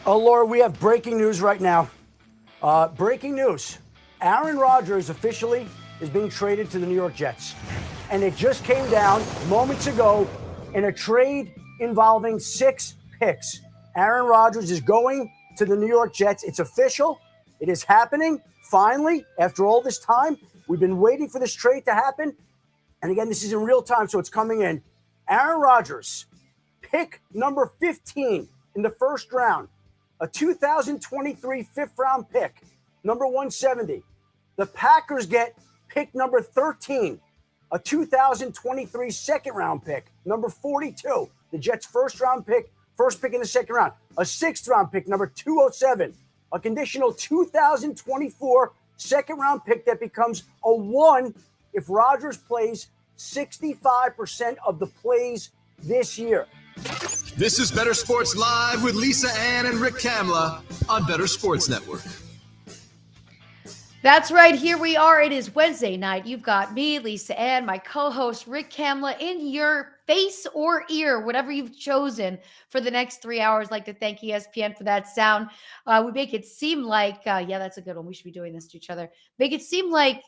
Oh, Laura, we have breaking news right now. Breaking news. Aaron Rodgers officially is being traded to the New York Jets. And it just came down moments ago in a trade involving 6 picks. Aaron Rodgers is going to the New York Jets. It's official. It is happening. Finally, after all this time, we've been waiting for this trade to happen. And again, this is in real time, so it's coming in. Aaron Rodgers, pick number 15 in the first round, a 2023 fifth-round pick, number 170. The Packers get pick number 13, a 2023 second-round pick, number 42. The Jets' first-round pick, first pick in the second round. A sixth-round pick, number 207. A conditional 2024 second-round pick that becomes a 1 if Rodgers plays 65% of the plays this year. This is Bettor Sports Live with Lisa Ann and Rick Kamla on Bettor Sports Network. That's right. Here we are. It is Wednesday night. You've got me, Lisa Ann, my co-host Rick Kamla in your face or ear, whatever you've chosen for the next 3 hours. I'd like to thank ESPN for that sound. We make it seem like, yeah, that's a good one. We should be doing this to each other. Make it seem like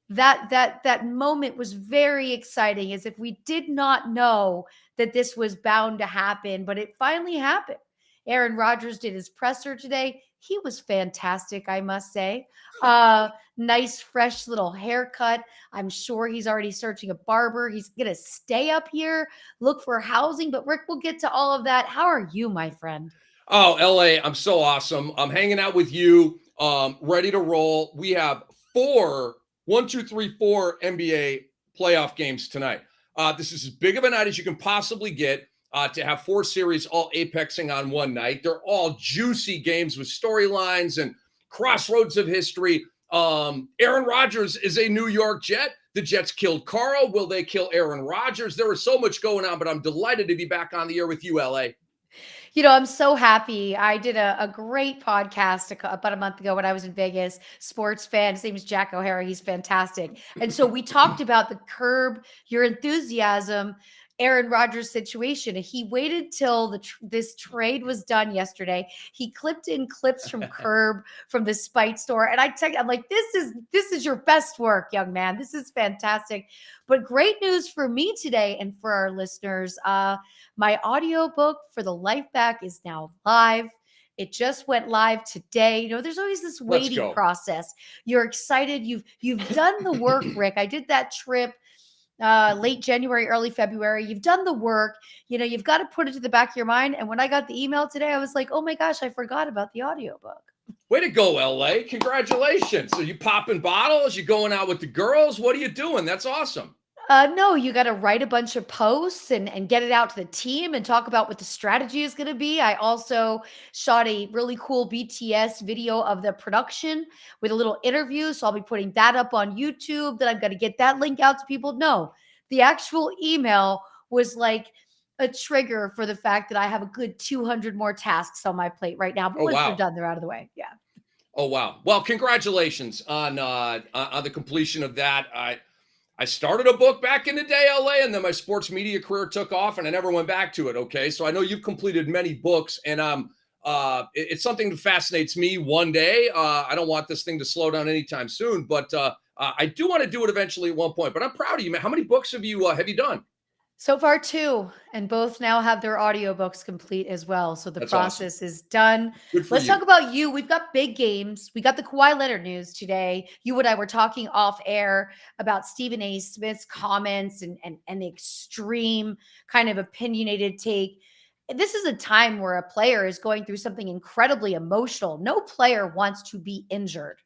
that moment was very exciting, as if we did not know that this was bound to happen, but it finally happened. Aaron Rodgers did his presser today. He was fantastic, I must say. Nice, fresh little haircut. I'm sure he's already searching a barber. He's going to stay up here, look for housing. But Rick, we'll get to all of that. How are you, my friend? Oh, LA, I'm so awesome. I'm hanging out with you, ready to roll. We have 4 NBA playoff games tonight. This is as big of a night as you can possibly get. To have 4 series all apexing on one night. They're all juicy games with storylines and crossroads of history. Aaron Rodgers is a New York Jet. The Jets killed Carl. Will they kill Aaron Rodgers? There is so much going on, but I'm delighted to be back on the air with you, LA. You know, I'm so happy. I did a great podcast about a month ago when I was in Vegas. Sports fan. His name is Jack O'Hara. He's fantastic. And so we talked about the Curb Your Enthusiasm Aaron Rodgers situation. He waited till this trade was done yesterday. He clipped in clips from Curb from the Spite store. And I'm like, this is your best work, young man. This is fantastic. But great news for me today and for our listeners. My audiobook for The Life Back is now live. It just went live today. You know, there's always this waiting process. You're excited. You've done the work, Rick. I did that trip late January, early February. You've done the work. You know, you've got to put it to the back of your mind. And when I got the email today, I was like, oh my gosh, I forgot about the audiobook. Way to go, LA. Congratulations. So you popping bottles? You going out with the girls? What are you doing? That's awesome. No, you got to write a bunch of posts and get it out to the team and talk about what the strategy is going to be. I also shot a really cool BTS video of the production with a little interview. So I'll be putting that up on YouTube. Then I've got to get that link out to people. No, the actual email was like a trigger for the fact that I have a good 200 more tasks on my plate right now. But once they're done, they're out of the way. Yeah. Oh, wow. Well, congratulations on the completion of that. I started a book back in the day, LA, and then my sports media career took off and I never went back to it. Okay. So I know you've completed many books and it's something that fascinates me one day. I don't want this thing to slow down anytime soon, but I do want to do it eventually at one point, but I'm proud of you, man. How many books have you done? So far 2, and both now have their audiobooks complete as well. So the process is done. Let's talk about you. We've got big games. We got the Kawhi Leonard news today. You and I were talking off air about Stephen A. Smith's comments and the extreme kind of opinionated take. This is a time where a player is going through something incredibly emotional. No player wants to be injured.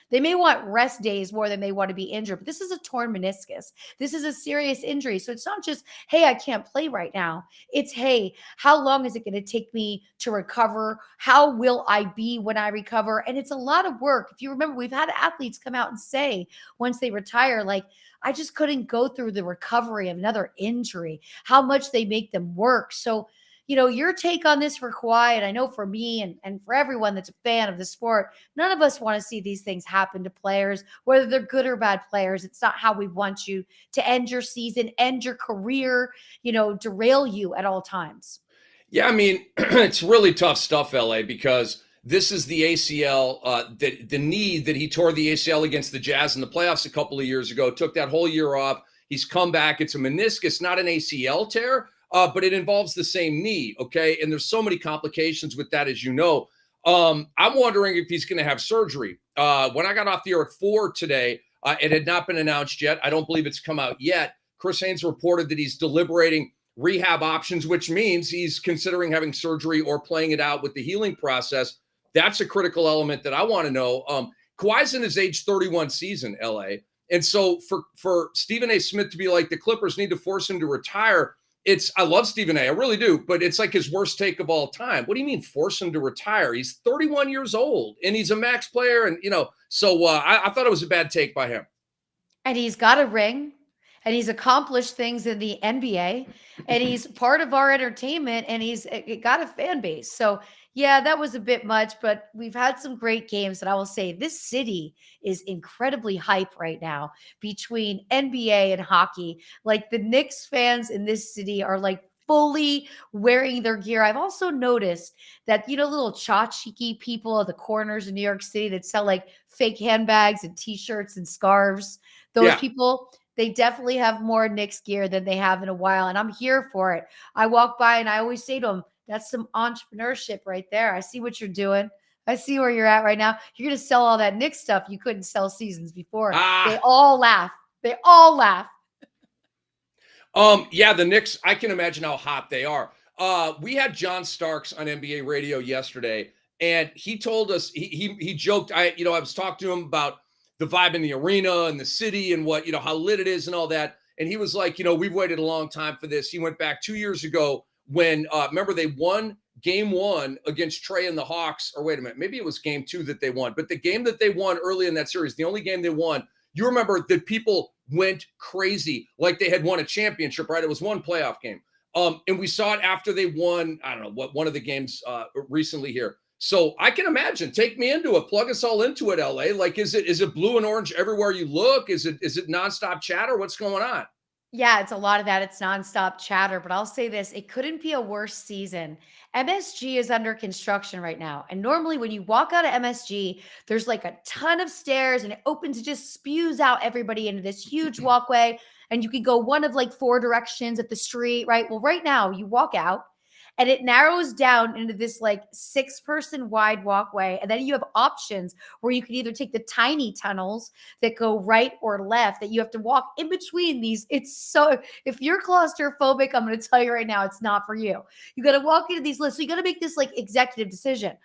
They may want rest days more than they want to be injured, but this is a torn meniscus. This is a serious injury. So it's not just, hey, I can't play right now. It's, hey, how long is it going to take me to recover? How will I be when I recover? And it's a lot of work. If you remember, we've had athletes come out and say once they retire, like, I just couldn't go through the recovery of another injury, how much they make them work. So, you know, your take on this for Kawhi, and I know for me and for everyone that's a fan of the sport, none of us want to see these things happen to players, whether they're good or bad players. It's not how we want you to end your season, end your career, you know, derail you at all times. Yeah, I mean, it's really tough stuff, LA, because this is the ACL, the knee that he tore the ACL against the Jazz in the playoffs a couple of years ago, took that whole year off. He's come back. It's a meniscus, not an ACL tear, but it involves the same knee, okay? And there's so many complications with that, as you know. I'm wondering if he's going to have surgery. When I got off the air at 4 today, it had not been announced yet. I don't believe it's come out yet. Chris Haynes reported that he's deliberating rehab options, which means he's considering having surgery or playing it out with the healing process. That's a critical element that I want to know. Kawhi's in his age 31 season, LA. And so for Stephen A. Smith to be like, the Clippers need to force him to retire, I love Stephen A. I really do, but it's like his worst take of all time. What do you mean force him to retire? He's 31 years old and he's a max player. And, so I thought it was a bad take by him. And he's got a ring. And he's accomplished things in the NBA, and he's part of our entertainment, and he's got a fan base. So, yeah, that was a bit much, but we've had some great games. And I will say this city is incredibly hype right now between NBA and hockey. Like the Knicks fans in this city are like fully wearing their gear. I've also noticed that, little tchotchke people at the corners in New York City that sell like fake handbags and T-shirts and scarves. Those people, they definitely have more Knicks gear than they have in a while. And I'm here for it. I walk by and I always say to them, that's some entrepreneurship right there. I see what you're doing. I see where you're at right now. You're going to sell all that Knicks stuff you couldn't sell seasons before. They all laugh. They all laugh. Yeah, the Knicks, I can imagine how hot they are. We had John Starks on NBA radio yesterday, and he told us, he joked, I was talking to him about the vibe in the arena and the city and what, how lit it is and all that. And he was like, we've waited a long time for this. He went back 2 years ago when, remember, they won game 1 against Trey and the Hawks, or wait a minute, maybe it was game 2 that they won. But the game that they won early in that series, the only game they won, you remember that people went crazy like they had won a championship, right? It was one playoff game. And we saw it after they won, I don't know, one of the games recently here. So I can imagine, take me into it, plug us all into it, LA. Like, is it blue and orange everywhere you look? Is it nonstop chatter? What's going on? Yeah, it's a lot of that. It's nonstop chatter, but I'll say this, it couldn't be a worse season. MSG is under construction right now. And normally when you walk out of MSG, there's like a ton of stairs and it opens, it just spews out everybody into this huge walkway. And you can go one of like 4 directions at the street, right? Well, right now you walk out and it narrows down into this like 6-person wide walkway. And then you have options where you can either take the tiny tunnels that go right or left that you have to walk in between these. It's so, if you're claustrophobic, I'm going to tell you right now, it's not for you. You got to walk into these lists. So you got to make this like executive decision.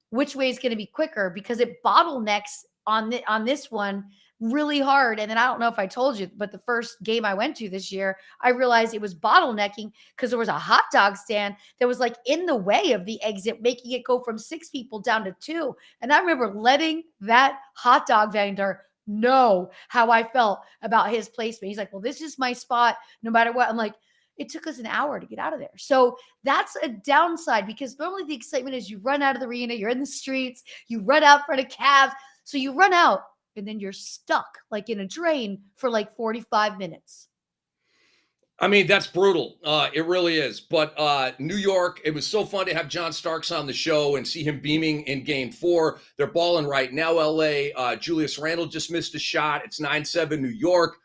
Which way is going to be quicker, because it bottlenecks on this one really hard. And then I don't know if I told you, but the first game I went to this year, I realized it was bottlenecking because there was a hot dog stand that was like in the way of the exit, making it go from 6 people down to 2. And I remember letting that hot dog vendor know how I felt about his placement. He's like, well, this is my spot no matter what. I'm like, it took us an hour to get out of there. So that's a downside, because normally the excitement is you run out of the arena, you're in the streets, you run out front of cabs. So you run out and then you're stuck like in a drain for like 45 minutes. I mean, that's brutal. It really is. But New York, it was so fun to have John Starks on the show and see him beaming in game 4. They're balling right now, LA. Julius Randle just missed a shot. It's 9-7 New York.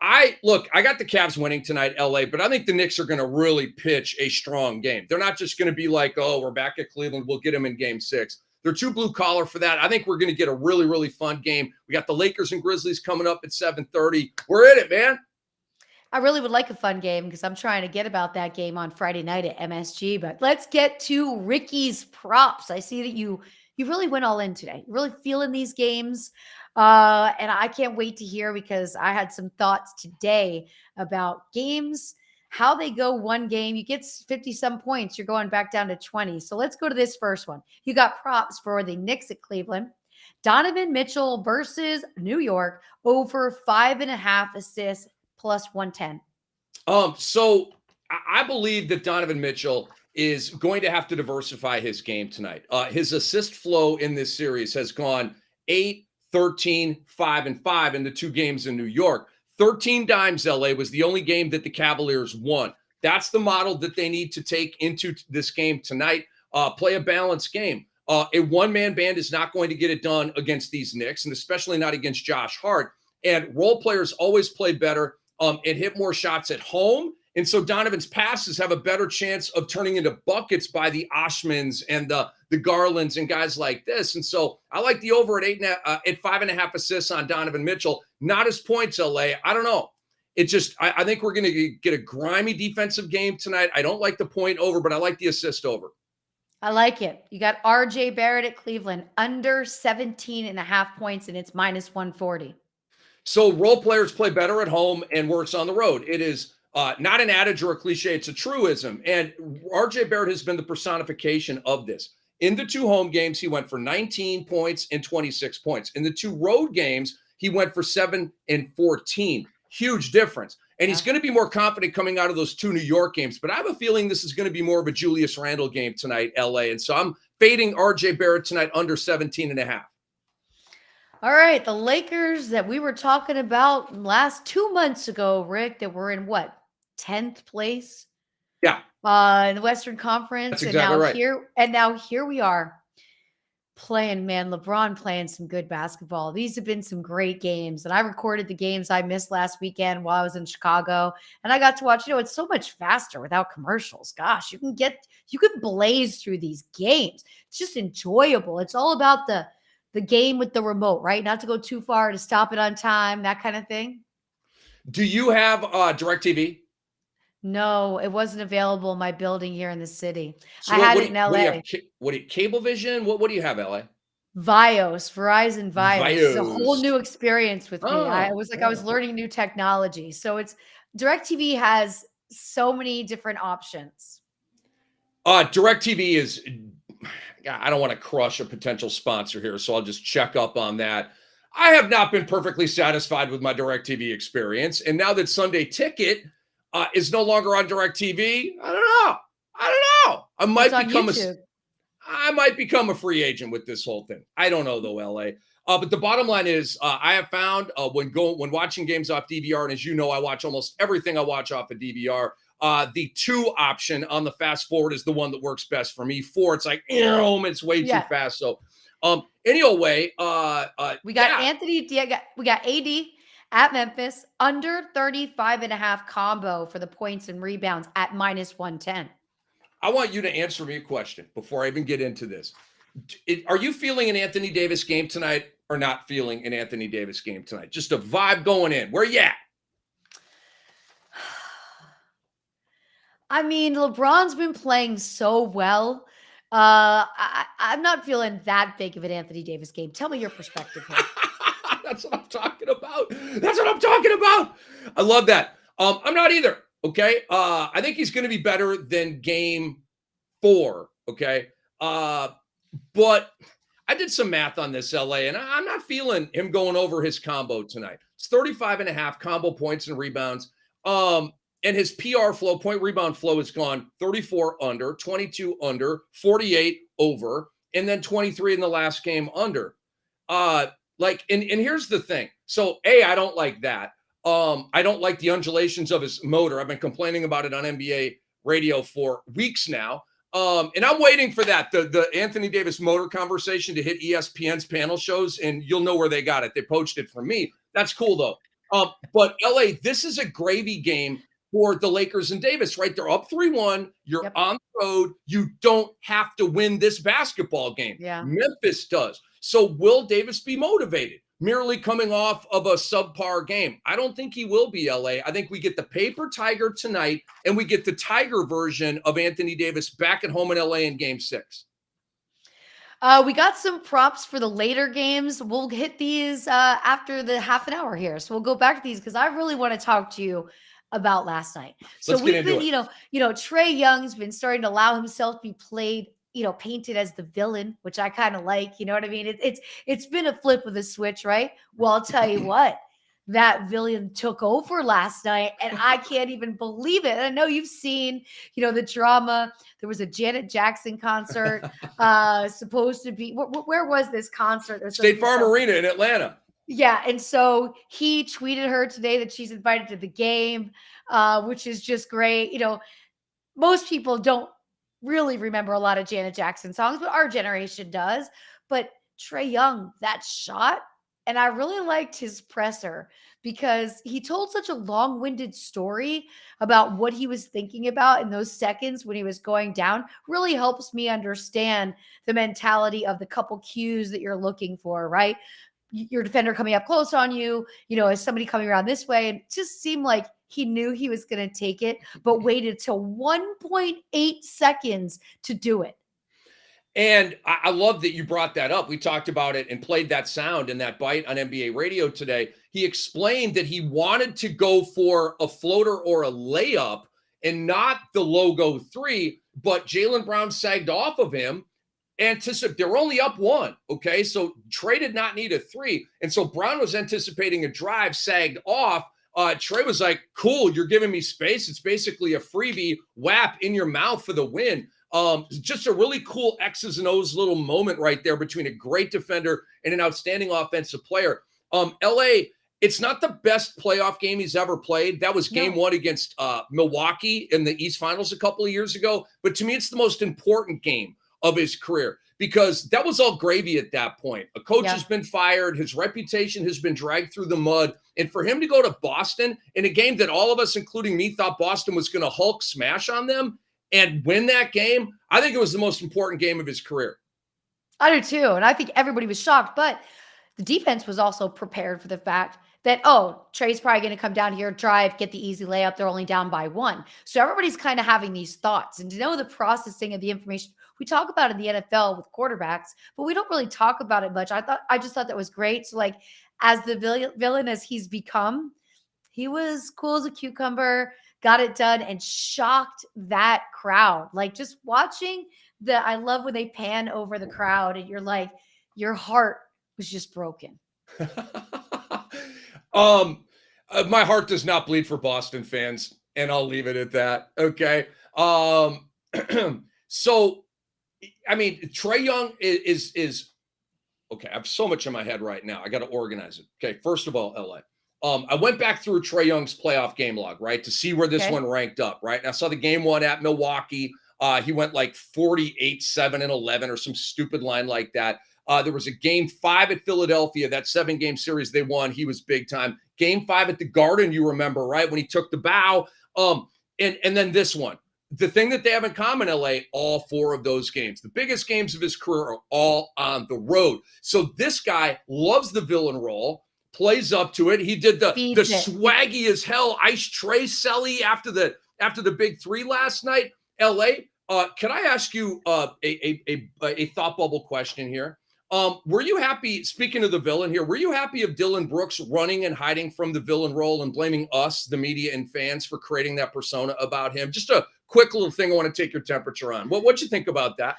I got the Cavs winning tonight, LA, but I think the Knicks are going to really pitch a strong game. They're not just going to be like, oh, we're back at Cleveland, we'll get them in game 6. They're too blue collar for that. I think we're going to get a really, really fun game. We got the Lakers and Grizzlies coming up at 7:30. We're in it, man. I really would like a fun game because I'm trying to get about that game on Friday night at MSG. But let's get to Ricky's props. I see that you really went all in today. You're really feeling these games. And I can't wait to hear, because I had some thoughts today about games, how they go one game. You get 50-some points, you're going back down to 20. So let's go to this first one. You got props for the Knicks at Cleveland. Donovan Mitchell versus New York, over 5.5 assists plus 110. So I believe that Donovan Mitchell is going to have to diversify his game tonight. His assist flow in this series has gone 8, 13, 5, and 5 in the 2 games in New York. 13 dimes, LA, was the only game that the Cavaliers won. That's the model that they need to take into this game tonight. Play a balanced game. A one-man band is not going to get it done against these Knicks, and especially not against Josh Hart. And role players always play better and hit more shots at home. And so Donovan's passes have a better chance of turning into buckets by the Oshmans and the Garlands and guys like this. And so I like the over at 5.5 assists on Donovan Mitchell. Not his points, LA. I don't know. It just, I think we're going to get a grimy defensive game tonight. I don't like the point over, but I like the assist over. I like it. You got RJ Barrett at Cleveland under 17.5 points, and it's minus 140. So role players play better at home and worse on the road. It is not an adage or a cliche. It's a truism. And RJ Barrett has been the personification of this. In the 2 home games, he went for 19 points and 26 points. In the 2 road games, he went for 7 and 14. Huge difference. And he's going to be more confident coming out of those 2 New York games. But I have a feeling this is going to be more of a Julius Randle game tonight, LA. And so I'm fading RJ Barrett tonight under 17.5. All right. The Lakers that we were talking about last 2 months ago, Rick, that were in what? 10th place? Yeah. In the Western Conference. That's exactly right. Now here we are. LeBron playing some good basketball. These have been some great games. And I recorded the games I missed last weekend while I was in Chicago. And I got to watch, it's so much faster without commercials. Gosh, you can blaze through these games. It's just enjoyable. It's all about the game with the remote, right? Not to go too far, to stop it on time, that kind of thing. Do you have DirecTV? No, it wasn't available in my building here in the city. So I had it in LA. What do you Cablevision? What do you have, LA? Verizon Vios. It's a whole new experience with me. I was learning new technology. So DirecTV has so many different options. DirecTV is, I don't want to crush a potential sponsor here, so I'll just check up on that. I have not been perfectly satisfied with my DirecTV experience. And now that Sunday Ticket is no longer on DirecTV, I don't know. I might become a free agent with this whole thing. I don't know though, LA. But the bottom line is, I have found when watching games off DVR, and as you know, I watch almost everything I watch off of DVR. The 2 option on the fast forward is the one that works best for me. 4, it's like, it's way too fast. So, anyway, we got Anthony. We got AD at Memphis under 35.5 combo for the points and rebounds at minus 110. I want you to answer me a question before I even get into this. Are you feeling an Anthony Davis game tonight or not feeling an Anthony Davis game tonight? Just a vibe going in. Where you at? I mean, LeBron's been playing so well. I'm not feeling that big of an Anthony Davis game. Tell me your perspective here. That's what I'm talking about. I love that. I'm not either. Okay. I think he's going to be better than game 4. Okay. But I did some math on this, LA, and I'm not feeling him going over his combo tonight. It's 35.5 combo points and rebounds. And his PR flow, point rebound flow, has gone 34 under, 22 under, 48 over, and then 23 in the last game under. And here's the thing. So, I don't like that. I don't like the undulations of his motor. I've been complaining about it on NBA radio for weeks now. And I'm waiting for that, the Anthony Davis motor conversation to hit ESPN's panel shows, and you'll know where they got it. They poached it from me. That's cool, though. But LA, this is a gravy game for the Lakers and Davis, right? They're up 3-1. You're on the road. You don't have to win this basketball game. Yeah. Memphis does. So will Davis be motivated merely coming off of a subpar game? I don't think he will be, LA. I think we get the paper tiger tonight, and we get the tiger version of Anthony Davis back at home in LA in game 6. We got some props for the later games. We'll hit these after the half an hour here. So we'll go back to these because I really want to talk to you about last night. So we've been, Trae Young's been starting to allow himself to be played, painted as the villain, which I kind of like, you know what I mean? It's been a flip of the switch, right? Well, I'll tell you what, that villain took over last night, and I can't even believe it. And I know you've seen, the drama. There was a Janet Jackson concert supposed to be, where was this concert? State Farm Arena in Atlanta. Yeah, and so he tweeted her today that she's invited to the game, which is just great. Most people don't really remember a lot of Janet Jackson songs, but our generation does. But Trae Young, that shot, and I really liked his presser because he told such a long-winded story about what he was thinking about in those seconds when he was going down. Really helps me understand the mentality of the couple cues that you're looking for, right? Your defender coming up close on you, is somebody coming around this way? And it just seemed like he knew he was going to take it, but waited till 1.8 seconds to do it. And I love that you brought that up. We talked about it and played that sound in that bite on NBA radio today. He explained that he wanted to go for a floater or a layup and not the logo three, but Jaylen Brown sagged off of him. They're only up one, okay? So Trae did not need a three. And so Brown was anticipating a drive, sagged off. Trae was like, cool, you're giving me space. It's basically a freebie whap in your mouth for the win. Just a really cool X's and O's little moment right there between a great defender and an outstanding offensive player. LA, it's not the best playoff game he's ever played. That was game one against Milwaukee in the East Finals a couple of years ago. But to me, it's the most important game of his career because that was all gravy at that point. A coach has been fired. His reputation has been dragged through the mud. And for him to go to Boston in a game that all of us, including me, thought Boston was going to Hulk smash on them and win that game, I think it was the most important game of his career. I do too. And I think everybody was shocked, but the defense was also prepared for the fact that, Trae's probably going to come down here, drive, get the easy layup. They're only down by one. So everybody's kind of having these thoughts, and to know the processing of the information. We talk about in the NFL with quarterbacks, but we don't really talk about it much. I just thought that was great. So as the villain as he's become, he was cool as a cucumber, got it done, and shocked that crowd. Just watching I love when they pan over the crowd and you're like, your heart was just broken. My heart does not bleed for Boston fans, and I'll leave it at that. Okay. So, I mean, Trae Young is okay. I have so much in my head right now. I got to organize it. Okay. First of all, LA. I went back through Trae Young's playoff game log, right, to see where this one ranked up, right? And I saw the game one at Milwaukee. He went 48, 7, and 11 or some stupid line like that. There was a game 5 at Philadelphia, that 7-game series they won. He was big time. Game 5 at the Garden, you remember, right, when he took the bow. And then this one. The thing that they have in common, LA, all 4 of those games, the biggest games of his career are all on the road. So this guy loves the villain role, plays up to it. He did the swaggy as hell Ice Trae Selly after the big 3 last night. LA, can I ask you a thought bubble question here? Were you happy, speaking of the villain here, were you happy of Dillon Brooks running and hiding from the villain role and blaming us, the media and fans, for creating that persona about him? Just a quick little thing I want to take your temperature on. What'd you think about that?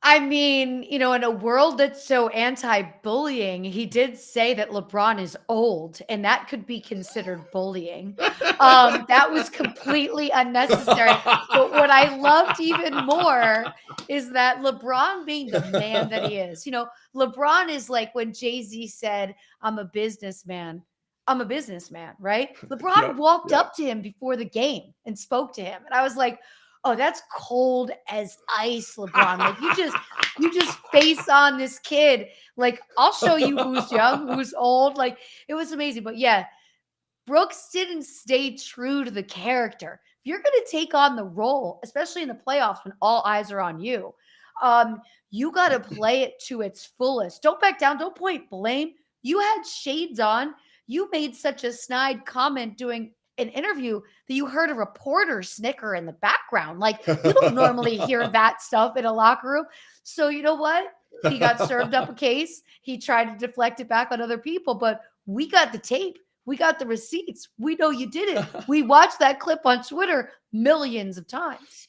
I mean, in a world that's so anti-bullying, he did say that LeBron is old, and that could be considered bullying. That was completely unnecessary. But what I loved even more is that LeBron, being the man that he is, LeBron is like when Jay-Z said, I'm a businessman, right? LeBron walked up to him before the game and spoke to him. And I was like, oh, that's cold as ice, LeBron. You just face on this kid. I'll show you who's young, who's old. It was amazing. But yeah, Brooks didn't stay true to the character. If you're going to take on the role, especially in the playoffs when all eyes are on you, you got to play it to its fullest. Don't back down. Don't point blame. You had shades on. You made such a snide comment doing an interview that you heard a reporter snicker in the background. You don't normally hear that stuff in a locker room. So you know what? He got served up a case. He tried to deflect it back on other people, but we got the tape. We got the receipts. We know you did it. We watched that clip on Twitter millions of times.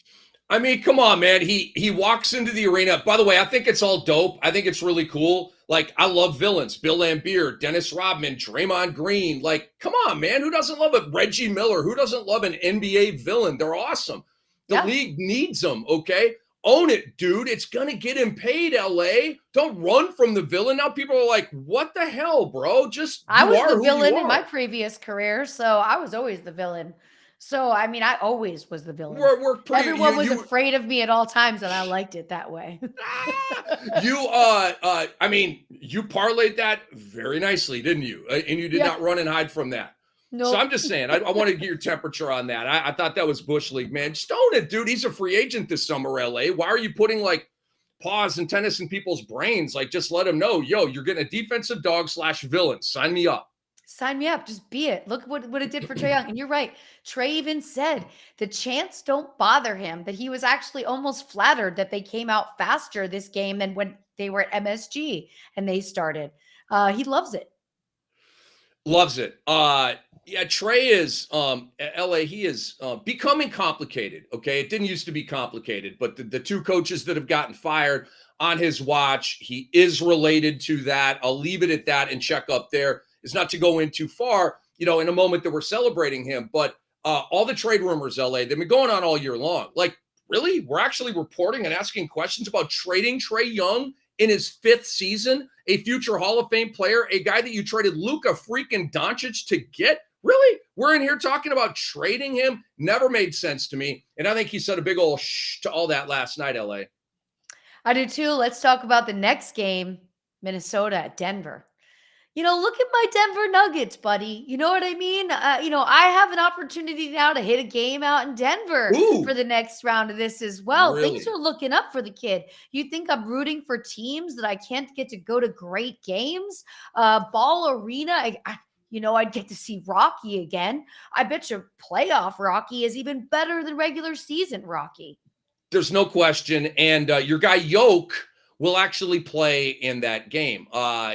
I mean, come on, man. He walks into the arena. By the way, I think it's all dope. I think it's really cool. I love villains. Bill Laimbeer, Dennis Rodman, Draymond Green. Come on, man. Who doesn't love it? Reggie Miller. Who doesn't love an NBA villain? They're awesome. The league needs them, okay? Own it, dude. It's going to get him paid, LA. Don't run from the villain. Now people are like, what the hell, bro? I was the who villain you in my are. previous career, so I was always the villain. So, I mean, I always was the villain. We're pretty. Everyone was afraid of me at all times, and I liked it that way. I mean, you parlayed that very nicely, didn't you? And you did not run and hide from that. Nope. So I'm just saying, I want to get your temperature on that. I thought that was Bush League, man. Just own it, dude. He's a free agent this summer, LA. Why are you putting like paws and tennis in people's brains? Like, just let them know, yo, you're getting a defensive dog / villain. Sign me up. Sign me up. Just be it. Look what it did for Trae Young. And you're right. Trae even said the chants don't bother him, that he was actually almost flattered that they came out faster this game than when they were at MSG and they started. He loves it. Loves it. Yeah, Trae is LA. He is becoming complicated. Okay, it didn't used to be complicated, but the two coaches that have gotten fired on his watch, he is related to that. I'll leave it at that and check up there. Is not to go in too far, in a moment that we're celebrating him, but all the trade rumors, LA, they've been going on all year long. Like, really, we're actually reporting and asking questions about trading Trae Young in his 5th season, a future Hall of Fame player, a guy that you traded Luka freaking Doncic to get. Really? We're in here talking about trading him? Never made sense to me. And I think he said a big old shh to all that last night, LA. I do too. Let's talk about the next game, Minnesota at Denver. Look at my Denver Nuggets, buddy. You know what I mean? I have an opportunity now to hit a game out in Denver for the next round of this as well. Really? Things are looking up for the kid. You think I'm rooting for teams that I can't get to go to great games? Ball Arena, I'd get to see Rocky again. I bet you playoff Rocky is even better than regular season Rocky. There's no question. And your guy Yoke will actually play in that game.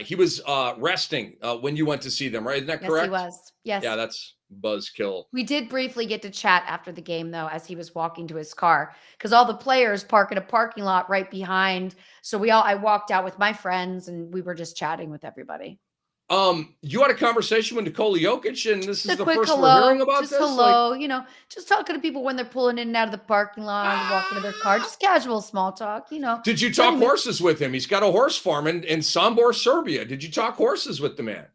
He was resting when you went to see them, right? Isn't that correct? Yes, he was. Yes. Yeah, that's buzzkill. We did briefly get to chat after the game, though, as he was walking to his car, because all the players park in a parking lot right behind. So I walked out with my friends, and we were just chatting with everybody. You had a conversation with Nikola Jokic, and this is the first hello, we're hearing about just this? Hello, just talking to people when they're pulling in and out of the parking lot, walking to their car, just casual small talk, Did you talk horses with him? He's got a horse farm in Sombor, Serbia. Did you talk horses with the man?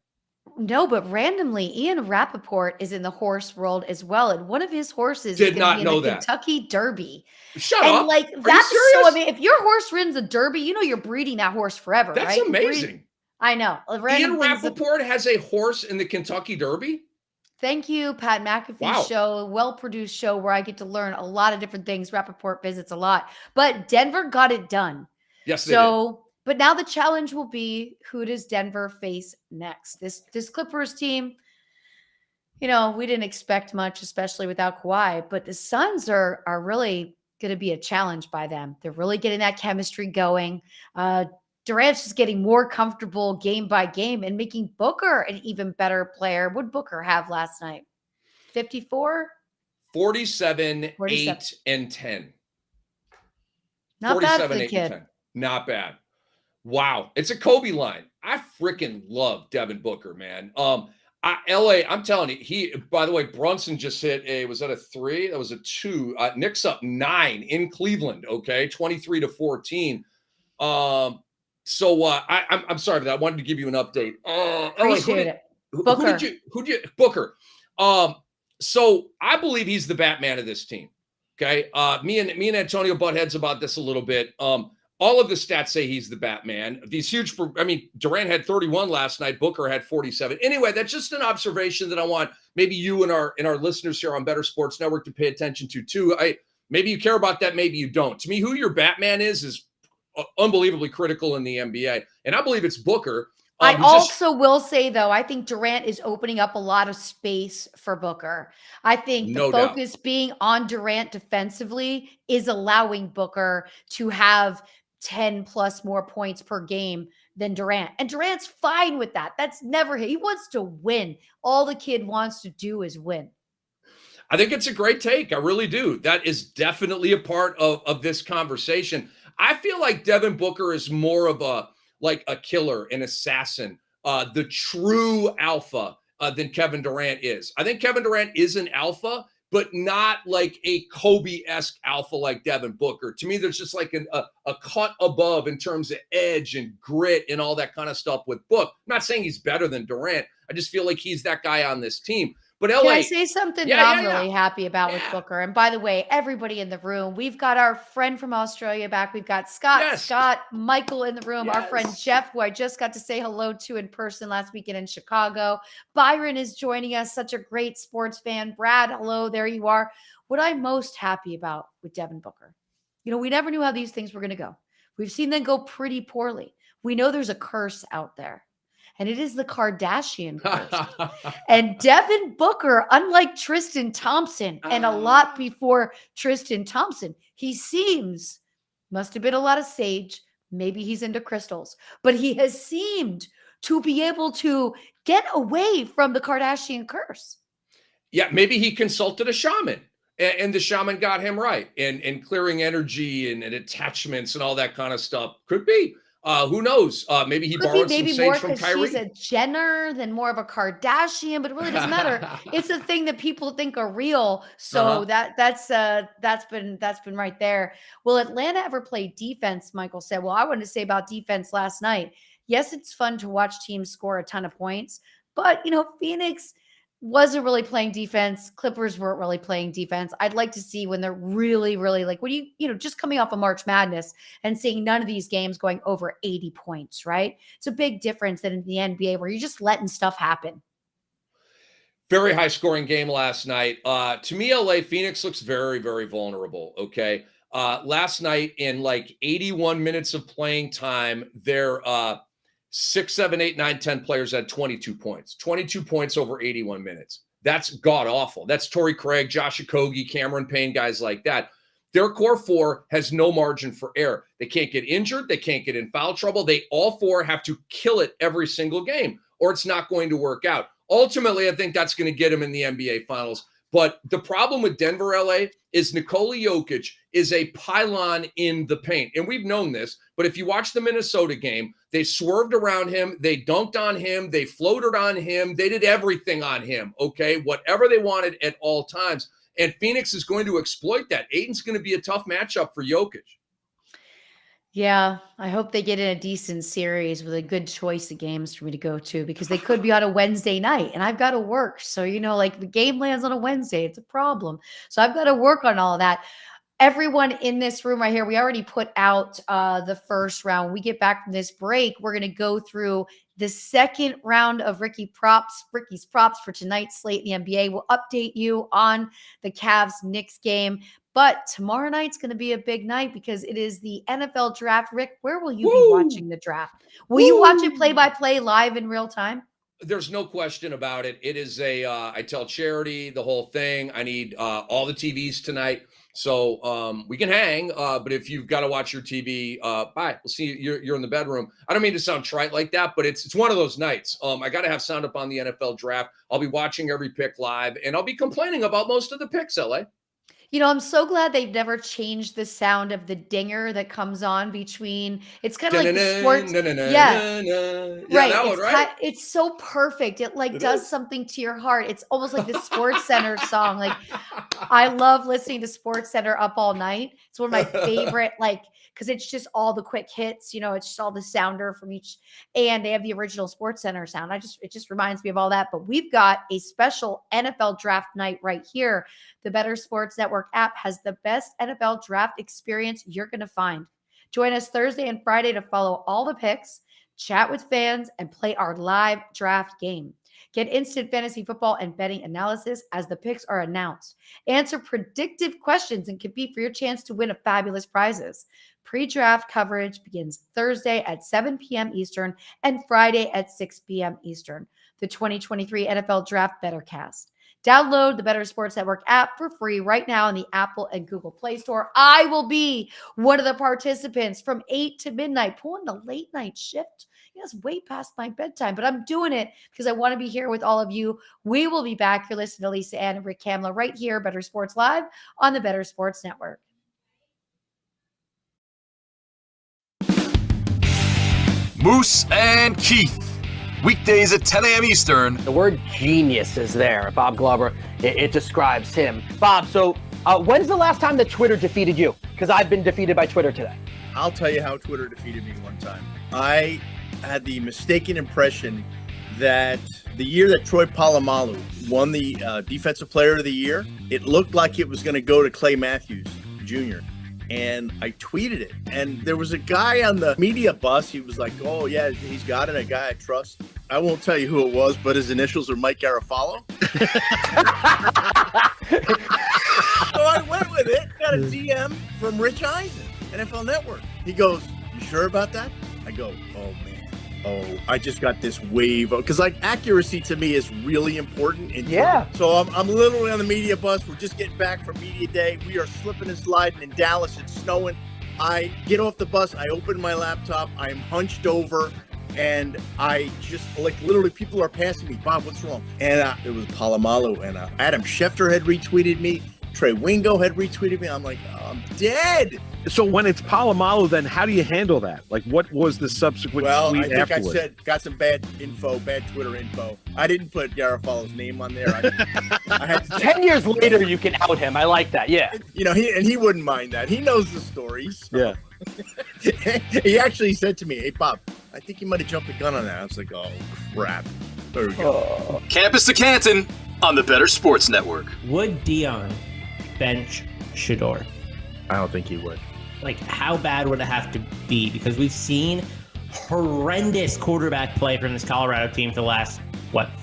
No, but randomly, Ian Rappaport is in the horse world as well, and one of his horses is going to be in the Kentucky Derby. Shut up! Like, that's so. I mean, if your horse wins a Derby, you're breeding that horse forever. That's right? amazing. I know. Ian Rappaport has a horse in the Kentucky Derby? Thank you, Pat McAfee's show, a well-produced show where I get to learn a lot of different things. Rappaport visits a lot. But Denver got it done. Yes, they did. But now the challenge will be, who does Denver face next? This Clippers team, we didn't expect much, especially without Kawhi. But the Suns are really going to be a challenge by them. They're really getting that chemistry going. Durant's just getting more comfortable game by game and making Booker an even better player. What did Booker have last night? 54? 47, 8, and 10. Not bad for the kid. Not bad. Wow. It's a Kobe line. I freaking love Devin Booker, man. LA, I'm telling you, by the way, Brunson just hit was that a 3? That was a 2. Knicks up 9 in Cleveland, okay? 23-14. So I'm sorry for that. I wanted to give you an update. Appreciate it. Booker. Who did you Booker? So I believe he's the Batman of this team. Okay. Me and Antonio butt heads about this a little bit. All of the stats say he's the Batman. These huge, Durant had 31 last night. Booker had 47. Anyway, that's just an observation that I want maybe you and our listeners here on Better Sports Network to pay attention to too. Maybe you care about that, maybe you don't. To me, who your Batman is unbelievably critical in the NBA. And I believe it's Booker. I also will say, though, I think Durant is opening up a lot of space for Booker. I think the focus being on Durant defensively is allowing Booker to have 10 plus more points per game than Durant. And Durant's fine with that. That's never, he wants to win. All the kid wants to do is win. I think it's a great take. I really do. That is definitely a part of this conversation. I feel like Devin Booker is more of a killer, an assassin, the true alpha than Kevin Durant is. I think Kevin Durant is an alpha, but not like a Kobe-esque alpha like Devin Booker. To me, there's just like a cut above in terms of edge and grit and all that kind of stuff with Book. I'm not saying he's better than Durant. I just feel like he's that guy on this team. But LA, can I say something that I'm really happy about with Booker? And by the way, everybody in the room, we've got our friend from Australia back. We've got Scott, Michael in the room, our friend Jeff, who I just got to say hello to in person last weekend in Chicago. Byron is joining us, such a great sports fan. Brad, hello, there you are. What I'm most happy about with Devin Booker, we never knew how these things were going to go. We've seen them go pretty poorly. We know there's a curse out there. And it is the Kardashian curse. And Devin Booker, unlike Tristan Thompson, and a lot before Tristan Thompson, he must have been a lot of sage. Maybe he's into crystals, but he has seemed to be able to get away from the Kardashian curse. Yeah, maybe he consulted a shaman. And the shaman got him right. And clearing energy and attachments and all that kind of stuff. Could be. Who knows? Maybe he borrowed some sage from Kyrie. She's a Jenner than more of a Kardashian, but it really doesn't matter. It's a thing that people think are real. So that's been right there. Will Atlanta ever play defense? Michael said. Well, I wanted to say about defense last night. Yes, it's fun to watch teams score a ton of points, but Phoenix wasn't really playing defense. Clippers weren't really playing defense. I'd like to see when they're really, really like when just coming off of March Madness and seeing none of these games going over 80 points, right? It's a big difference than in the NBA where you're just letting stuff happen. Very high scoring game last night. To me, LA Phoenix looks very, very vulnerable. Okay. Last night in like 81 minutes of playing time, their 6, 7, 8, 9, 10 players had 22 points. 22 points over 81 minutes. That's god awful. That's Torrey Craig, Josh Okogie, Cameron Payne, guys like that. Their core four has no margin for error. They can't get injured. They can't get in foul trouble. They all four have to kill it every single game, or it's not going to work out. Ultimately, I think that's going to get them in the NBA Finals. But the problem with Denver, LA, is Nikola Jokic is a pylon in the paint. And we've known this, but if you watch the Minnesota game, they swerved around him, they dunked on him, they floated on him, they did everything on him, okay? Whatever they wanted at all times. And Phoenix is going to exploit that. Aiton's going to be a tough matchup for Jokic. Yeah, I hope they get in a decent series with a good choice of games for me to go to because they could be on a Wednesday night and I've got to work. So, like the game lands on a Wednesday, it's a problem. So I've got to work on all of that. Everyone in this room right here, we already put out the first round. When we get back from this break, we're going to go through the second round of Ricky's props for tonight's slate in the NBA. We'll update you on the Cavs-Knicks game. But tomorrow night's going to be a big night because it is the NFL draft. Rick, where will you be watching the draft? Will you watch it play-by-play live in real time? There's no question about it. It is I tell Charity the whole thing. I need all the TVs tonight. So we can hang, but if you've got to watch your TV, bye. We'll see you. You're in the bedroom. I don't mean to sound trite like that, but it's one of those nights. I got to have sound up on the NFL draft. I'll be watching every pick live, and I'll be complaining about most of the picks, LA. I'm so glad they've never changed the sound of the dinger that comes on between. It's kind of like the sports. Right. That one, right? It's so perfect. It does something to your heart. It's almost like the Sports Center song. Like I love listening to Sports Center up all night. It's one of my favorite, because it's just all the quick hits, it's just all the sounder from each, and they have the original Sports Center sound. It just reminds me of all that. But we've got a special NFL draft night right here. The Bettor Sports Network app has the best NFL draft experience you're going to find. Join us Thursday and Friday to follow all the picks, chat with fans, and play our live draft game. Get instant fantasy football and betting analysis as the picks are announced. Answer predictive questions and compete for your chance to win fabulous prizes. Pre-draft coverage begins Thursday at 7 p.m. Eastern and Friday at 6 p.m. Eastern. The 2023 NFL Draft Bettorcast. Download the Bettor Sports Network app for free right now in the Apple and Google Play Store. I will be one of the participants from 8 to midnight, pulling the late night shift. It's way past my bedtime, but I'm doing it because I want to be here with all of you. We will be back. You're listening to Lisa Ann and Rick Kamla right here, Bettor Sports Live on the Bettor Sports Network. Moose and Keith. Weekdays at 10 a.m. Eastern. The word genius is there. Bob Glover it describes him. Bob, so when's the last time that Twitter defeated you? Because I've been defeated by Twitter today. I'll tell you how Twitter defeated me one time. I had the mistaken impression that the year that Troy Polamalu won the Defensive Player of the Year, it looked like it was going to go to Clay Matthews Jr. And I tweeted it. And there was a guy on the media bus. He was like, oh, yeah, he's got it. A guy I trust. I won't tell you who it was, but his initials are Mike Garafalo. So I went with it. Got a DM from Rich Eisen, NFL Network. He goes, you sure about that? I go, oh, man. Oh, I just got this wave because like accuracy to me is really important. Yeah. So I'm literally on the media bus. We're just getting back from media day. We are slipping and sliding in Dallas. It's snowing. I get off the bus. I open my laptop. I'm hunched over, and I just like literally people are passing me. Bob, what's wrong? And it was Polamalu, and Adam Schefter had retweeted me. Trey Wingo had retweeted me. I'm like, oh, I'm dead. So when it's Polamalu, then how do you handle that? Like, what was the subsequent tweet I think afterwards? I said, got some bad Twitter info. I didn't put Garafalo's name on there. I had to 10 years later, you can out him. I like that. Yeah. You know, he wouldn't mind that. He knows the stories. So. Yeah. He actually said to me, hey, Bob, I think you might have jumped the gun on that. I was like, oh, crap. There we go. Campus to Canton on the Bettor Sports Network. Would Dion bench Shedeur? I don't think he would. Like, how bad would it have to be? Because we've seen horrendous quarterback play from this Colorado team for the last, 5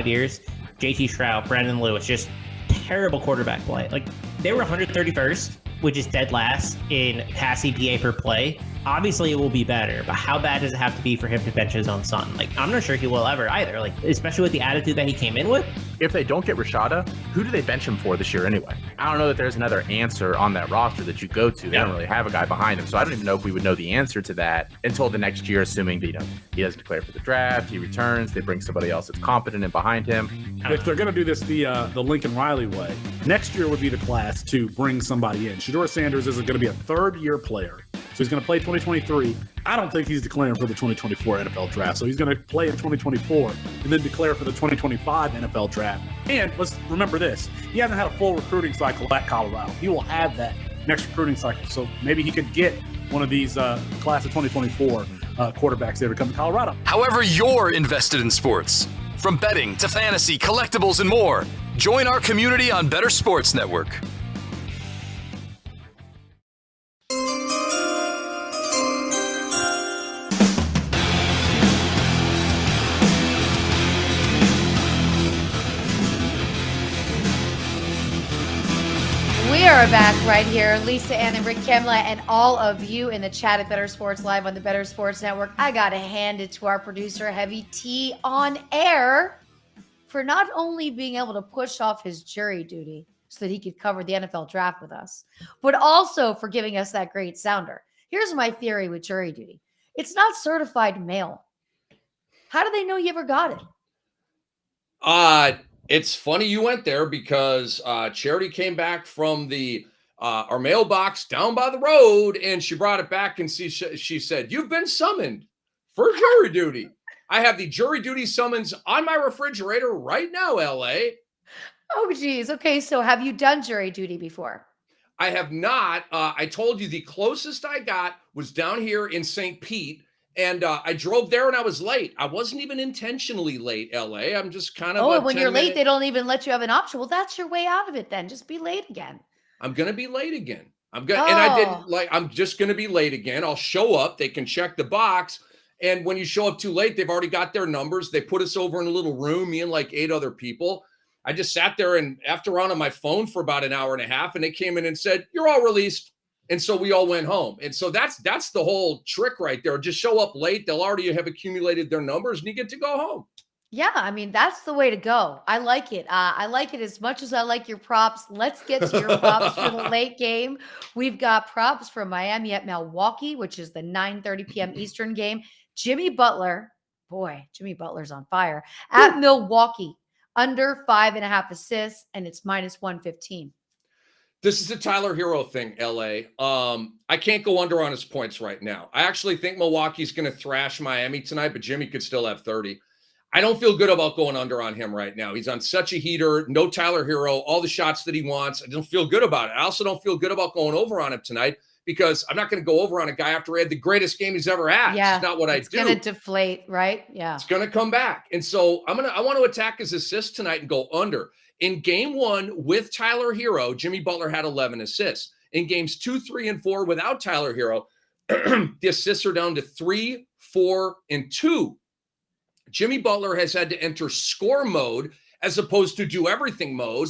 years? JT Shroud, Brandon Lewis, just terrible quarterback play. Like, they were 131st, which is dead last in pass EPA per play. Obviously, it will be better, but how bad does it have to be for him to bench his own son? Like, I'm not sure he will ever either. Like, especially with the attitude that he came in with. If they don't get Rashada, who do they bench him for this year anyway? I don't know that there's another answer on that roster that you go to. They don't really have a guy behind him. So I don't even know if we would know the answer to that until the next year, assuming that, he doesn't declare for the draft, he returns, they bring somebody else that's competent and behind him. If they're going to do this the Lincoln Riley way, next year would be the class to bring somebody in. Shedeur Sanders is going to be a third-year player. So he's going to play 2023. I don't think he's declaring for the 2024 NFL draft. So he's going to play in 2024 and then declare for the 2025 NFL draft. And let's remember this. He hasn't had a full recruiting cycle at Colorado. He will have that next recruiting cycle. So maybe he could get one of these class of 2024 quarterbacks there to come to Colorado. However you're invested in sports, from betting to fantasy, collectibles, and more, join our community on Bettor Sports Network. We are back right here. Lisa Ann and Rick Kamla and all of you in the chat at Bettor Sports Live on the Bettor Sports Network. I got to hand it to our producer, Heavy T, on air for not only being able to push off his jury duty so that he could cover the NFL draft with us, but also for giving us that great sounder. Here's my theory with jury duty. It's not certified mail. How do they know you ever got it? It's funny you went there because Charity came back from our mailbox down by the road, and she brought it back, and she said, "You've been summoned for jury duty." I have the jury duty summons on my refrigerator right now, LA. Oh, geez. Okay, so have you done jury duty before? I have not. I told you the closest I got was down here in St. Pete. And I drove there and I was late. I wasn't even intentionally late, LA. I'm just kind of. Oh, when you're late, they don't even let you have an option. Well, that's your way out of it then. Just be late again. I'm going to be late again. And I'm just going to be late again. I'll show up. They can check the box. And when you show up too late, they've already got their numbers. They put us over in a little room, me and like 8 other people. I just sat there and after on my phone for about an hour and a half, and they came in and said, "You're all released." And so we all went home. And so that's the whole trick right there. Just show up late. They'll already have accumulated their numbers and you get to go home. Yeah, I mean, that's the way to go. I like it. I like it as much as I like your props. Let's get to your props for the late game. We've got props from Miami at Milwaukee, which is the 9:30 p.m. Eastern game. Jimmy Butler, boy, Jimmy Butler's on fire, at Milwaukee, under 5.5 assists, and it's -115. This is a Tyler Hero thing, LA. I can't go under on his points right now. I actually think Milwaukee's going to thrash Miami tonight, but Jimmy could still have 30. I don't feel good about going under on him right now. He's on such a heater, no Tyler Hero, all the shots that he wants. I don't feel good about it. I also don't feel good about going over on him tonight because I'm not going to go over on a guy after he had the greatest game he's ever had. Yeah, it's not what I do. It's going to deflate, right? Yeah. It's going to come back. And so I want to attack his assists tonight and go under. In game 1 with Tyler Hero, Jimmy Butler had 11 assists. In games 2, 3, and 4 without Tyler Hero, the assists are down to 3, 4, and 2. Jimmy Butler has had to enter score mode as opposed to do everything mode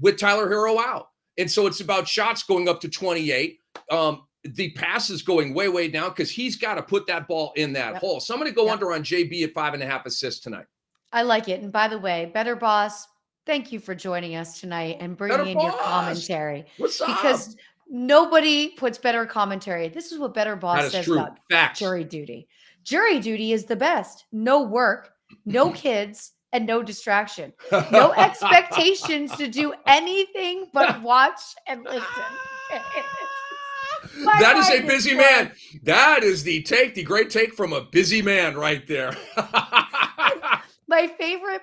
with Tyler Hero out. And so it's about shots going up to 28. The pass is going way, way down because he's got to put that ball in that hole. So I'm going to go under on JB at 5.5 assists tonight. I like it. And by the way, Bettor Boss, thank you for joining us tonight and bringing in your commentary. What's up? Because nobody puts better commentary. This is what Bettor Boss says about jury duty. Jury duty is the best. No work, no kids, and no distraction. No expectations to do anything but watch and listen. That is a busy man. That is the great take from a busy man right there. My favorite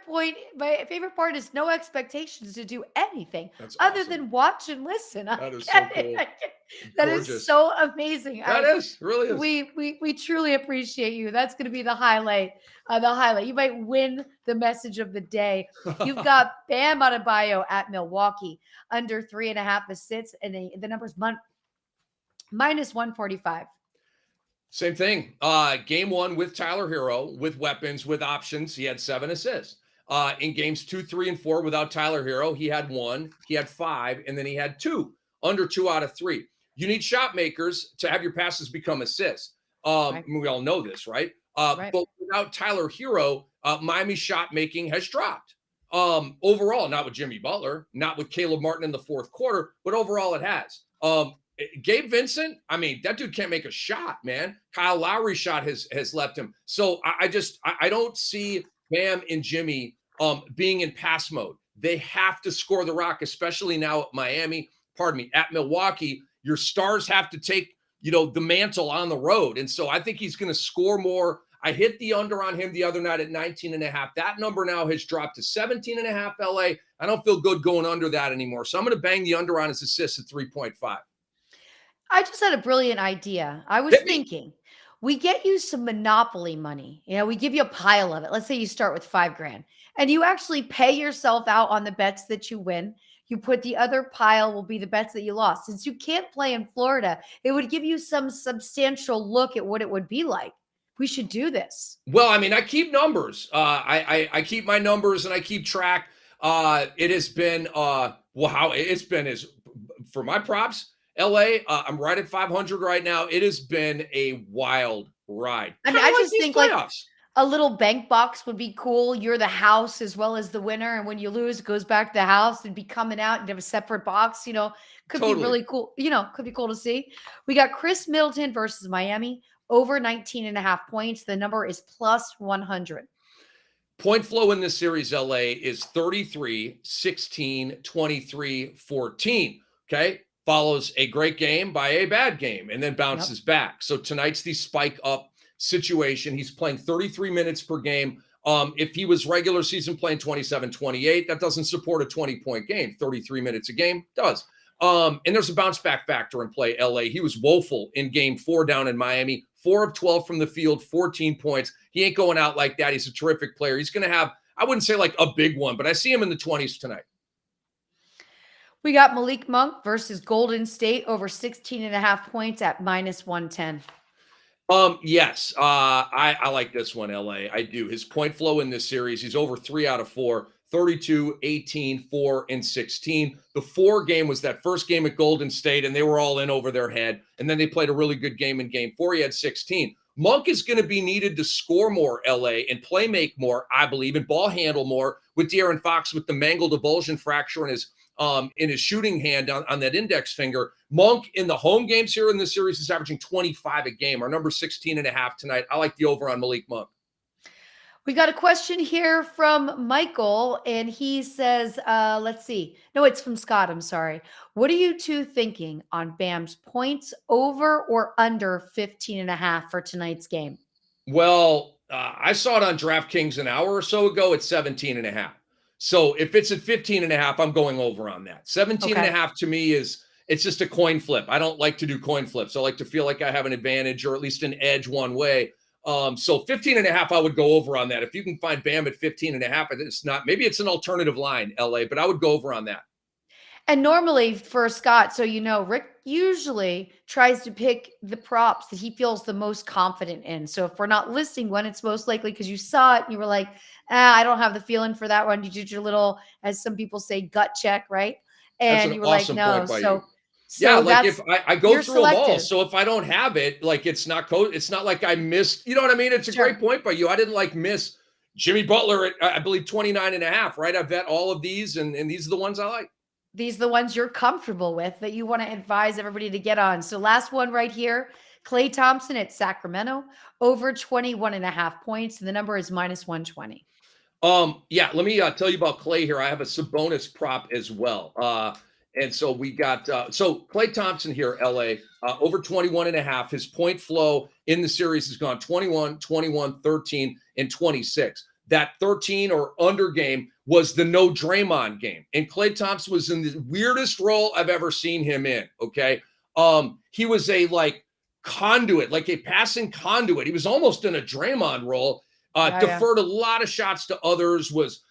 part is no expectations to do anything other than watch and listen. That is so cool. That is so amazing. Really is. We truly appreciate you. That's going to be the highlight. You might win the message of the day. You've got Bam Adebayo at Milwaukee under 3.5 assists, and the number's minus 145. Same thing. Game 1 with Tyler Hero, with weapons, with options, he had 7 assists. In games 2, 3, and 4 without Tyler Hero, he had 1, he had 5, and then he had 2, under 2 out of 3. You need shot makers to have your passes become assists. I mean, we all know this, right? But without Tyler Hero, Miami's shot making has dropped. Overall, not with Jimmy Butler, not with Caleb Martin in the fourth quarter, but overall it has. Gabe Vincent, I mean, that dude can't make a shot, man. Kyle Lowry's shot has left him. So I don't see Bam and Jimmy being in pass mode. They have to score the rock, especially now at Milwaukee. Your stars have to take, the mantle on the road. And so I think he's going to score more. I hit the under on him the other night at 19.5. That number now has dropped to 17.5 LA. I don't feel good going under that anymore. So I'm going to bang the under on his assists at 3.5. I just had a brilliant idea. I was thinking, we get you some Monopoly money. We give you a pile of it. Let's say you start with $5,000 and you actually pay yourself out on the bets that you win. You put the other pile will be the bets that you lost. Since you can't play in Florida, it would give you some substantial look at what it would be like. We should do this. Well, I mean, I keep numbers. I keep my numbers and I keep track. It has been, how it's been is for my props. LA, I'm right at 500 right now. It has been a wild ride. I mean, I just think playoffs. Like a little bank box would be cool. You're the house as well as the winner. And when you lose, it goes back to the house and be coming out and have a separate box, could be really cool. Could be cool to see. We got Chris Middleton versus Miami over 19.5 points. The number is plus 100. Point flow in this series, LA, is 33, 16, 23, 14. Okay. Follows a great game by a bad game and then bounces back. So tonight's the spike up situation. He's playing 33 minutes per game. If he was regular season playing 27, 28, that doesn't support a 20-point game. 33 minutes a game does. And there's a bounce back factor in play, LA. He was woeful in game 4 down in Miami. 4 of 12 from the field, 14 points. He ain't going out like that. He's a terrific player. He's going to have, I wouldn't say like a big one, but I see him in the 20s tonight. We got Malik Monk versus Golden State over 16.5 points at minus 110. Yes. I like this one, LA. I do. His point flow in this series, he's over 3 out of 4, 32, 18, 4, and 16. The 4 game was that first game at Golden State, and they were all in over their head. And then they played a really good game in game 4. He had 16. Monk is going to be needed to score more, LA, and play make more, I believe, and ball handle more with De'Aaron Fox with the mangled avulsion fracture in his shooting hand on that index finger. Monk in the home games here in this series is averaging 25 a game. Our number 16.5 tonight. I like the over on Malik Monk. We got a question here from Michael, and he says, let's see. No, it's from Scott. I'm sorry. What are you two thinking on Bam's points over or under 15.5 for tonight's game? Well, I saw it on DraftKings an hour or so ago at 17.5. So if it's at 15.5, I'm going over on that. 17.5 to me it's just a coin flip. I don't like to do coin flips. I like to feel like I have an advantage or at least an edge one way. So 15.5, I would go over on that. If you can find Bam at 15.5, it's not, maybe it's an alternative line, LA, but I would go over on that. And normally for Scott, so Rick usually tries to pick the props that he feels the most confident in. So if we're not listing one, it's most likely because you saw it and you were like, I don't have the feeling for that one. You did your little, as some people say, gut check, right? And you were awesome like, no. point by So you. Yeah, like that's, if I go you're through them all, selective. so if I don't have it, like it's not like I missed, you know what I mean? It's a great point by you. I didn't like miss Jimmy Butler at, I believe, 29.5, right? I vet all of these and these are the ones I like. These are the ones you're comfortable with that you want to advise everybody to get on. So last one right here, Klay Thompson at Sacramento, over 21.5 points. And the number is -120. Yeah, let me tell you about Klay here. I have a Sabonis prop as well. And so we got, so Klay Thompson here, LA, over 21.5. His point flow in the series has gone 21, 21, 13, and 26. That 13 or under game was the no Draymond game. And Klay Thompson was in the weirdest role I've ever seen him in, okay? He was a conduit, like a passing conduit. He was almost in a Draymond role. Deferred a lot of shots to others, was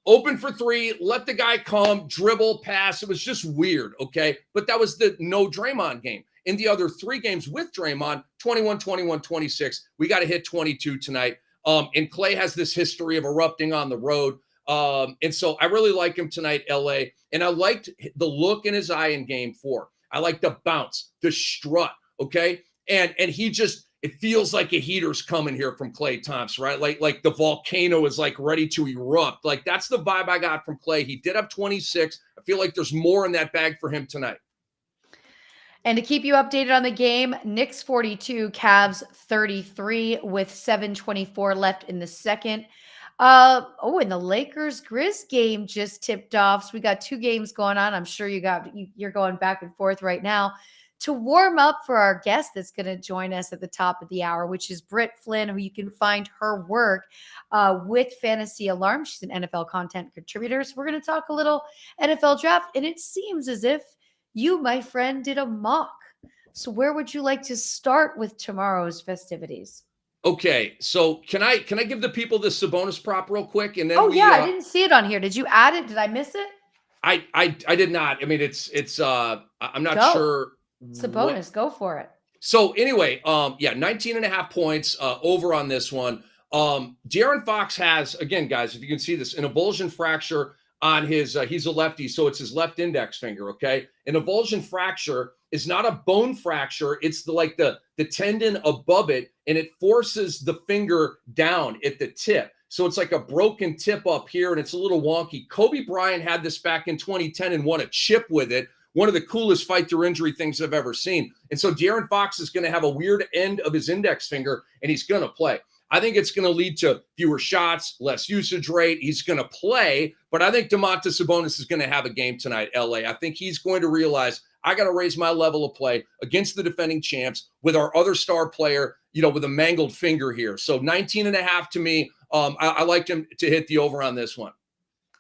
open for three, let the guy come, dribble, pass. It was just weird, okay? But that was the no Draymond game. In the other three games with Draymond, 21, 21, 26. We got to hit 22 tonight. And Klay has this history of erupting on the road. And so I really like him tonight, LA. And I liked the look in his eye in game 4. I like the bounce, the strut, okay? And he just, it feels like a heater's coming here from Klay Thompson, right? Like the volcano is like ready to erupt. Like that's the vibe I got from Klay. He did have 26. I feel like there's more in that bag for him tonight. And to keep you updated on the game, Knicks 42, Cavs 33 with 7:24 left in the second. And the Lakers Grizz game just tipped off. So we got 2 games going on. I'm sure you're going back and forth right now to warm up for our guest that's going to join us at the top of the hour, which is Britt Flinn, who you can find her work with Fantasy Alarm. She's an NFL content contributor. So we're going to talk a little NFL draft. And it seems as if you, my friend, did a mock. So where would you like to start with tomorrow's festivities? Okay, so can I give the people the Sabonis prop real quick, and then I didn't see it on here. Did you add it? Did I miss it? I did not. I mean, it's I'm not sure. Sabonis, go for it. So anyway, 19.5 points over on this one. De'Aaron Fox has, again, guys, if you can see this, an avulsion fracture on his, he's a lefty, so it's his left index finger, okay? An avulsion fracture is not a bone fracture. It's the tendon above it, and it forces the finger down at the tip. So it's like a broken tip up here, and it's a little wonky. Kobe Bryant had this back in 2010 and won a chip with it. One of the coolest fight through injury things I've ever seen. And so De'Aaron Fox is going to have a weird end of his index finger, and he's going to play. I think it's going to lead to fewer shots, less usage rate. He's going to play, but I think Domantas Sabonis is going to have a game tonight, LA. I think he's going to realize I got to raise my level of play against the defending champs with our other star player, with a mangled finger here. So 19.5 to me. I liked him to hit the over on this one.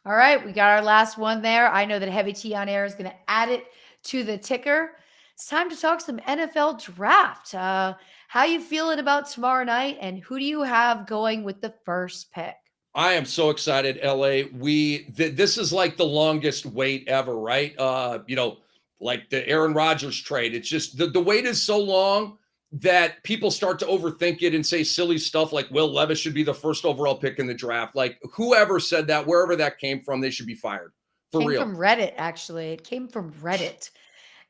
All right, we got our last one there. I know that Heavy T on Air is going to add it to the ticker. It's time to talk some NFL draft. How you feeling about tomorrow night, and who do you have going with the first pick? I am so excited, LA. This is like the longest wait ever, right? Like the Aaron Rodgers trade. It's just the wait is so long that people start to overthink it and say silly stuff like Will Levis should be the first overall pick in the draft. Like whoever said that, wherever that came from, they should be fired. For real. It came from Reddit, actually. It came from Reddit.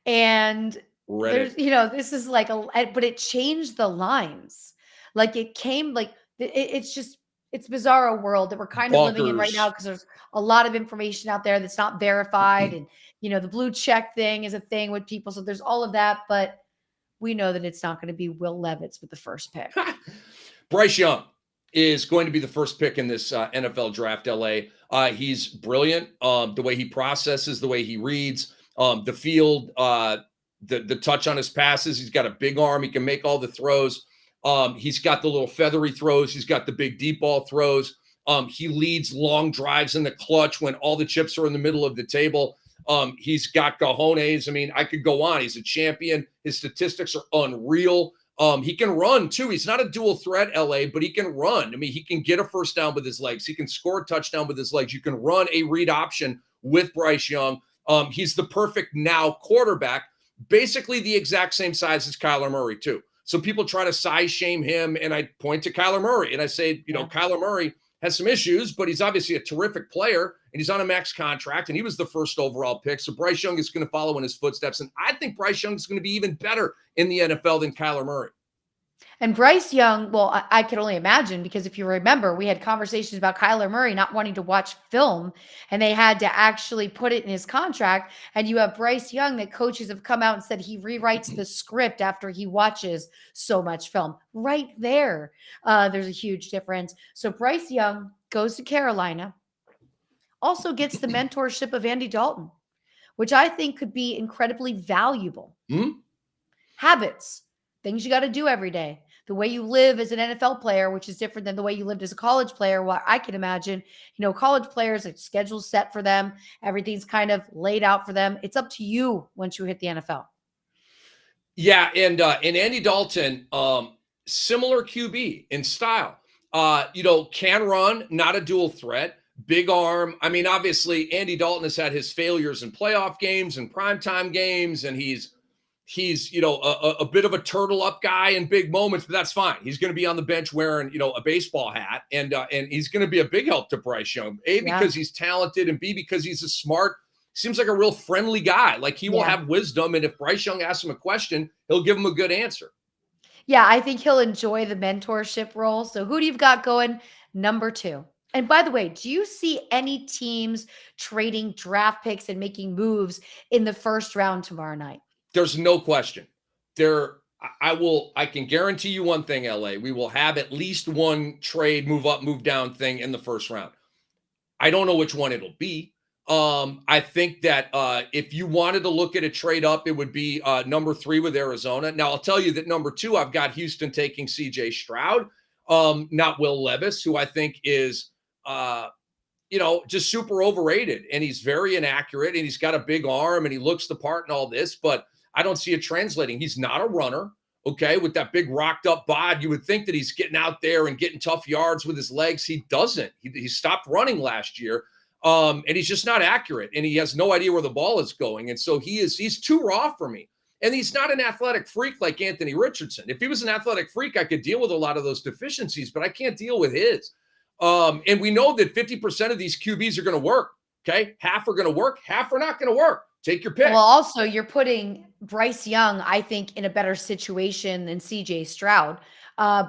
And Reddit. there's, this is like but it changed the lines. Like it came like, it's bizarro world that we're kind of living in right now, because there's a lot of information out there that's not verified. And, the blue check thing is a thing with people. So there's all of that, but we know that it's not going to be Will Levis with the first pick. Bryce Young is going to be the first pick in this NFL draft, LA. He's brilliant. The way he processes, the way he reads, the field, the touch on his passes. He's got a big arm. He can make all the throws. He's got the little feathery throws. He's got the big deep ball throws. He leads long drives in the clutch when all the chips are in the middle of the table. He's got cojones. I mean, I could go on. He's a champion. His statistics are unreal. He can run too. He's not a dual threat, LA, but he can run. I mean, he can get a first down with his legs. He can score a touchdown with his legs. You can run a read option with Bryce Young. He's the perfect now quarterback, basically the exact same size as Kyler Murray too. So people try to size shame him, and I point to Kyler Murray, and I say, Kyler Murray has some issues, but he's obviously a terrific player, and he's on a max contract, and he was the first overall pick. So Bryce Young is going to follow in his footsteps, and I think Bryce Young is going to be even better in the NFL than Kyler Murray. And Bryce Young, well, I could only imagine, because if you remember, we had conversations about Kyler Murray not wanting to watch film, and they had to actually put it in his contract. And you have Bryce Young that coaches have come out and said he rewrites the script after he watches so much film. Right there, there's a huge difference. So Bryce Young goes to Carolina, also gets the mentorship of Andy Dalton, which I think could be incredibly valuable. Habits. Things you got to do every day. The way you live as an NFL player, which is different than the way you lived as a college player. What I can imagine, college players, like schedule's set for them. Everything's kind of laid out for them. It's up to you once you hit the NFL. Yeah, and Andy Dalton, similar QB in style. Can run, not a dual threat, big arm. I mean, obviously, Andy Dalton has had his failures in playoff games and primetime games, and he's a bit of a turtle up guy in big moments, but that's fine. He's going to be on the bench wearing, a baseball hat, and he's going to be a big help to Bryce Young. A, because he's talented, and B, because he's seems like a real friendly guy. Like, he will have wisdom, and if Bryce Young asks him a question, he'll give him a good answer. Yeah, I think he'll enjoy the mentorship role. So who do you got going number 2? And by the way, do you see any teams trading draft picks and making moves in the first round tomorrow night? There's no question. I can guarantee you one thing, LA. We will have at least one trade, move up, move down thing in the first round. I don't know which one it'll be. I think that if you wanted to look at a trade up, it would be number 3 with Arizona. Now, I'll tell you that number 2, I've got Houston taking CJ Stroud, not Will Levis, who I think is just super overrated. And he's very inaccurate, and he's got a big arm, and he looks the part and all this, but I don't see it translating. He's not a runner, okay, with that big rocked up bod. You would think that he's getting out there and getting tough yards with his legs. He doesn't. He stopped running last year, and he's just not accurate, and he has no idea where the ball is going. And so he's too raw for me. And he's not an athletic freak like Anthony Richardson. If he was an athletic freak, I could deal with a lot of those deficiencies, but I can't deal with his. And we know that 50% of these QBs are going to work, okay? Half are going to work, half are not going to work. Take your pick. Well, also, you're putting Bryce Young, I think, in a better situation than CJ Stroud.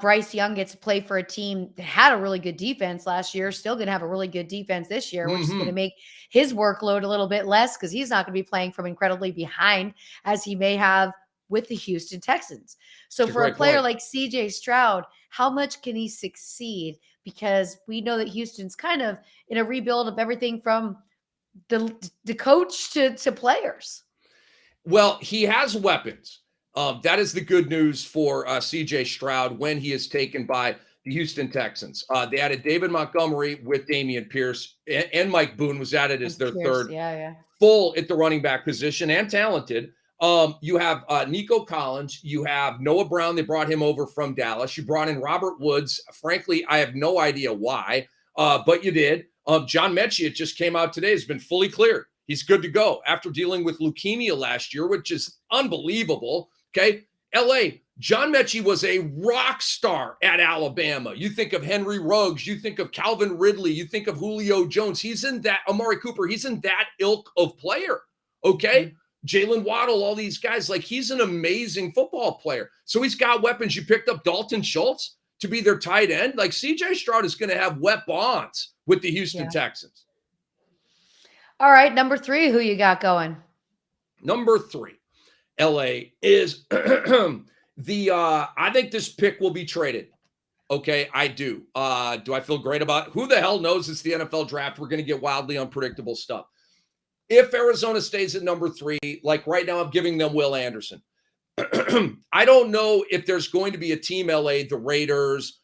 Bryce Young gets to play for a team that had a really good defense last year, still going to have a really good defense this year, which is going to make his workload a little bit less because he's not going to be playing from incredibly behind as he may have with the Houston Texans. So for a player like CJ Stroud, how much can he succeed? Because we know that Houston's kind of in a rebuild of everything from the coach to players. Well, he has weapons. That is the good news for CJ Stroud when he is taken by the Houston Texans. They added David Montgomery with Dameon Pierce, and Mike Boone was added as their third full at the running back position, and talented. You have Nico Collins. You have Noah Brown. They brought him over from Dallas. You brought in Robert Woods. Frankly, I have no idea why, but you did. John Mechie, it just came out today, has been fully cleared. He's good to go after dealing with leukemia last year, which is unbelievable. Okay. LA, John Mechie was a rock star at Alabama. You think of Henry Ruggs, you think of Calvin Ridley, you think of Julio Jones. He's in that, Amari Cooper, he's in that ilk of player. Okay. Jalen Waddle, all these guys, like, he's an amazing football player. So he's got weapons. You picked up Dalton Schultz to be their tight end. Like, CJ Stroud is going to have weapons with the Houston Texans. All right. Number 3, who you got going? Number 3, LA is I think this pick will be traded. Okay, I do. Do I feel great about it? Who the hell knows? It's the NFL draft. We're going to get wildly unpredictable stuff. If Arizona stays at number 3, like right now, I'm giving them Will Anderson. I don't know if there's going to be a team, LA, the Raiders,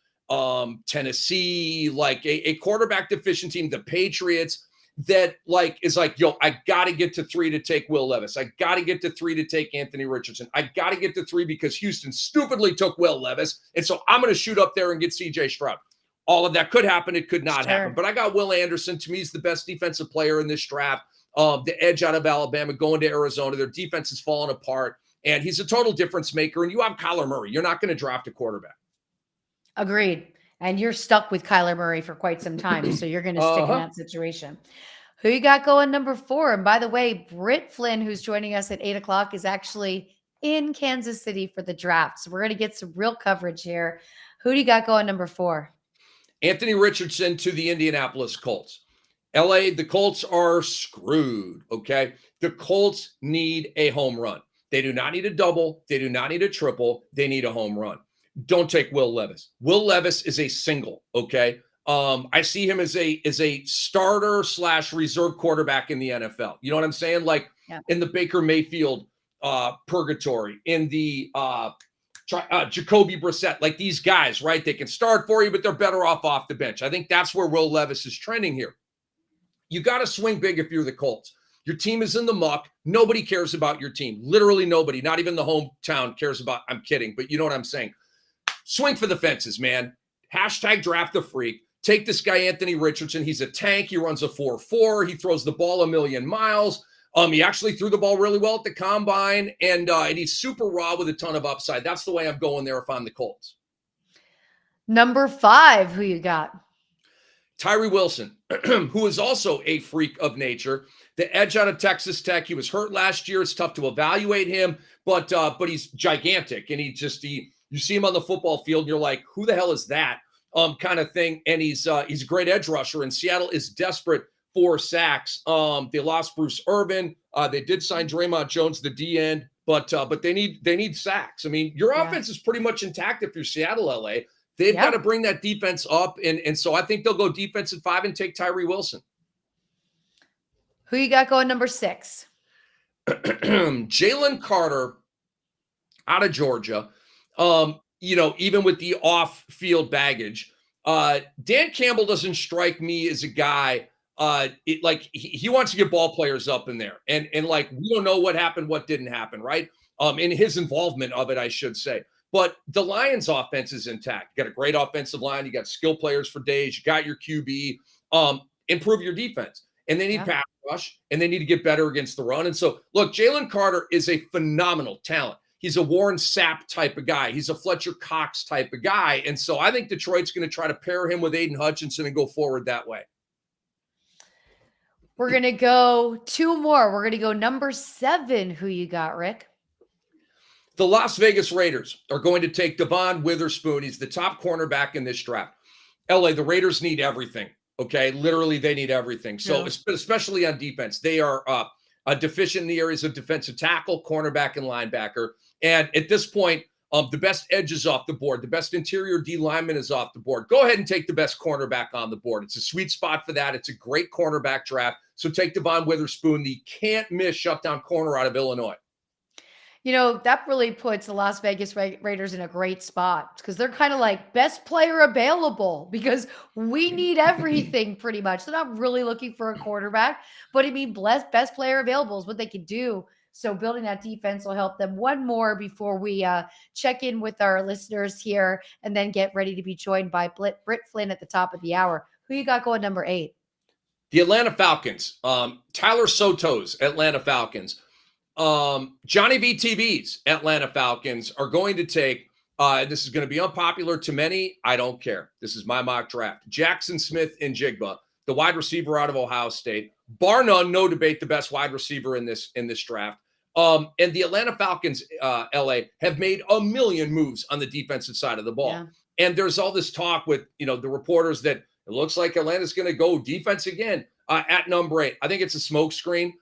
Tennessee, like a quarterback deficient team, the Patriots, that like is like, yo, I got to get to 3 to take Will Levis. I got to get to 3 to take Anthony Richardson. I got to get to 3 because Houston stupidly took Will Levis. And so I'm going to shoot up there and get CJ Stroud. All of that could happen. It could not happen. But I got Will Anderson. To me, he's the best defensive player in this draft. The edge out of Alabama going to Arizona. Their defense is falling apart. And he's a total difference maker. And you have Kyler Murray. You're not going to draft a quarterback. Agreed. And you're stuck with Kyler Murray for quite some time. So you're going to stick in that situation. Who you got going number 4? And by the way, Britt Flinn, who's joining us at 8 o'clock, is actually in Kansas City for the draft. So we're going to get some real coverage here. Who do you got going number 4? Anthony Richardson to the Indianapolis Colts. LA, the Colts are screwed, okay? The Colts need a home run. They do not need a double. They do not need a triple. They need a home run. Don't take Will Levis. Will Levis is a single, okay? I see him as a starter / reserve quarterback in the NFL. You know what I'm saying? Like in the Baker Mayfield purgatory, in the Jacoby Brissett, like these guys, right? They can start for you, but they're better off the bench. I think that's where Will Levis is trending here. You got to swing big if you're the Colts. Your team is in the muck. Nobody cares about your team. Literally nobody. Not even the hometown cares about. I'm kidding, but you know what I'm saying. Swing for the fences, man. Hashtag draft the freak. Take this guy, Anthony Richardson. He's a tank. He runs a 4.4. He throws the ball 1,000,000 miles. He actually threw the ball really well at the combine, and he's super raw with a ton of upside. That's the way I'm going there if I'm the Colts. Number 5, who you got? Tyree Wilson, who is also a freak of nature. The edge out of Texas Tech. He was hurt last year. It's tough to evaluate him, but he's gigantic, and you see him on the football field, and you're like, who the hell is that? Kind of thing. And he's a great edge rusher, and Seattle is desperate for sacks. They lost Bruce Irvin. They did sign Draymond Jones, the D end, but they need sacks. I mean, your offense is pretty much intact if you're Seattle, LA. They've got to bring that defense up, and so I think they'll go defense at 5 and take Tyree Wilson. Who you got going number 6? Jalen Carter out of Georgia. Even with the off-field baggage, Dan Campbell doesn't strike me as a guy he wants to get ball players up in there. And like, we don't know what happened, what didn't happen, right? In his involvement of it, I should say. But the Lions offense is intact. You got a great offensive line. You got skill players for days. You got your QB. Improve your defense. And they need pass rush, and they need to get better against the run. And so, look, Jalen Carter is a phenomenal talent. He's a Warren Sapp type of guy. He's a Fletcher Cox type of guy. And so I think Detroit's going to try to pair him with Aiden Hutchinson and go forward that way. We're going to go 2 more. We're going to go number 7. Who you got, Rick? The Las Vegas Raiders are going to take Devon Witherspoon. He's the top cornerback in this draft. LA, the Raiders need everything. Okay. Literally, they need everything. So especially on defense, they are deficient in the areas of defensive tackle, cornerback, and linebacker. And at this point, the best edge is off the board. The best interior D lineman is off the board. Go ahead and take the best cornerback on the board. It's a sweet spot for that. It's a great cornerback draft. So take Devon Witherspoon, the can't-miss shutdown corner out of Illinois. You know, that really puts the Las Vegas Raiders in a great spot because they're kind of like best player available because we need everything pretty much. They're not really looking for a quarterback, but I mean, best player available is what they could do. So building that defense will help them. One more before we check in with our listeners here and then get ready to be joined by Britt Flinn at the top of the hour. Who you got going number 8? The Atlanta Falcons. Tyler Soto's Atlanta Falcons. Johnny VTV's Atlanta Falcons are going to take, this is going to be unpopular to many. I don't care. This is my mock draft. Jackson Smith and Jigba, the wide receiver out of Ohio State. Bar none, no debate, the best wide receiver in this draft. And the Atlanta Falcons, LA, have made a million moves on the defensive side of the ball. Yeah. And there's all this talk with, the reporters that it looks like Atlanta's going to go defense again at number 8. I think it's a smokescreen.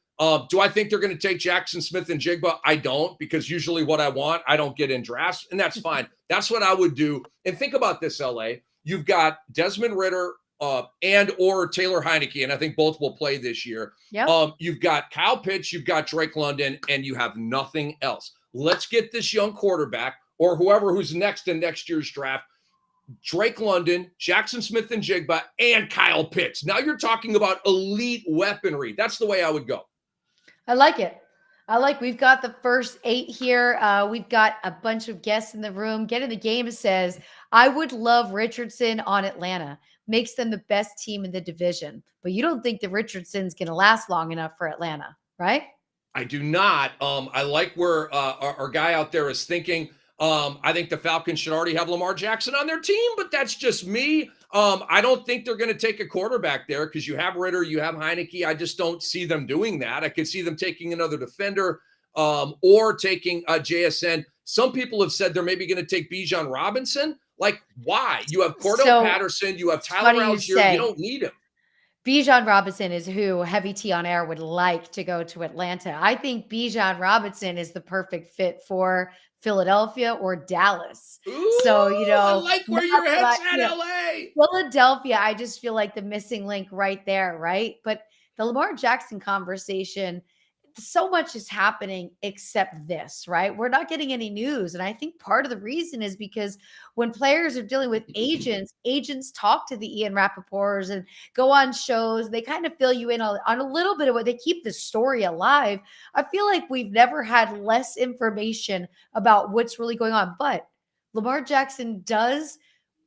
Do I think they're going to take Jackson Smith and Jigba? I don't, because usually what I want, I don't get in drafts, and that's fine. That's what I would do. And think about this, LA. You've got Desmond Ridder and or Taylor Heineke, and I think both will play this year. Yep. You've got Kyle Pitts, you've got Drake London, and you have nothing else. let's get this young quarterback or whoever who's next in next year's draft, Drake London, Jackson Smith-Njigba, and Kyle Pitts. Now you're talking about elite weaponry. That's the way I would go. I like it. We've got the first 8 here. We've got a bunch of guests in the room. Get in the Game says, I would love Richardson on Atlanta. Makes them the best team in the division. But you don't think that Richardson's going to last long enough for Atlanta, right? I do not. I like where our guy out there is thinking. I think the Falcons should already have Lamar Jackson on their team, but that's just me. I don't think they're going to take a quarterback there because you have Ritter, you have Heineke. I just don't see them doing that. I could see them taking another defender or taking JSN. Some people have said they're maybe going to take Bijan Robinson. Like, why? You have Cordell Patterson, you have Tyler Algier. You don't need him. Bijan Robinson is who Heavy T on Air would like to go to Atlanta. I think Bijan Robinson is the perfect fit for Philadelphia or Dallas. Ooh, so, I like where your head's at, LA. Philadelphia, I just feel like the missing link right there, right? But the Lamar Jackson conversation, so much is happening except this, right? We're not getting any news. And I think part of the reason is because when players are dealing with agents talk to the Ian Rappaports and go on shows. They kind of fill you in on a little bit of what they keep the story alive. I feel like we've never had less information about what's really going on. But Lamar Jackson does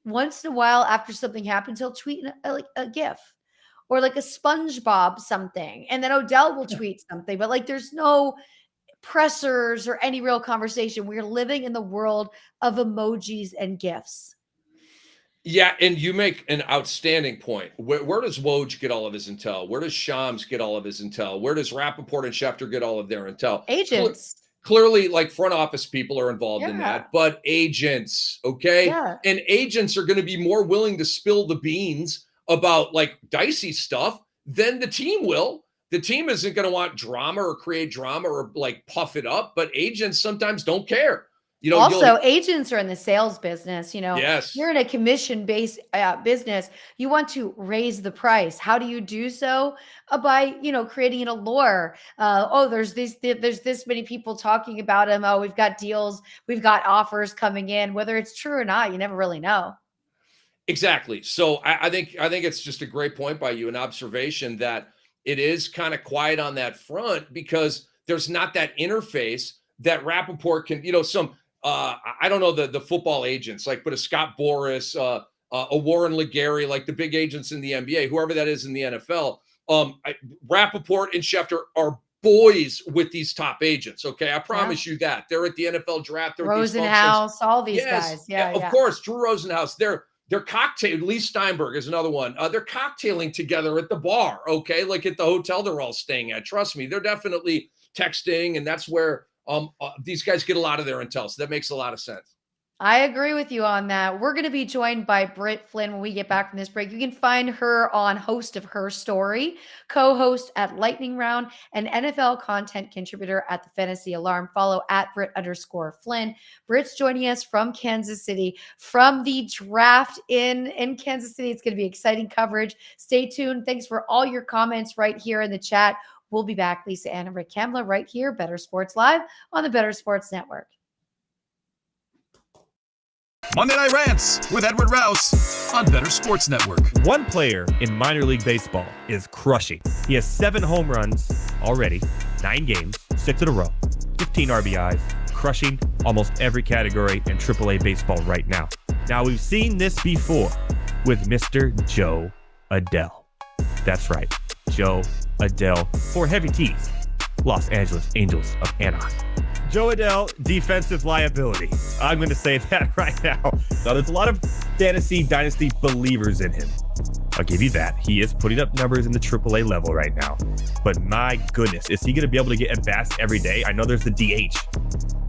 once in a while after something happens, he'll tweet like a GIF. Or like a SpongeBob something. And then Odell will tweet something. But like there's no pressers or any real conversation. We're living in the world of emojis and GIFs. Yeah, and you make an outstanding point. Where does Woj get all of his intel? Where does Shams get all of his intel? Where does Rappaport and Schefter get all of their intel? Agents. Clearly, like front office people are involved in that, but agents, okay? Yeah. And agents are going to be more willing to spill the beans about like dicey stuff than the team will. The team isn't going to want drama or create drama or like puff it up, but agents sometimes don't care. You know, also agents are in the sales business. Yes. You're in a commission-based business. You want to raise the price. How do you do so? By, creating an allure. There's this many people talking about him. Oh, we've got deals. We've got offers coming in. Whether it's true or not, you never really know. Exactly. So I think it's just a great point by you, an observation that it is kind of quiet on that front because there's not that interface that Rappaport can, I don't know the football agents, but a Scott Boras, a Warren Legary, like the big agents in the NBA, whoever that is in the NFL, Rappaport and Schefter are boys with these top agents. Okay. I promise you that. They're at the NFL draft. They're Rosenhaus, all these guys. Yeah. Of course, Drew Rosenhaus. They're cocktail. Lee Steinberg is another one. They're cocktailing together at the bar, okay? Like at the hotel they're all staying at. Trust me, they're definitely texting, and that's where these guys get a lot of their intel. So that makes a lot of sense. I agree with you on that. We're going to be joined by Britt Flinn when we get back from this break. You can find her on Host of Her Story, co-host at Lightning Round, and NFL content contributor at the Fantasy Alarm. Follow at Britt_Flinn. Britt's joining us from Kansas City, from the draft in Kansas City. It's going to be exciting coverage. Stay tuned. Thanks for all your comments right here in the chat. We'll be back, Lisa Ann and Rick Kamla, right here, Bettor Sports Live on the Bettor Sports Network. Monday Night Rants with Edward Rouse on Bettor Sports Network. One player in minor league baseball is crushing. He has 7 home runs already, 9 games, 6 in a row, 15 RBIs, crushing almost every category in AAA baseball right now. Now, we've seen this before with Mr. Joe Adell. That's right, Joe Adell for Heavy T's, Los Angeles Angels of Anaheim. Joe Adell, defensive liability. I'm going to say that right now. Now, there's a lot of fantasy dynasty believers in him. I'll give you that. He is putting up numbers in the AAA level right now. But my goodness, is he going to be able to get at-bats every day? I know there's the DH,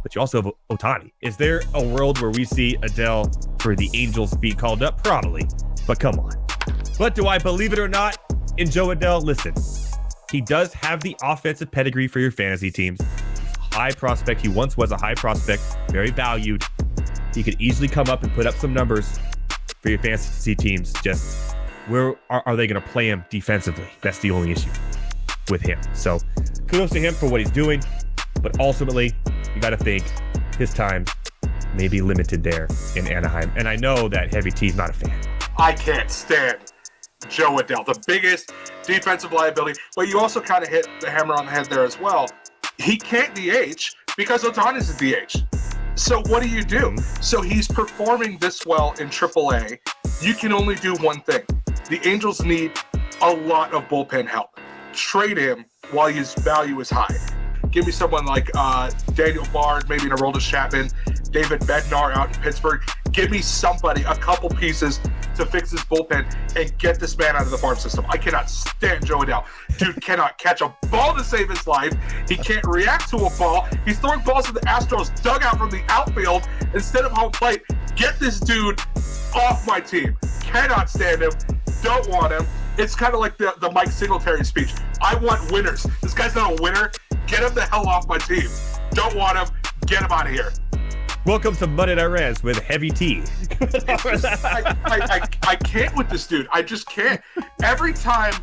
but you also have Ohtani. Is there a world where we see Adell for the Angels be called up? Probably, but come on. But do I believe it or not in Joe Adell? Listen, he does have the offensive pedigree for your fantasy teams. High prospect. He once was a high prospect, very valued. He could easily come up and put up some numbers for your fantasy teams. Just where are they going to play him defensively? That's the only issue with him. So kudos to him for what he's doing. But ultimately, you got to think his time may be limited there in Anaheim. And I know that Heavy T's not a fan. I can't stand Joe Adell, the biggest defensive liability. But you also kind of hit the hammer on the head there as well. He can't DH because Ohtani's a DH. So what do you do? So he's performing this well in AAA. You can only do one thing. The Angels need a lot of bullpen help. Trade him while his value is high. Give me someone like Daniel Bard, maybe Aroldis Chapman, David Bednar out in Pittsburgh. Give me somebody, a couple pieces to fix his bullpen and get this man out of the farm system. I cannot stand Joe Adell. Dude cannot catch a ball to save his life. He can't react to a ball. He's throwing balls to the Astros dugout from the outfield instead of home plate. Get this dude off my team. Cannot stand him. Don't want him. It's kind of like the Mike Singletary speech. I want winners. This guy's not a winner. Get him the hell off my team. Don't want him. Get him out of here. Welcome to Monday Night Rants with Heavy T. I can't with this dude. I just can't. Every time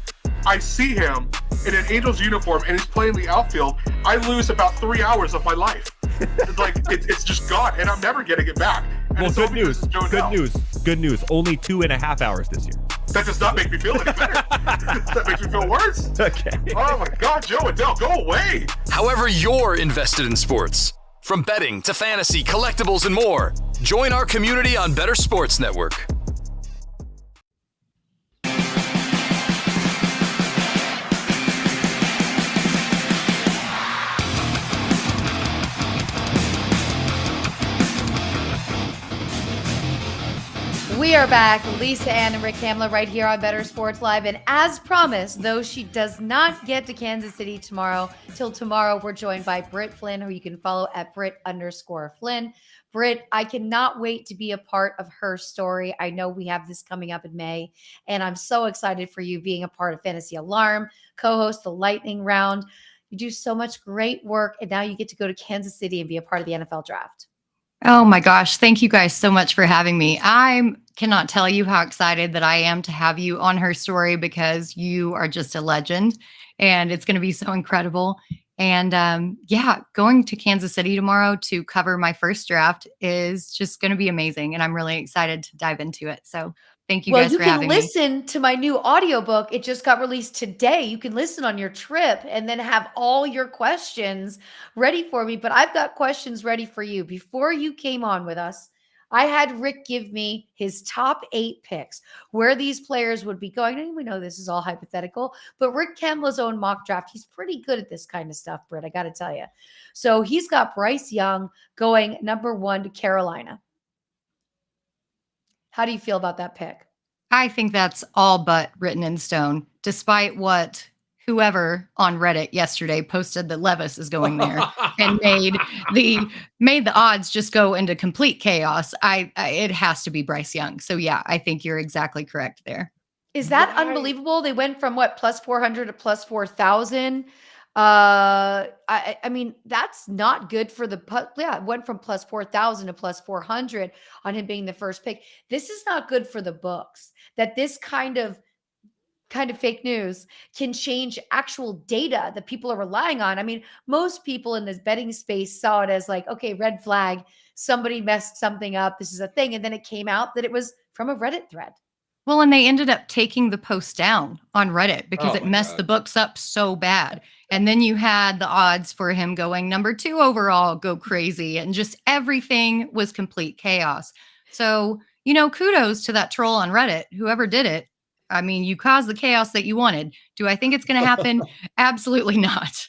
I see him in an Angels uniform and he's playing the outfield, I lose about 3 hours of my life. It's just gone, and I'm never getting it back. And Well, good news. Good news. Only 2.5 hours this year. That does not make me feel any better. That makes me feel worse. Okay. Oh my God, Joe Adell, go away. However you're invested in sports, from betting to fantasy, collectibles, and more, join our community on Bettor Sports Network. We are back. Lisa Ann and Rick Kamla right here on Bettor Sports Live. And as promised, though she does not get to Kansas City tomorrow, we're joined by Britt Flinn, who you can follow at Britt_Flinn. Britt, I cannot wait to be a part of her story. I know we have this coming up in May, and I'm so excited for you being a part of Fantasy Alarm, co-host the Lightning Round. You do so much great work, and now you get to go to Kansas City and be a part of the NFL Draft. Oh my gosh. Thank you guys so much for having me. I cannot tell you how excited that I am to have you on her story because you are just a legend and it's going to be so incredible. And going to Kansas City tomorrow to cover my first draft is just going to be amazing. And I'm really excited to dive into it. So thank you guys for having me. Well, you can listen to my new audiobook. It just got released today. You can listen on your trip and then have all your questions ready for me. But I've got questions ready for you. Before you came on with us, I had Rick give me his top 8 picks, where these players would be going. And we know this is all hypothetical, but Rick Kamla's own mock draft, he's pretty good at this kind of stuff, Britt, I got to tell you. So he's got Bryce Young going number 1 to Carolina. How do you feel about that pick? I think that's all but written in stone, despite what whoever on Reddit yesterday posted that Levis is going there and made the odds just go into complete chaos. It has to be Bryce Young. So yeah, I think you're exactly correct there. Is that unbelievable? They went from what, plus 400 to plus 4,000. I mean, that's not good for it went from plus 4,000 to plus 400 on him being the first pick. This is not good for the books, that this kind of fake news can change actual data that people are relying on. I mean, most people in this betting space saw it as like, okay, red flag, somebody messed something up. This is a thing. And then it came out that it was from a Reddit thread. Well, and they ended up taking the post down on Reddit because it messed the books up so bad. And then you had the odds for him going number 2 overall go crazy, and just everything was complete chaos. So, kudos to that troll on Reddit, whoever did it. I mean, you caused the chaos that you wanted. Do I think it's going to happen? Absolutely not.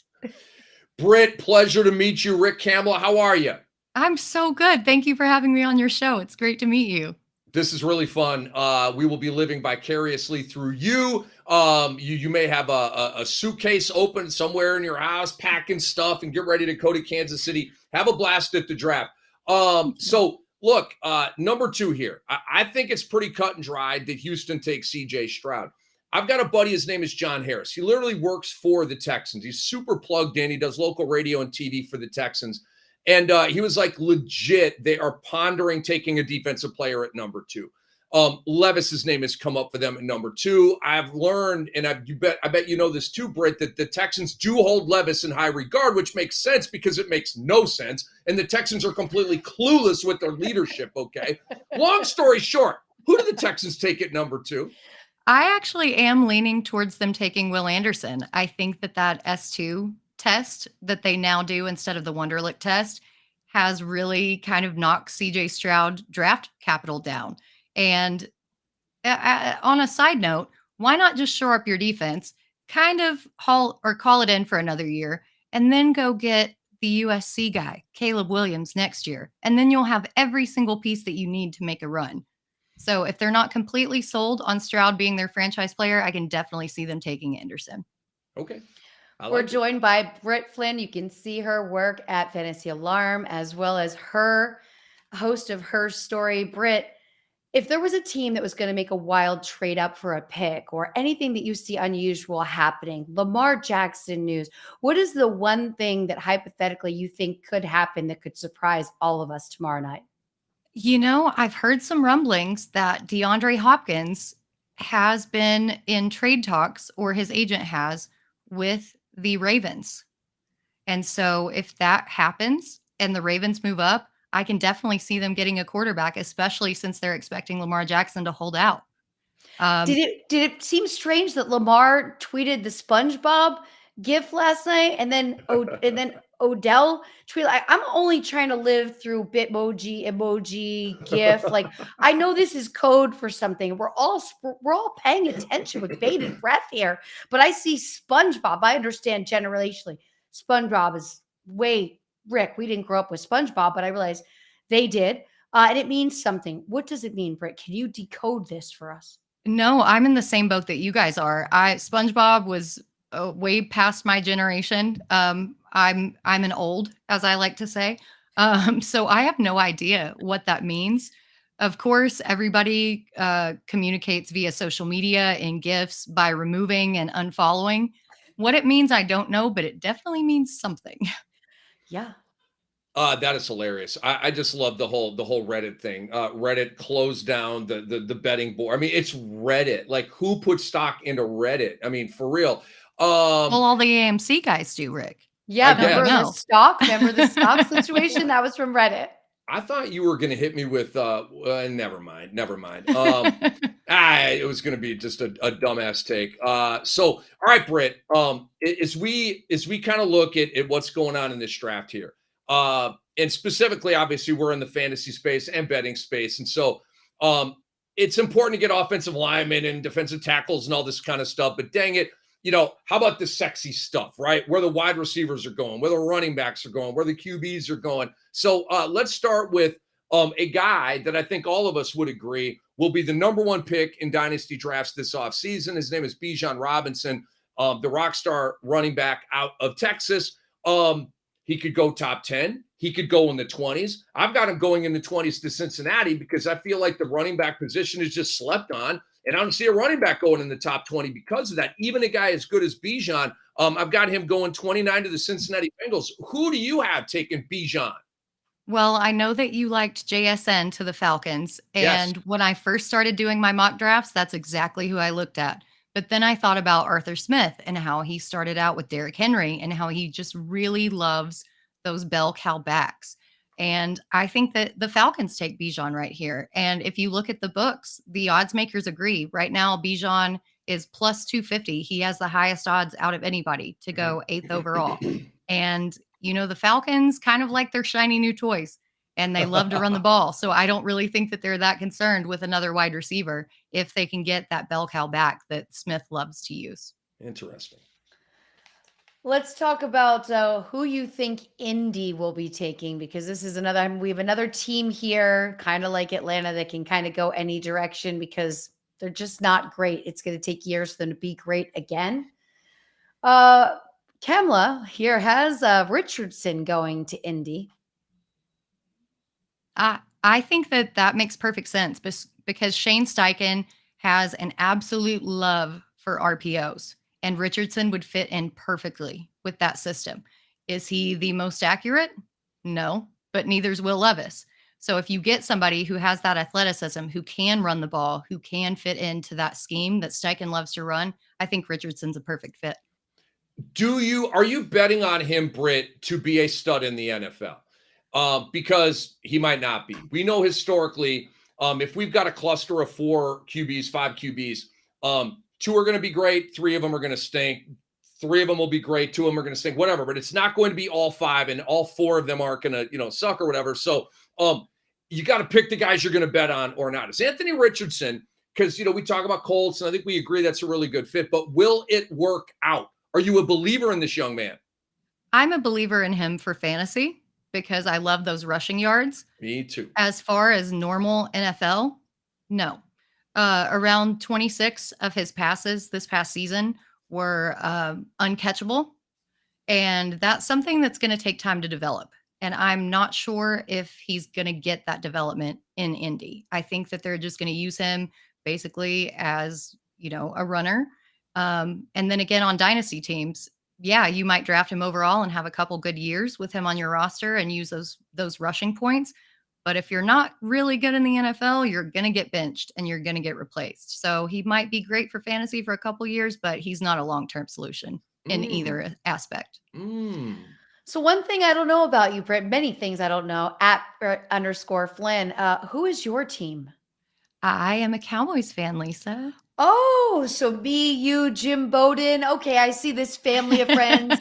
Britt, pleasure to meet you. Rick Kamla, how are you? I'm so good. Thank you for having me on your show. It's great to meet you. This is really fun. We will be living vicariously through you. You may have a suitcase open somewhere in your house, packing stuff, and get ready to go to Kansas City. Have a blast at the draft. So look, number 2 here. I think it's pretty cut and dried that Houston takes C.J. Stroud. I've got a buddy. His name is John Harris. He literally works for the Texans. He's super plugged in. He does local radio and TV for the Texans. And he was like, legit, they are pondering taking a defensive player at number 2. Levis's name has come up for them at number 2. I've learned, and I bet you know this too, Britt, that the Texans do hold Levis in high regard, which makes sense because it makes no sense. And the Texans are completely clueless with their leadership, okay? Long story short, who do the Texans take at number 2? I actually am leaning towards them taking Will Anderson. I think that S2 test that they now do instead of the Wonderlic test has really kind of knocked CJ Stroud draft capital down. And on a side note, why not just shore up your defense, kind of call it in for another year, and then go get the USC guy, Caleb Williams, next year. And then you'll have every single piece that you need to make a run. So if they're not completely sold on Stroud being their franchise player, I can definitely see them taking Anderson. Okay. We're joined by Britt Flinn. You can see her work at Fantasy Alarm, as well as her host of Her Story. Britt, if there was a team that was going to make a wild trade up for a pick or anything that you see unusual happening, Lamar Jackson news, what is the one thing that hypothetically you think could happen that could surprise all of us tomorrow night? You know, I've heard some rumblings that DeAndre Hopkins has been in trade talks, or his agent has, with the Ravens. And so if that happens and the Ravens move up, I can definitely see them getting a quarterback, especially since they're expecting Lamar Jackson to hold out. Did it seem strange that Lamar tweeted the SpongeBob gif last night, and then Odell tweeted, "I'm only trying to live through Bitmoji emoji gif." Like, I know this is code for something. We're all paying attention with bated breath here. But I see SpongeBob. I understand generationally, SpongeBob is Rick. We didn't grow up with SpongeBob, but I realized they did, and it means something. What does it mean, Britt? Can you decode this for us? No, I'm in the same boat that you guys are. SpongeBob was way past my generation. I'm an old, as I like to say. So I have no idea what that means. Of course, everybody communicates via social media and GIFs by removing and unfollowing. What it means, I don't know, but it definitely means something. Yeah. That is hilarious. I just love the whole Reddit thing. Reddit closed down the betting board. I mean, it's Reddit. Like, who put stock into Reddit? I mean, for real. Well, all the AMC guys do, Rick. Yeah, remember the stock situation? That was from Reddit. I thought you were going to hit me with never mind. It was going to be just a dumbass take. So, all right, Britt, as we kind of look at what's going on in this draft here, and specifically, obviously, we're in the fantasy space and betting space. And so it's important to get offensive linemen and defensive tackles and all this kind of stuff. But dang it, how about the sexy stuff, right? Where the wide receivers are going, where the running backs are going, where the QBs are going. So let's start with a guy that I think all of us would agree will be the number 1 pick in dynasty drafts this offseason. His name is Bijan Robinson, the rock star running back out of Texas. He could go top 10. He could go in the 20s. I've got him going in the 20s to Cincinnati because I feel like the running back position is just slept on. And I don't see a running back going in the top 20 because of that. Even a guy as good as Bijan, I've got him going 29 to the Cincinnati Bengals. Who do you have taking Bijan? Well, I know that you liked JSN to the Falcons. And when I first started doing my mock drafts, that's exactly who I looked at. But then I thought about Arthur Smith and how he started out with Derrick Henry and how he just really loves those bell cow backs. And I think that the Falcons take Bijan right here. And if you look at the books, the odds makers agree. Right now, Bijan is plus 250. He has the highest odds out of anybody to go 8th overall. And, the Falcons kind of like their shiny new toys and they love to run the ball. So I don't really think that they're that concerned with another wide receiver if they can get that bell cow back that Smith loves to use. Interesting. Let's talk about who you think Indy will be taking, because this is we have another team here, kind of like Atlanta, that can kind of go any direction because they're just not great. It's going to take years for them to be great again. Kamla here has Richardson going to Indy. I think that makes perfect sense because Shane Steichen has an absolute love for RPOs. And Richardson would fit in perfectly with that system. Is he the most accurate? No, but neither is Will Levis. So if you get somebody who has that athleticism, who can run the ball, who can fit into that scheme that Steichen loves to run, I think Richardson's a perfect fit. Are you betting on him, Britt, to be a stud in the NFL? Because he might not be. We know historically, if we've got a cluster of 4 QBs, 5 QBs, 2 are going to be great, 3 of them are going to stink. 3 of them will be great, 2 of them are going to stink, whatever. But it's not going to be all 5, and all 4 of them aren't going to, suck or whatever. So you got to pick the guys you're going to bet on or not. It's Anthony Richardson, because, we talk about Colts, and I think we agree that's a really good fit. But will it work out? Are you a believer in this young man? I'm a believer in him for fantasy because I love those rushing yards. Me too. As far as normal NFL, no. Around 26 of his passes this past season were uncatchable. And that's something that's going to take time to develop. And I'm not sure if he's going to get that development in Indy. I think that they're just going to use him basically as, a runner. And then again, on dynasty teams, yeah, you might draft him overall and have a couple good years with him on your roster and use those rushing points. But if you're not really good in the NFL, you're going to get benched and you're going to get replaced. So he might be great for fantasy for a couple years, but he's not a long-term solution in either aspect. So one thing I don't know about you, Britt, many things I don't know, @_Flinn. Who is your team? I am a Cowboys fan, Lisa. Oh, so me, you, Jim Bowden. Okay, I see this family of friends.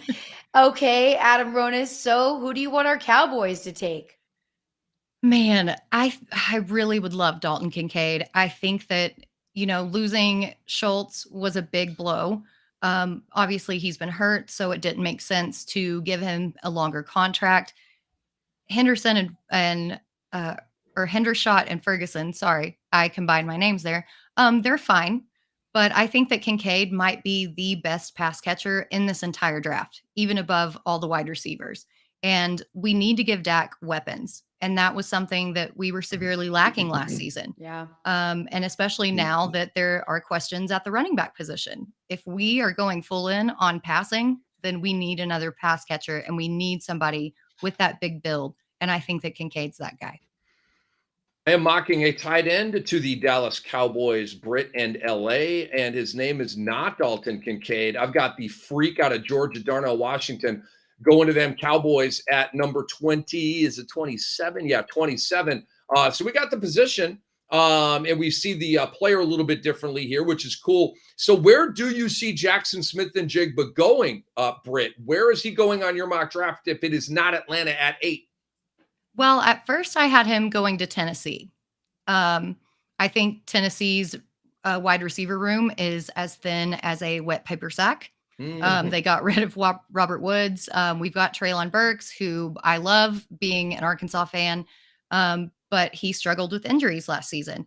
Okay, Adam Ronis. So who do you want our Cowboys to take? Man, I really would love Dalton Kincaid. I think that, losing Schultz was a big blow. Obviously, he's been hurt, so it didn't make sense to give him a longer contract. Henderson or Hendershot and Ferguson, sorry, I combined my names there. They're fine, but I think that Kincaid might be the best pass catcher in this entire draft, even above all the wide receivers. And we need to give Dak weapons. And that was something that we were severely lacking last season. Yeah. And especially now that there are questions at the running back position. If we are going full in on passing, then we need another pass catcher and we need somebody with that big build. And I think that Kincaid's that guy. I am mocking a tight end to the Dallas Cowboys, Britt and LA, and his name is not Dalton Kincaid. I've got the freak out of Georgia, Darnell Washington, going to them Cowboys at number 20. Is it 27? Yeah, 27. So we got the position, and we see the player a little bit differently here, which is cool. So where do you see Jackson Smith-Njigba going, Britt? Where is he going on your mock draft if it is not Atlanta at 8? Well, at first I had him going to Tennessee. I think Tennessee's wide receiver room is as thin as a wet paper sack. They got rid of Robert Woods. We've got Treylon Burks, who I love being an Arkansas fan, but he struggled with injuries last season.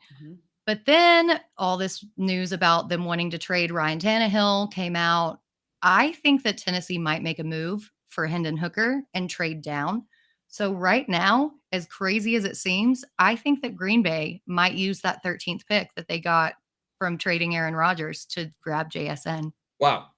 But then all this news about them wanting to trade Ryan Tannehill came out. I think that Tennessee might make a move for Hendon Hooker and trade down. So right now, as crazy as it seems, I think that Green Bay might use that 13th pick that they got from trading Aaron Rodgers to grab JSN. Wow.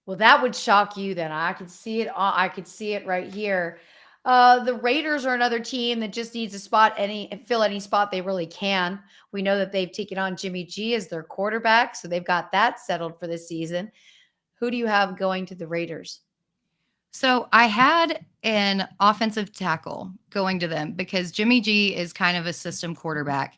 Well, that would shock you then. I could see it. I could see it right here. The Raiders are another team that just needs to fill any spot they really can. We know that they've taken on Jimmy G as their quarterback, so they've got that settled for this season. Who do you have going to the Raiders? So I had an offensive tackle going to them because Jimmy G is kind of a system quarterback.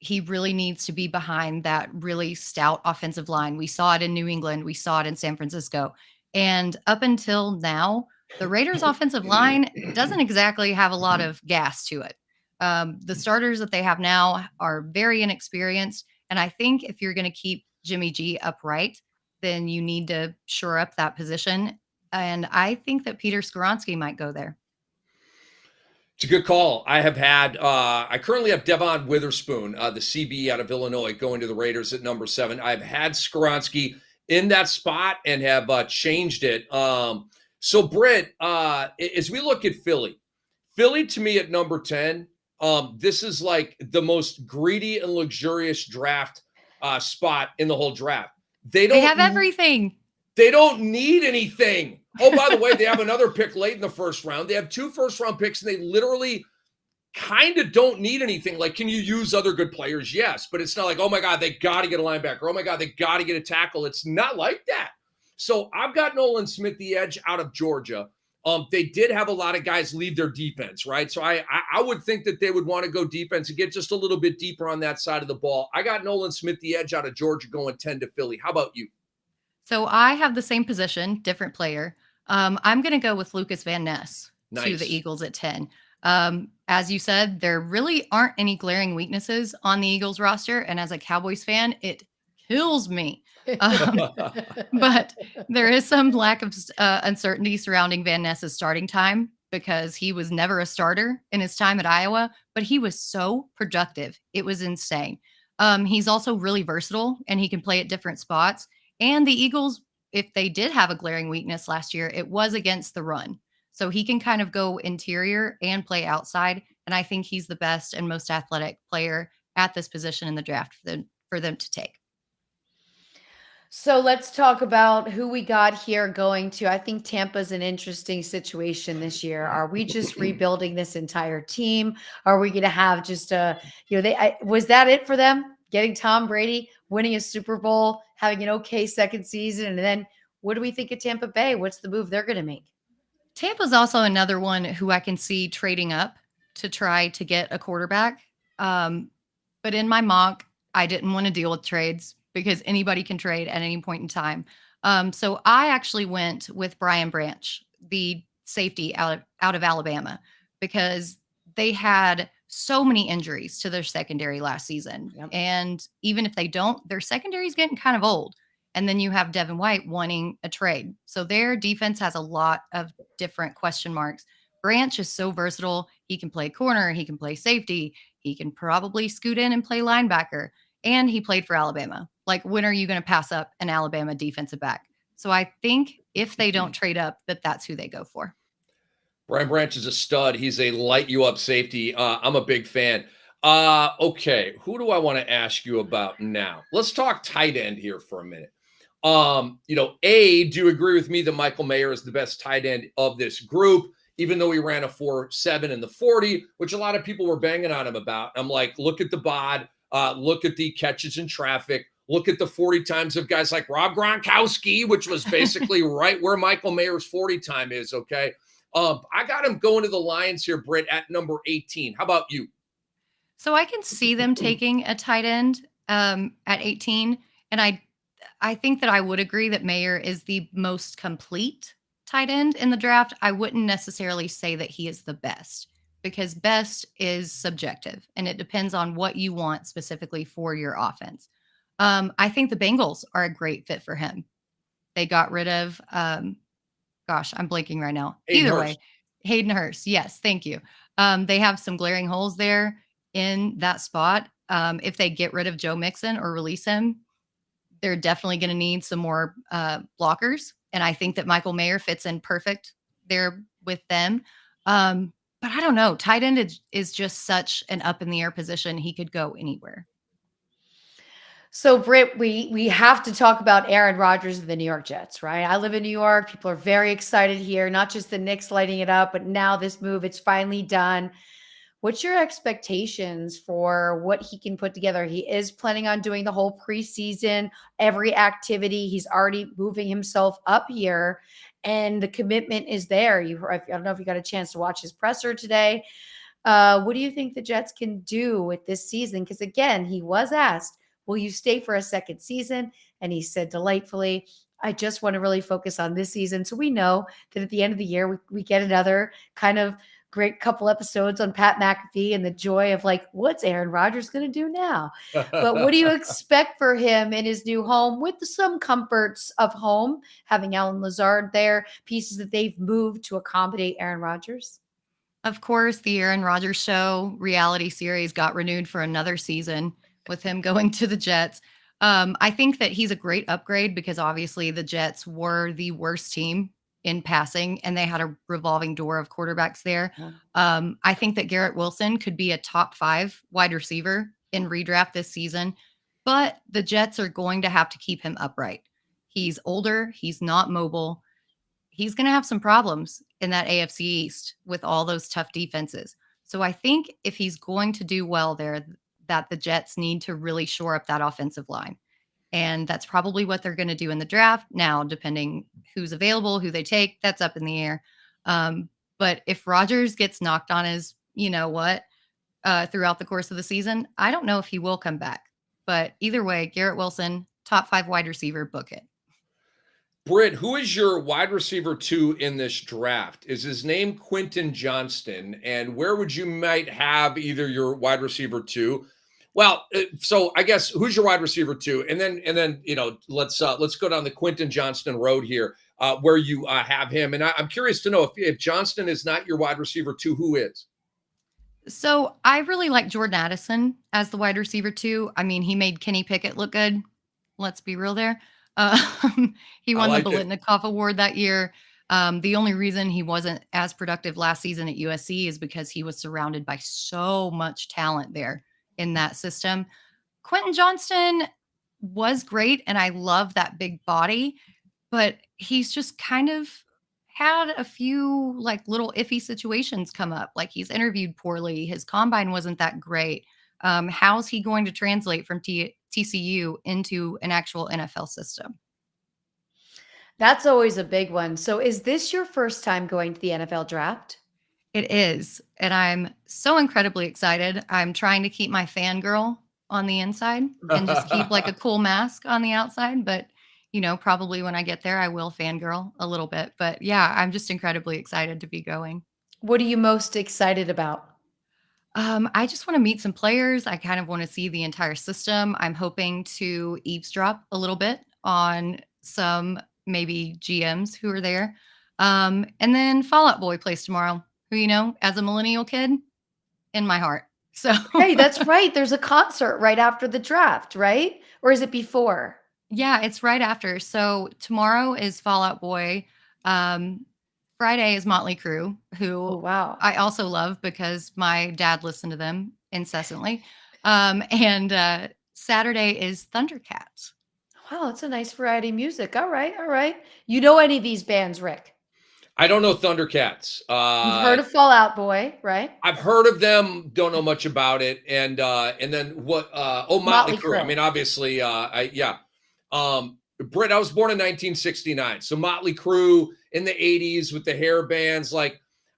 He really needs to be behind that really stout offensive line. We saw it in New England. We saw it in San Francisco. And up until now, the Raiders offensive line doesn't exactly have a lot of gas to it. The starters that they have now are very inexperienced. And I think if you're going to keep Jimmy G upright, then you need to shore up that position. And I think that Peter Skoronski might go there. It's a good call. I currently have Devon Witherspoon, the CB out of Illinois, going to the Raiders at number 7. I've had Skoronski in that spot and have changed it. So Britt, as we look at Philly to me at number 10, this is like the most greedy and luxurious draft spot in the whole draft. They have everything. They don't need anything. Oh, by the way, they have another pick late in the first round. They have 2 first-round picks, and they literally kind of don't need anything. Like, can you use other good players? Yes, but it's not like, oh my God, they got to get a linebacker. Oh my God, they got to get a tackle. It's not like that. So I've got Nolan Smith the edge out of Georgia. They did have a lot of guys leave their defense, right? So I would think that they would want to go defense and get just a little bit deeper on that side of the ball. I got Nolan Smith the edge out of Georgia going 10 to Philly. How about you? So I have the same position, different player. I'm going to go with Lucas Van Ness to the Eagles at 10. As you said, there really aren't any glaring weaknesses on the Eagles roster. And as a Cowboys fan, it kills me. But there is some lack of uncertainty surrounding Van Ness's starting time because he was never a starter in his time at Iowa, but he was so productive. It was insane. He's also really versatile and he can play at different spots. And the Eagles, if they did have a glaring weakness last year, it was against the run. So he can kind of go interior and play outside. And I think he's the best and most athletic player at this position in the draft for them to take. So let's talk about who we got here going to. I think Tampa's an interesting situation this year. Are we just rebuilding this entire team? Are we going to have just was that it for them? Getting Tom Brady, winning a Super Bowl, having an okay second season. And then what do we think of Tampa Bay? What's the move they're going to make? Tampa's also another one who I can see trading up to try to get a quarterback. But in my mock, I didn't want to deal with trades because anybody can trade at any point in time. So I actually went with Brian Branch, the safety out of Alabama, because they had so many injuries to their secondary last season. Yep. And even if they don't, their secondary is getting kind of old. And then you have Devin White wanting a trade. So their defense has a lot of different question marks. Branch is so versatile. He can play corner. He can play safety. He can probably scoot in and play linebacker. And he played for Alabama. Like, when are you going to pass up an Alabama defensive back? So I think if they don't trade up, that's who they go for. Brian Branch is a stud. He's a light you up safety. I'm a big fan. Okay, who do I want to ask you about now? Let's talk tight end here for a minute. Do you agree with me that Michael Mayer is the best tight end of this group, even though he ran a 4.7 in the 40, which a lot of people were banging on him about? I'm like, look at the bod, look at the catches in traffic, look at the 40 times of guys like Rob Gronkowski, which was basically right where Michael Mayer's 40 time is, okay? I got him going to the Lions here, Britt, at number 18. How about you? So I can see them taking a tight end at 18. And I think that I would agree that Mayer is the most complete tight end in the draft. I wouldn't necessarily say that he is the best because best is subjective and it depends on what you want specifically for your offense. I think the Bengals are a great fit for him. They got rid of, I'm blanking right now. Either way, Hayden Hurst. Yes, thank you. They have some glaring holes there in that spot. If they get rid of Joe Mixon or release him, they're definitely going to need some more blockers. And I think that Michael Mayer fits in perfect there with them. But I don't know. Tight end is just such an up in the air position. He could go anywhere. So, Britt, we have to talk about Aaron Rodgers and the New York Jets, right? I live in New York. People are very excited here, not just the Knicks lighting it up, but now this move, it's finally done. What's your expectations for what he can put together? He is planning on doing the whole preseason, every activity. He's already moving himself up here, and the commitment is there. I don't know if you got a chance to watch his presser today. What do you think the Jets can do with this season? Because, again, he was asked, will you stay for a second season? And he said delightfully, I just want to really focus on this season. So we know that at the end of the year, we get another kind of great couple episodes on Pat McAfee and the joy of like, what's Aaron Rodgers going to do now? But what do you expect for him in his new home with some comforts of home, having Alan Lazard there, pieces that they've moved to accommodate Aaron Rodgers? Of course, the Aaron Rodgers Show reality series got renewed for another season with him going to the Jets. I think that he's a great upgrade because obviously the Jets were the worst team in passing and they had a revolving door of quarterbacks there. I think that Garrett Wilson could be a top 5 wide receiver in redraft this season, but the Jets are going to have to keep him upright. He's older. He's not mobile. he's going to have some problems in that AFC East with all those tough defenses. So I think if he's going to do well there, that the Jets need to really shore up that offensive line. And that's probably what they're going to do in the draft. Now, depending who's available, who they take, that's up in the air. But if Rodgers gets knocked on his, throughout the course of the season, I don't know if he will come back. But either way, Garrett Wilson, top 5 wide receiver, book it. Britt, who is your wide receiver 2 in this draft? Is his name Quentin Johnston? And where would you might have either your wide receiver 2? Well, so I guess who's your wide receiver 2? And then let's go down the Quentin Johnston road here, where you have him. And I'm curious to know if Johnston is not your wide receiver 2, who is? So I really like Jordan Addison as the wide receiver 2. I mean, he made Kenny Pickett look good. Let's be real there. He won the Biletnikoff Award that year. The only reason he wasn't as productive last season at USC is because he was surrounded by so much talent there in that system. Quentin Johnston was great, and I love that big body, but he's just kind of had a few little iffy situations come up. Like he's interviewed poorly. His combine wasn't that great. How's he going to translate from TCU into an actual NFL system? That's always a big one. So is this your first time going to the NFL draft? It is. And I'm so incredibly excited. I'm trying to keep my fangirl on the inside and just keep a cool mask on the outside. But, probably when I get there, I will fangirl a little bit. But yeah, I'm just incredibly excited to be going. What are you most excited about? I just want to meet some players. I kind of want to see the entire system. I'm hoping to eavesdrop a little bit on some maybe GMs who are there. And then Fall Out Boy plays tomorrow, who, as a millennial kid, in my heart. So hey, that's right. There's a concert right after the draft, right? Or is it before? Yeah, it's right after. So tomorrow is Fall Out Boy. Friday is Motley Crue, who wow, I also love because my dad listened to them incessantly. And Saturday is Thundercats. Wow, that's a nice variety of music. All right. You know any of these bands, Rick? I don't know Thundercats. You've heard of Fall Out Boy, right? I've heard of them. Don't know much about it. And then what? Motley Crue. I mean, obviously, Britt, I was born in 1969. So Motley Crue in the 80s with the hair bands. I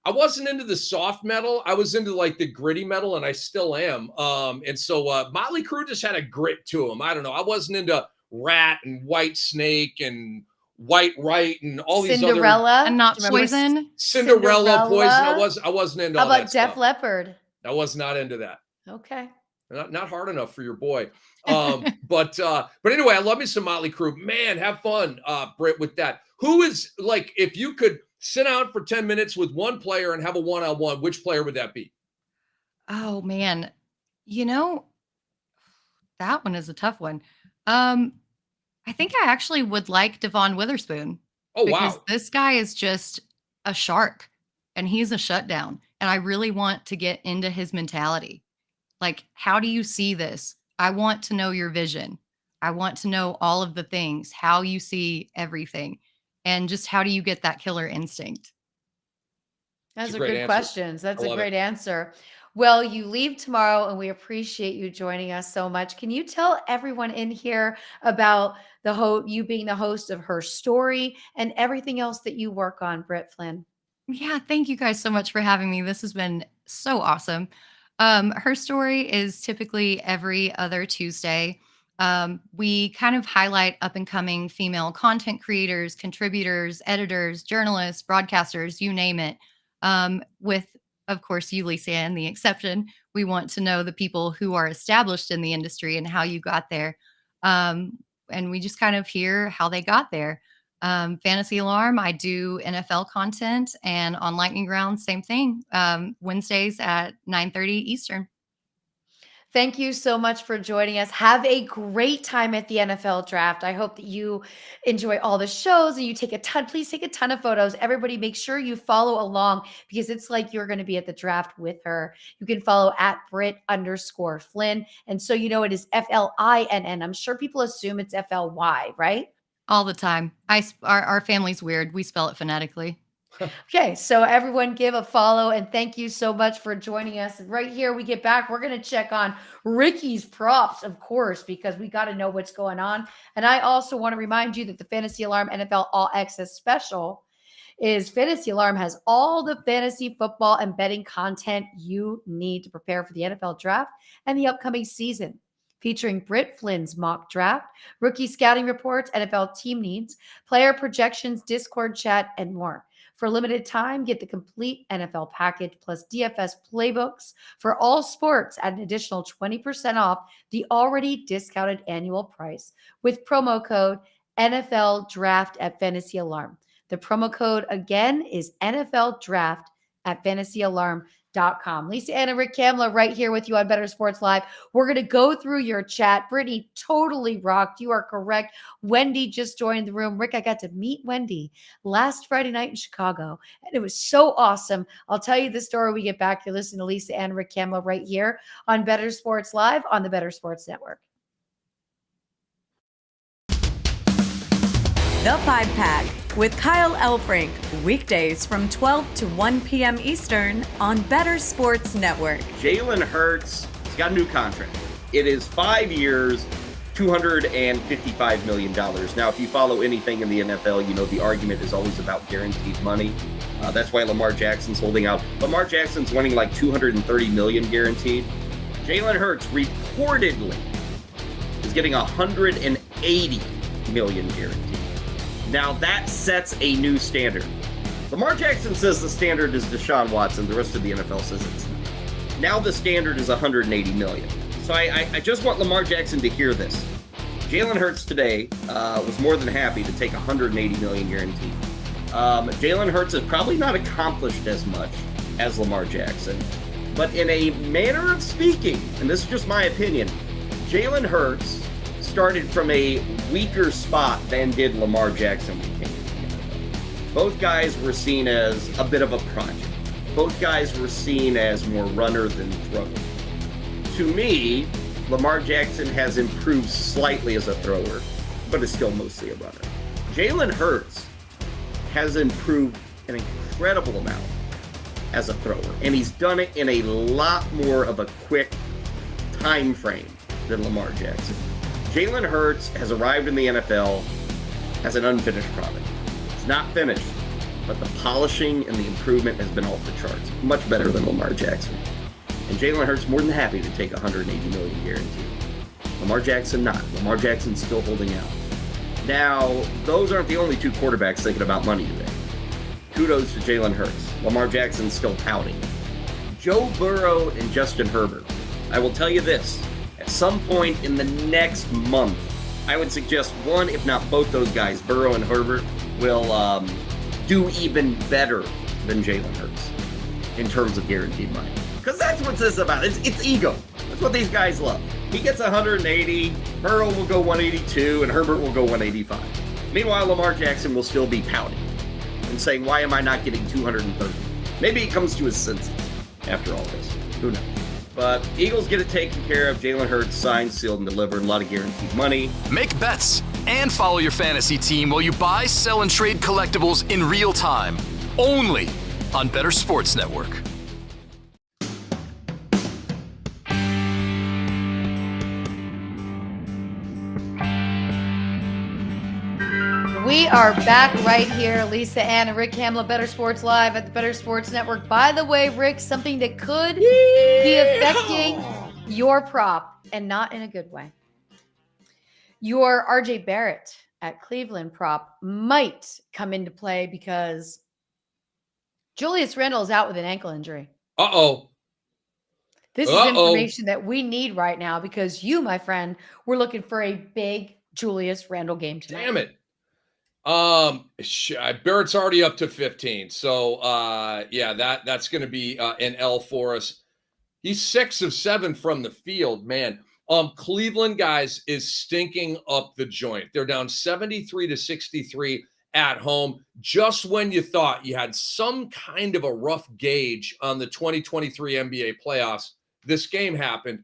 wasn't into the soft metal. I was into the gritty metal, and I still am. And so Motley Crue just had a grit to them. I don't know. I wasn't into Rat and White Snake and White Right and all these Cinderella and not Poison. Cinderella, Poison. I wasn't into all that. How about Def Leppard? I was not into that. Okay. Not hard enough for your boy. But anyway, I love me some Motley Crue. Man, have fun, Britt, with that. Who is if you could sit out for 10 minutes with one player and have a one-on-one, which player would that be? Oh man. That one is a tough one. I think I actually would like Devon Witherspoon. Oh, because wow. This guy is just a shark and he's a shutdown. And I really want to get into his mentality. How do you see this? I want to know your vision. I want to know all of the things, how you see everything, and just how do you get that killer instinct? Those are good questions. That's a great answer. Well, you leave tomorrow, and we appreciate you joining us so much. Can you tell everyone in here about you being the host of Her Story and everything else that you work on, Britt Flinn? Yeah, thank you guys so much for having me. This has been so awesome. Her Story is typically every other Tuesday. We kind of highlight up and coming female content creators, contributors, editors, journalists, broadcasters, you name it. With, of course, you, Lisa, and the exception. We want to know the people who are established in the industry and how you got there. And we just kind of hear how they got there. Fantasy Alarm, I do NFL content, and on Lightning Ground, same thing. Wednesdays at 9:30 Eastern. Thank you so much for joining us. Have a great time at the NFL draft. I hope that you enjoy all the shows and you please take a ton of photos. Everybody make sure you follow along because it's like you're going to be at the draft with her. You can follow at Britt_Flinn. And so, it is FLINN. I'm sure people assume it's FLY, right? All the time. Our family's weird. We spell it phonetically. Okay, so everyone give a follow and thank you so much for joining us. And right here we get back. We're going to check on Ricky's props, of course, because we got to know what's going on. And I also want to remind you that the Fantasy Alarm NFL All Access Special is Fantasy Alarm has all the fantasy football and betting content you need to prepare for the NFL draft and the upcoming season. Featuring Britt, Flynn's mock draft, rookie scouting reports, NFL team needs, player projections, Discord chat, and more. For a limited time, get the complete NFL package plus DFS playbooks for all sports at an additional 20% off the already discounted annual price with promo code NFL Draft at Fantasy Alarm. The promo code again is NFL Draft at fantasyalarm.com. Lisa, Anna, Rick, Kamla right here with you on Better Sports Live. We're going to go through your chat. Brittany totally rocked. You are correct. Wendy just joined the room. Rick, I got to meet Wendy last Friday night in Chicago, and it was so awesome. I'll tell you the story when we get back. You're listening to Lisa, Anna, Rick, Kamla right here on Better Sports Live on the Better Sports Network. The 5-Pack with Kyle Elfrink, weekdays from 12 to 1 p.m. Eastern on Better Sports Network. Jalen Hurts has got a new contract. It is 5 years, $255 million. Now, if you follow anything in the NFL, you know the argument is always about guaranteed money. That's why Lamar Jackson's holding out. Lamar Jackson's winning like $230 million guaranteed. Jalen Hurts reportedly is getting $180 million guaranteed. Now, that sets a new standard. Lamar Jackson says the standard is Deshaun Watson. The rest of the NFL says it's not. Now the standard is $180 million. So I just want Lamar Jackson to hear this. Jalen Hurts today was more than happy to take $180 million guaranteed. Jalen Hurts has probably not accomplished as much as Lamar Jackson. But in a manner of speaking, and this is just my opinion, Jalen Hurts started from a weaker spot than did Lamar Jackson when he came to the NFL. Both guys were seen as a bit of a project. Both guys were seen as more runner than thrower. To me, Lamar Jackson has improved slightly as a thrower, but is still mostly a runner. Jalen Hurts has improved an incredible amount as a thrower, and he's done it in a lot more of a quick time frame than Lamar Jackson. Jalen Hurts has arrived in the NFL as an unfinished product. It's not finished, but the polishing and the improvement has been off the charts. Much better than Lamar Jackson. And Jalen Hurts more than happy to take $180 million guaranteed. Lamar Jackson not. Lamar Jackson's still holding out. Now, those aren't the only two quarterbacks thinking about money today. Kudos to Jalen Hurts. Lamar Jackson's still pouting. Joe Burrow and Justin Herbert. I will tell you this. At some point in the next month, I would suggest one, if not both those guys, Burrow and Herbert, will do even better than Jalen Hurts in terms of guaranteed money. Because that's what this is about. It's ego. That's what these guys love. He gets 180, Burrow will go 182, and Herbert will go 185. Meanwhile, Lamar Jackson will still be pouting and saying, why am I not getting 230? Maybe he comes to his senses after all this. Who knows? But Eagles get it taken care of. Jalen Hurts signed, sealed, and delivered. A lot of guaranteed money. Make bets and follow your fantasy team while you buy, sell, and trade collectibles in real time. Only on Better Sports Network. We are back right here. Lisa, Ann, and Rick Kamla, Better Sports Live at the Better Sports Network. By the way, Rick, something that could be affecting your prop, and not in a good way. Your RJ Barrett at Cleveland prop might come into play because Julius Randle is out with an ankle injury. Uh-oh. This is information that we need right now because you, my friend, were looking for a big Julius Randle game tonight. Damn it. Barrett's already up to 15. So, yeah, that's going to be an L for us. He's 6 of 7 from the field, man. Cleveland, guys, is stinking up the joint. They're down 73-63 at home. Just when you thought you had some kind of a rough gauge on the 2023 NBA playoffs, this game happened.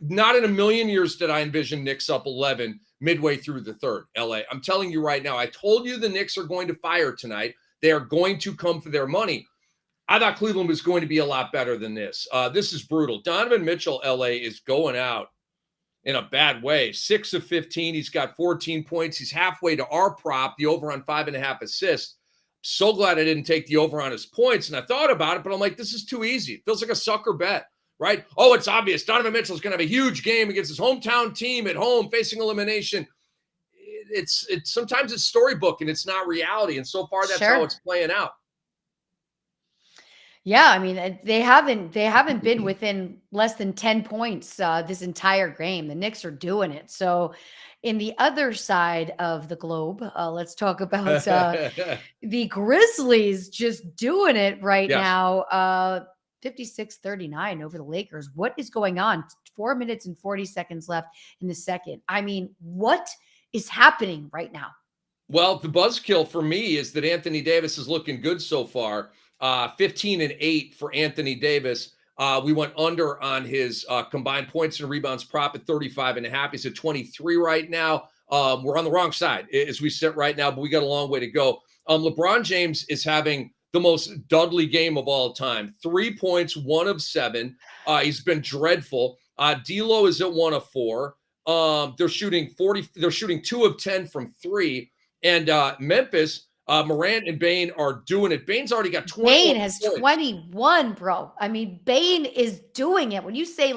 Not in a million years did I envision Knicks up 11 midway through the third, LA. I'm telling you right now, I told you the Knicks are going to fire tonight. They are going to come for their money. I thought Cleveland was going to be a lot better than this. This is brutal. Donovan Mitchell, LA, is going out in a bad way. 6 of 15. He's got 14 points. He's halfway to our prop, the over on 5.5 assists. So glad I didn't take the over on his points. And I thought about it, but I'm like, this is too easy. It feels like a sucker bet, right? Oh, it's obvious. Donovan Mitchell's going to have a huge game against his hometown team at home facing elimination. It's sometimes it's storybook and it's not reality. And so far, that's how it's playing out. Yeah, I mean, they haven't been within less than 10 points this entire game. The Knicks are doing it. So in the other side of the globe, let's talk about the Grizzlies just doing it right now. 56-39 over the Lakers. What is going on? 4 minutes and 40 seconds left in the second. I mean, what is happening right now? Well, the buzzkill for me is that Anthony Davis is looking good so far. 15 and 8 for Anthony Davis. We went under on his combined points and rebounds prop at 35.5. He's at 23 right now. We're on the wrong side as we sit right now, but we got a long way to go. LeBron James is having the most Dudley game of all time. 3 points, 1 of 7. He's been dreadful. D'Lo is at 1 of 4. They're shooting 40. They're shooting 2 of 10 from 3. And Memphis, Morant and Bane are doing it. Bane's already got 20. Bane has 21, bro. I mean, Bane is doing it. When you say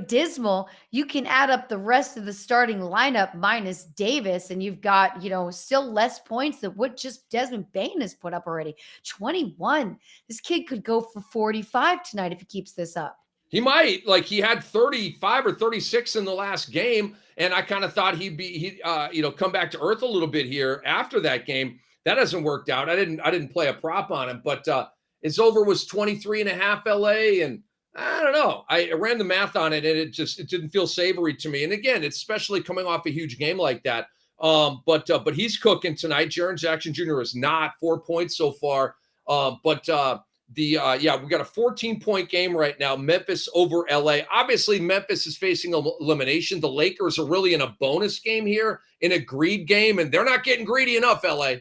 dismal, you can add up the rest of the starting lineup minus Davis, and you've got, still less points than what just Desmond Bane has put up already. 21. This kid could go for 45 tonight if he keeps this up. He might. He had 35 or 36 in the last game, and I kind of thought he'd come back to earth a little bit here after that game. That hasn't worked out. I didn't play a prop on him, but his over was 23.5 LA, and I don't know. I ran the math on it, and it didn't feel savory to me. And again, it's especially coming off a huge game like that. But he's cooking tonight. Jaren Jackson Jr. is not 4 points so far. We got a 14-point game right now. Memphis over LA. Obviously, Memphis is facing elimination. The Lakers are really in a bonus game here, in a greed game, and they're not getting greedy enough, LA.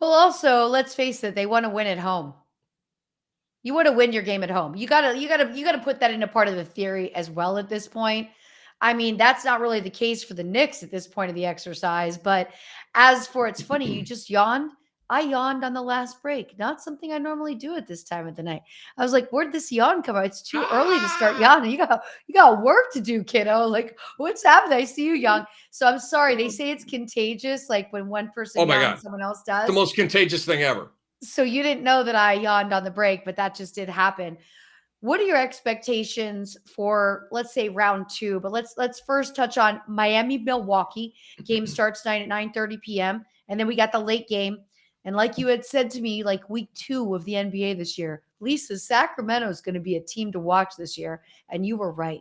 Well, also, let's face it, they want to win at home. You want to win your game at home. You gotta put that into part of the theory as well at this point. I mean, that's not really the case for the Knicks at this point of the exercise. But as for it's funny, you just yawned. I yawned on the last break. Not something I normally do at this time of the night. I was like, where'd this yawn come out? It's too early to start yawning. You got work to do, kiddo. What's happening? I see you yawn. So I'm sorry. They say it's contagious, when one person yawns, someone else does. The most contagious thing ever. So you didn't know that I yawned on the break, but that just did happen. What are your expectations for, let's say, round 2? But let's first touch on Miami-Milwaukee. Game starts tonight at 9:30 p.m. And then we got the late game. And like you had said to me, week 2 of the NBA this year, Lisa, Sacramento is going to be a team to watch this year. And you were right.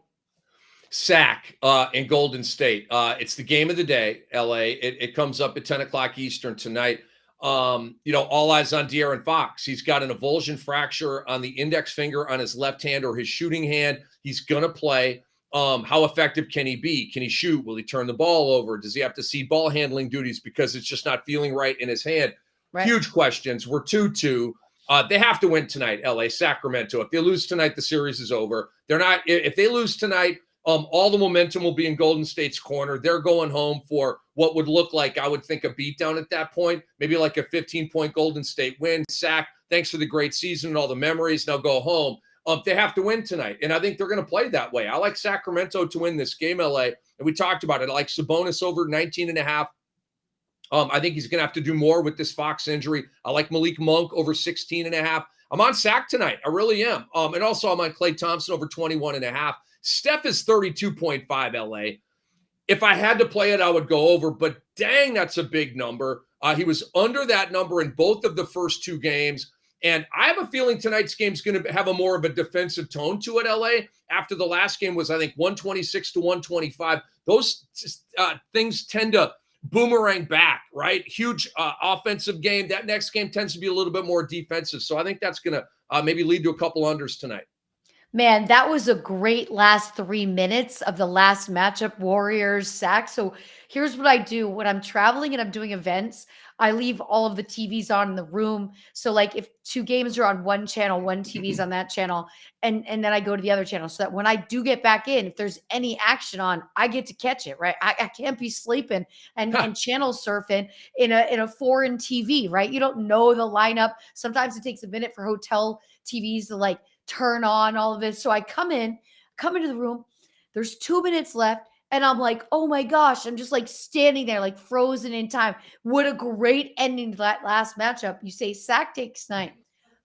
Sac in Golden State. It's the game of the day, LA. It comes up at 10 o'clock Eastern tonight. All eyes on De'Aaron Fox. He's got an avulsion fracture on the index finger on his left hand or his shooting hand. He's going to play. How effective can he be? Can he shoot? Will he turn the ball over? Does he have to see ball handling duties because it's just not feeling right in his hand? Right. Huge questions. We're 2-2. They have to win tonight, LA. Sacramento. If they lose tonight, the series is over. If they lose tonight, all the momentum will be in Golden State's corner. They're going home for what would look like, I would think, a beatdown at that point. Maybe a 15-point Golden State win. Sac, thanks for the great season and all the memories. Now go home. They have to win tonight, and I think they're going to play that way. I like Sacramento to win this game, LA, and we talked about it. I like Sabonis over 19.5. I think he's going to have to do more with this Fox injury. I like Malik Monk over 16.5. I'm on Sac tonight. I really am. And also I'm on Klay Thompson over 21.5. Steph is 32.5 LA. If I had to play it, I would go over, but dang, that's a big number. He was under that number in both of the first 2 games. And I have a feeling tonight's game is going to have a more of a defensive tone to it, LA. After the last game was, I think, 126-125. Those things tend to boomerang back, right? Huge offensive game. That next game tends to be a little bit more defensive. So I think that's going to maybe lead to a couple unders tonight. Man, that was a great last 3 minutes of the last matchup, Warriors Sack. So here's what I do when I'm traveling and I'm doing events. I leave all of the TVs on in the room. So like if 2 games are on one channel, one TV's on that channel, and then I go to the other channel so that when I do get back in, if there's any action on, I get to catch it, right? I can't be sleeping and channel surfing in a foreign TV, right? You don't know the lineup. Sometimes it takes a minute for hotel TVs to like turn on all of this. So I come into the room. There's 2 minutes left. And I'm like, oh my gosh, I'm just like standing there, like frozen in time. What a great ending to that last matchup. You say Sack takes night,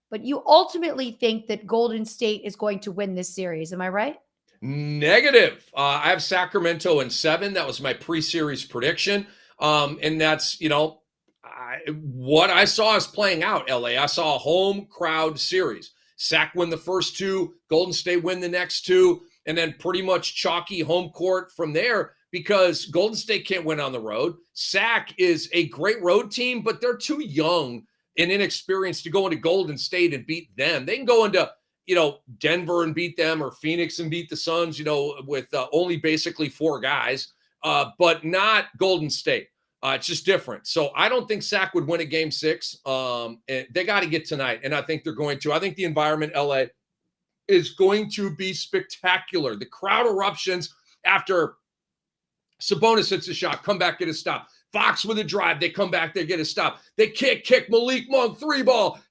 but you ultimately think that Golden State is going to win this series. Am I right? Negative. I have Sacramento in 7. That was my pre-series prediction. And that's, what I saw is playing out, LA. I saw a home crowd series. Sac win the first 2, Golden State win the next 2, and then pretty much chalky home court from there because Golden State can't win on the road. Sac is a great road team, but they're too young and inexperienced to go into Golden State and beat them. They can go into, Denver and beat them or Phoenix and beat the Suns, with only basically 4 guys, but not Golden State. It's just different. So I don't think Sac would win a game 6. They got to get tonight, and I think they're going to. I think the environment, LA, is going to be spectacular. The crowd eruptions after Sabonis hits a shot, come back, get a stop. Fox with a drive, they come back, they get a stop. They kick Malik Monk 3-ball.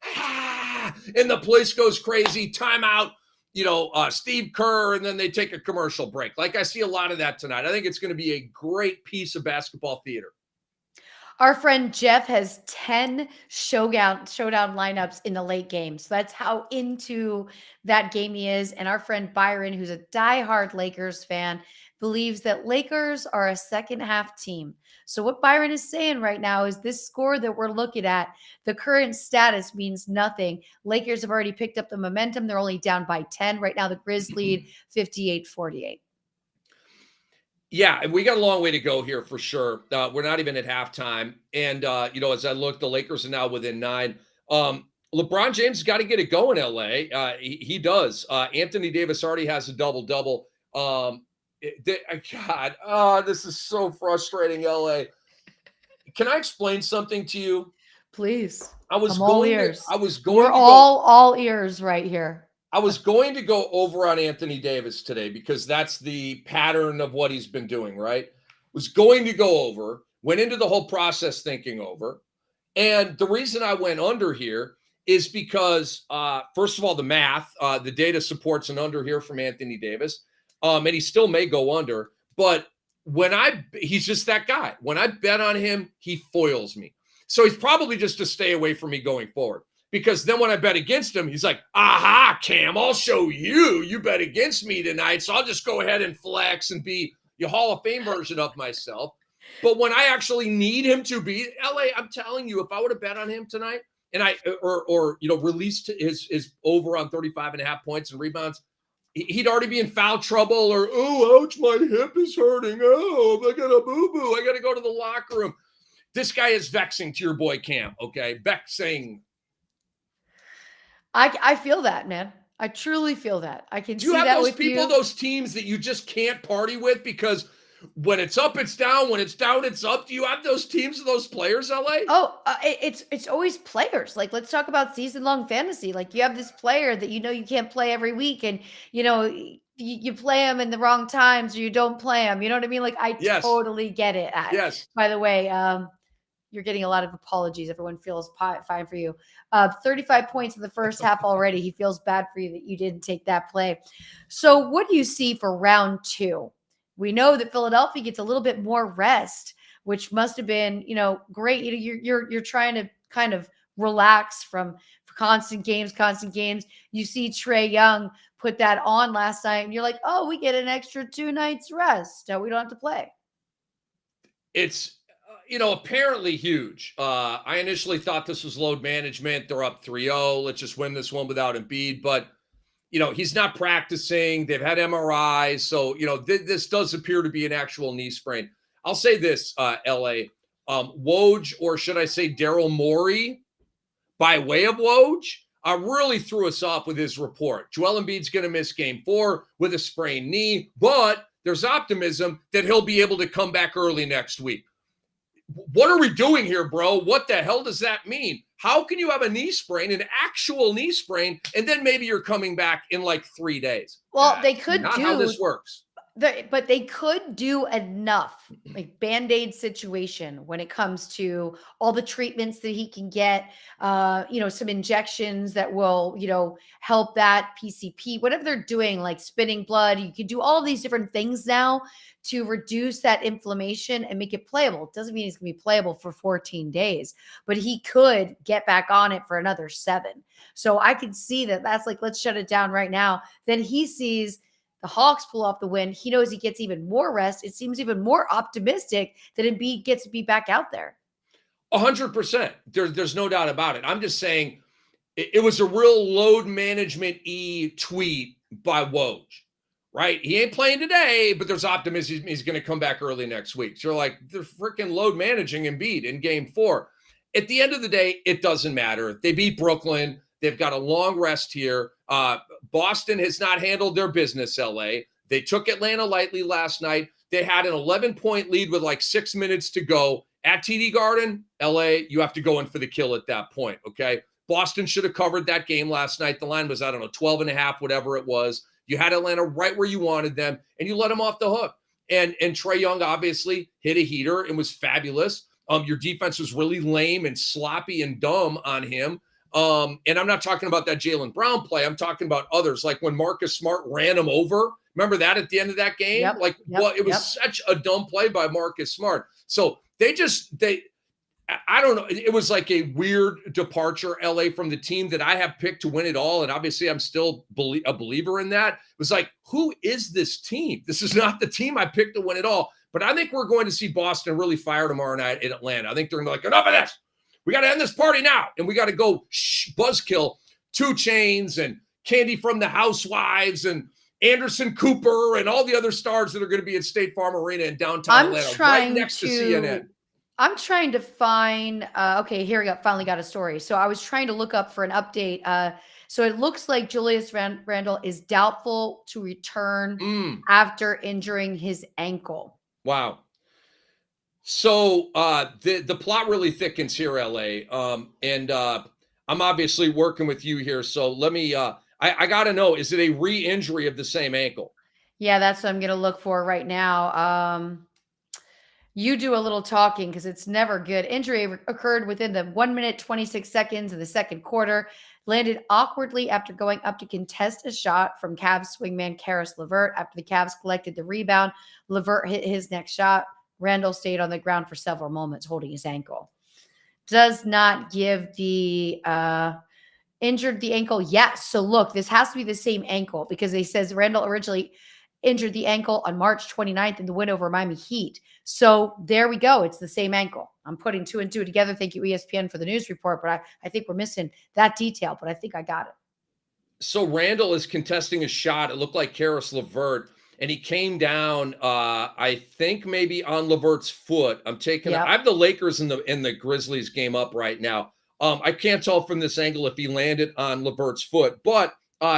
And the place goes crazy. Timeout, Steve Kerr, and then they take a commercial break. Like I see a lot of that tonight. I think it's going to be a great piece of basketball theater. Our friend Jeff has 10 showdown lineups in the late game. So that's how into that game he is. And our friend Byron, who's a diehard Lakers fan, believes that Lakers are a second half team. So what Byron is saying right now is this score that we're looking at, the current status means nothing. Lakers have already picked up the momentum. They're only down by 10. Right now, the Grizz lead 58-48. Yeah, and we got a long way to go here for sure. We're not even at halftime. And, as I look, the Lakers are now within 9. LeBron James got to get it going, LA. He does. Anthony Davis already has a double-double. This is so frustrating, LA. Can I explain something to you? Please. We're all ears right here. I was going to go over on Anthony Davis today because that's the pattern of what he's been doing, right? Was going to go over, went into the whole process thinking over. And the reason I went under here is because, first of all, the math, the data supports an under here from Anthony Davis. And he still may go under. But he's just that guy. When I bet on him, he foils me. So he's probably just to stay away from me going forward. Because then when I bet against him, he's like, aha, Cam, I'll show you. You bet against me tonight, so I'll just go ahead and flex and be the Hall of Fame version of myself. But when I actually need him to be, LA, I'm telling you, if I would have bet on him tonight and released his over on 35.5 points and rebounds, he'd already be in foul trouble or, oh, ouch, my hip is hurting. Oh, I got a boo-boo. I got to go to the locker room. This guy is vexing to your boy Cam, okay? Vexing. I feel that, man. I truly feel that. I can see that with you. Do you have those people, those teams that you just can't party with because when it's up, it's down. When it's down, it's up. Do you have those teams and those players, LA? Oh, it's always players. Like, let's talk about season-long fantasy. Like, you have this player that you can't play every week, and you play them in the wrong times or you don't play them. You know what I mean? Like, I totally get it. Yes. By the way, you're getting a lot of apologies. Everyone feels fine for you. 35 points in the first half already. He feels bad for you that you didn't take that play. So what do you see for round 2? We know that Philadelphia gets a little bit more rest, which must have been, great. You're trying to kind of relax from constant games. You see Trae Young put that on last night, and you're like, oh, we get an extra 2 nights rest. We don't have to play. It's apparently huge. I initially thought this was load management. They're up 3-0. Let's just win this one without Embiid. But, he's not practicing. They've had MRIs. So, this does appear to be an actual knee sprain. I'll say this, LA. Woj, or should I say Daryl Morey, by way of Woj, really threw us off with his report. Joel Embiid's going to miss game 4 with a sprained knee, but there's optimism that he'll be able to come back early next week. What are we doing here, bro? What the hell does that mean? How can you have a knee sprain, an actual knee sprain, and then maybe you're coming back in like 3 days? Well, they could not how this works. But they could do enough, like Band-Aid situation, when it comes to all the treatments that he can get, some injections that will, help that PCP, whatever they're doing, like spinning blood. You can do all of these different things now to reduce that inflammation and make it playable. It doesn't mean he's going to be playable for 14 days, but he could get back on it for another 7. So I could see that that's like, let's shut it down right now. Then he sees the Hawks pull off the win. He knows he gets even more rest. It seems even more optimistic that Embiid gets to be back out there. 100%. There's no doubt about it. I'm just saying it was a real load management-y tweet by Woj, right? He ain't playing today, but there's optimism he's going to come back early next week. So you're like, they're freaking load managing Embiid in game 4. At the end of the day, it doesn't matter. They beat Brooklyn. They've got a long rest here. Boston has not handled their business, LA. They took Atlanta lightly last night. They had an 11-point lead with like 6 minutes to go at TD Garden. LA, you have to go in for the kill at that point, okay? Boston should have covered that game last night. The line was, 12.5, whatever it was. You had Atlanta right where you wanted them, and you let them off the hook. And Trae Young obviously hit a heater and was fabulous. Your defense was really lame and sloppy and dumb on him. And I'm not talking about that Jaylen Brown play. I'm talking about others, like when Marcus Smart ran him over. Remember that at the end of that game? It was such a dumb play by Marcus Smart. So I don't know. It was like a weird departure, LA, from the team that I have picked to win it all. And obviously I'm still a believer in that. It was like, who is this team? This is not the team I picked to win it all. But I think we're going to see Boston really fire tomorrow night in Atlanta. I think they're going to be like, enough of this. We got to end this party now. And we got to go buzzkill 2 Chainz and Candy from the Housewives and Anderson Cooper and all the other stars that are going to be at State Farm Arena in downtown Atlanta, right next to CNN. I'm trying to find, okay, here we go. Finally got a story. So I was trying to look up for an update. So it looks like Julius Randle is doubtful to return after injuring his ankle. Wow. So the plot really thickens here, LA. And I'm obviously working with you here. So let me, I got to know, is it a re-injury of the same ankle? Yeah, that's what I'm going to look for right now. You do a little talking because it's never good. Injury occurred within the 1 minute, 26 seconds of the second quarter. Landed awkwardly after going up to contest a shot from Cavs swingman Karis LeVert. After the Cavs collected the rebound, LeVert hit his next shot. Randall stayed on the ground for several moments holding his ankle. Does not give the injured the ankle. Yes. So look, this has to be the same ankle because they says Randall originally injured the ankle on March 29th in the win over Miami Heat. So there we go. It's the same ankle. I'm putting 2 and 2 together. Thank you, ESPN, for the news report. But I think we're missing that detail, but I think I got it. So Randall is contesting a shot. It looked like Karis LeVert. And he came down, I think maybe on LeVert's foot. I'm taking. I have the Lakers and the Grizzlies game up right now. I can't tell from this angle if he landed on LeVert's foot, but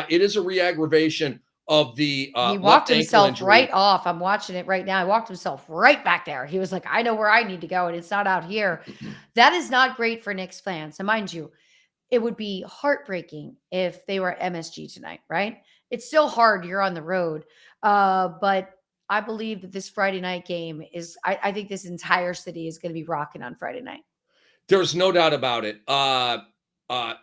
it is a re-aggravation of the. He walked himself right off. I'm watching it right now. He walked himself right back there. He was like, "I know where I need to go, and it's not out here." That is not great for Knicks fans. And mind you, it would be heartbreaking if they were at MSG tonight, right? It's still hard. You're on the road. But I believe that this Friday night game is, I think this entire city is going to be rocking on Friday night. There's no doubt about it. I don't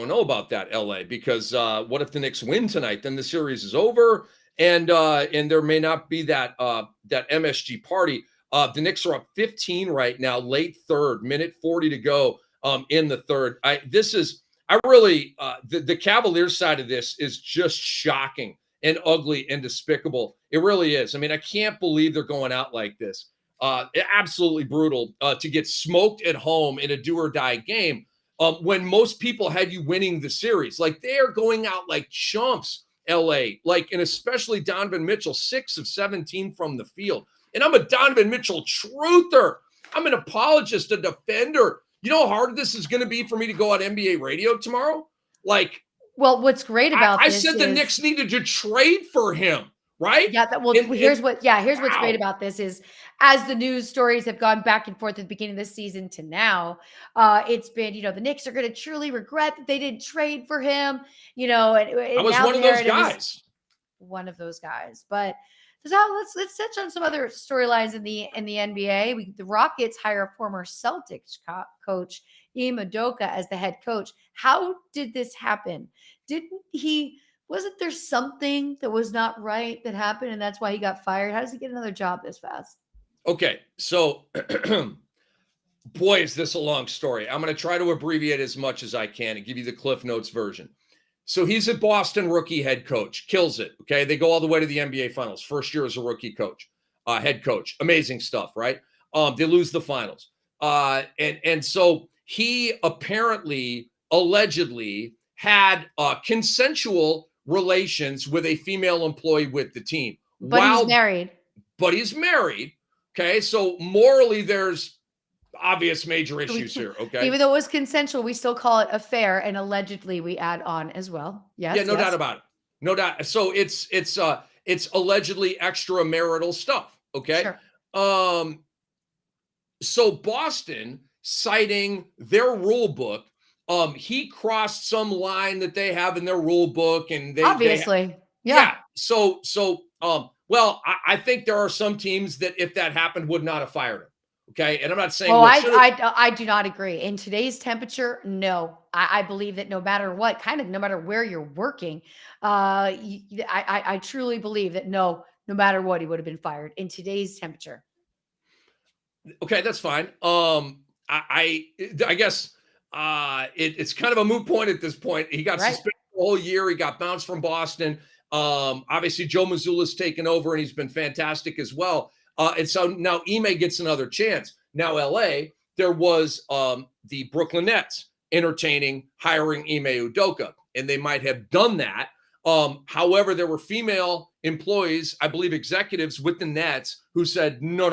know about that, LA, because what if the Knicks win tonight? Then the series is over, and there may not be that MSG party. The Knicks are up 15 right now, late third, minute 40 to go in the third. The Cavaliers side of this is just shocking and ugly and despicable. It really is. I mean, I can't believe they're going out like this. Absolutely brutal to get smoked at home in a do-or-die game when most people had you winning the series. Like, they are going out like chumps, LA. And especially Donovan Mitchell, 6 of 17 from the field. And I'm a Donovan Mitchell truther. I'm an apologist, a defender. You know how hard this is going to be for me to go on NBA radio tomorrow? Like, well, what's great about I this said the Knicks needed to trade for him, right? Yeah, here's what's great about this is as the news stories have gone back and forth at the beginning of the season to now, it's been, the Knicks are going to truly regret that they didn't trade for him, and I was now one of those guys. One of those guys. But let's touch on some other storylines in the NBA. The Rockets hire a former Celtics coach, Ime Udoka, as the head coach. How did this happen? Wasn't there something that was not right that happened, and that's why he got fired? How does he get another job this fast? Okay, so boy, is this a long story. I'm going to try to abbreviate as much as I can and give you the Cliff Notes version. So he's a Boston rookie head coach, kills it. Okay, they go all the way to the NBA Finals. First year as a rookie coach, head coach, amazing stuff, right? They lose the finals, and so he allegedly had consensual relations with a female employee with the team. But he's married. But he's married. Okay, so morally, there's obvious major issues here. Okay, even though it was consensual, we still call it affair, and allegedly we add on as well. Yes, yeah, no doubt about it. No doubt. So it's allegedly extramarital stuff. Okay. Sure. So Boston, citing their rule book, he crossed some line that they have in their rule book, and obviously, yeah. So, well, I think there are some teams that if that happened would not have fired him. Okay, and I'm not saying. Oh, I do not agree. In today's temperature, no. I believe that no matter what, no matter where you're working, I truly believe that no matter what, he would have been fired in today's temperature. Okay, that's fine. I guess it's kind of a moot point at this point. He got suspended the whole year. He got bounced from Boston. Obviously, Joe Mazzulla's taken over, and he's been fantastic as well. And so now Ime gets another chance. Now LA, there was the Brooklyn Nets entertaining hiring Ime Udoka, and they might have done that. However, there were female employees, I believe executives with the Nets, who said, no.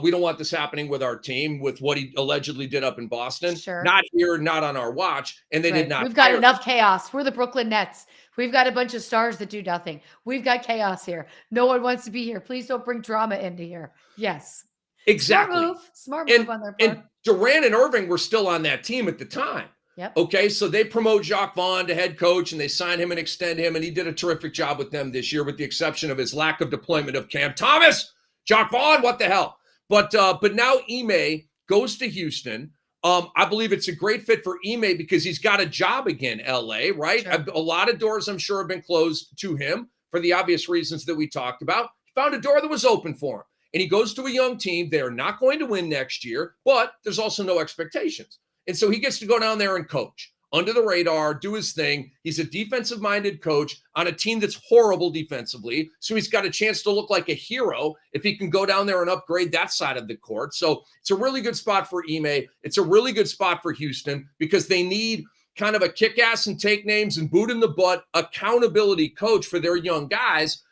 We don't want this happening with our team, with what he allegedly did up in Boston. Sure. Not here, not on our watch. And they did not. We've got enough chaos. We're the Brooklyn Nets. We've got a bunch of stars that do nothing. We've got chaos here. No one wants to be here. Please don't bring drama into here. Yes. Exactly. Smart move on their part. And Durant and Irving were still on that team at the time. Yep. Okay, so they promote Jacques Vaughn to head coach, and they sign him and extend him, and he did a terrific job with them this year, with the exception of his lack of deployment of Cam Thomas. Jacques Vaughn, what the hell? But now Ime goes to Houston. I believe it's a great fit for Ime because he's got a job again, LA, right? Sure. A lot of doors, I'm sure, have been closed to him for the obvious reasons that we talked about. He found a door that was open for him. And he goes to a young team. They're not going to win next year, but there's also no expectations. And so he gets to go down there and coach under the radar, do his thing. He's a defensive-minded coach on a team that's horrible defensively. So he's got a chance to look like a hero if he can go down there and upgrade that side of the court. So it's a really good spot for Ime. It's a really good spot for Houston because they need kind of a kick-ass and take names and boot in the butt accountability coach for their young guys.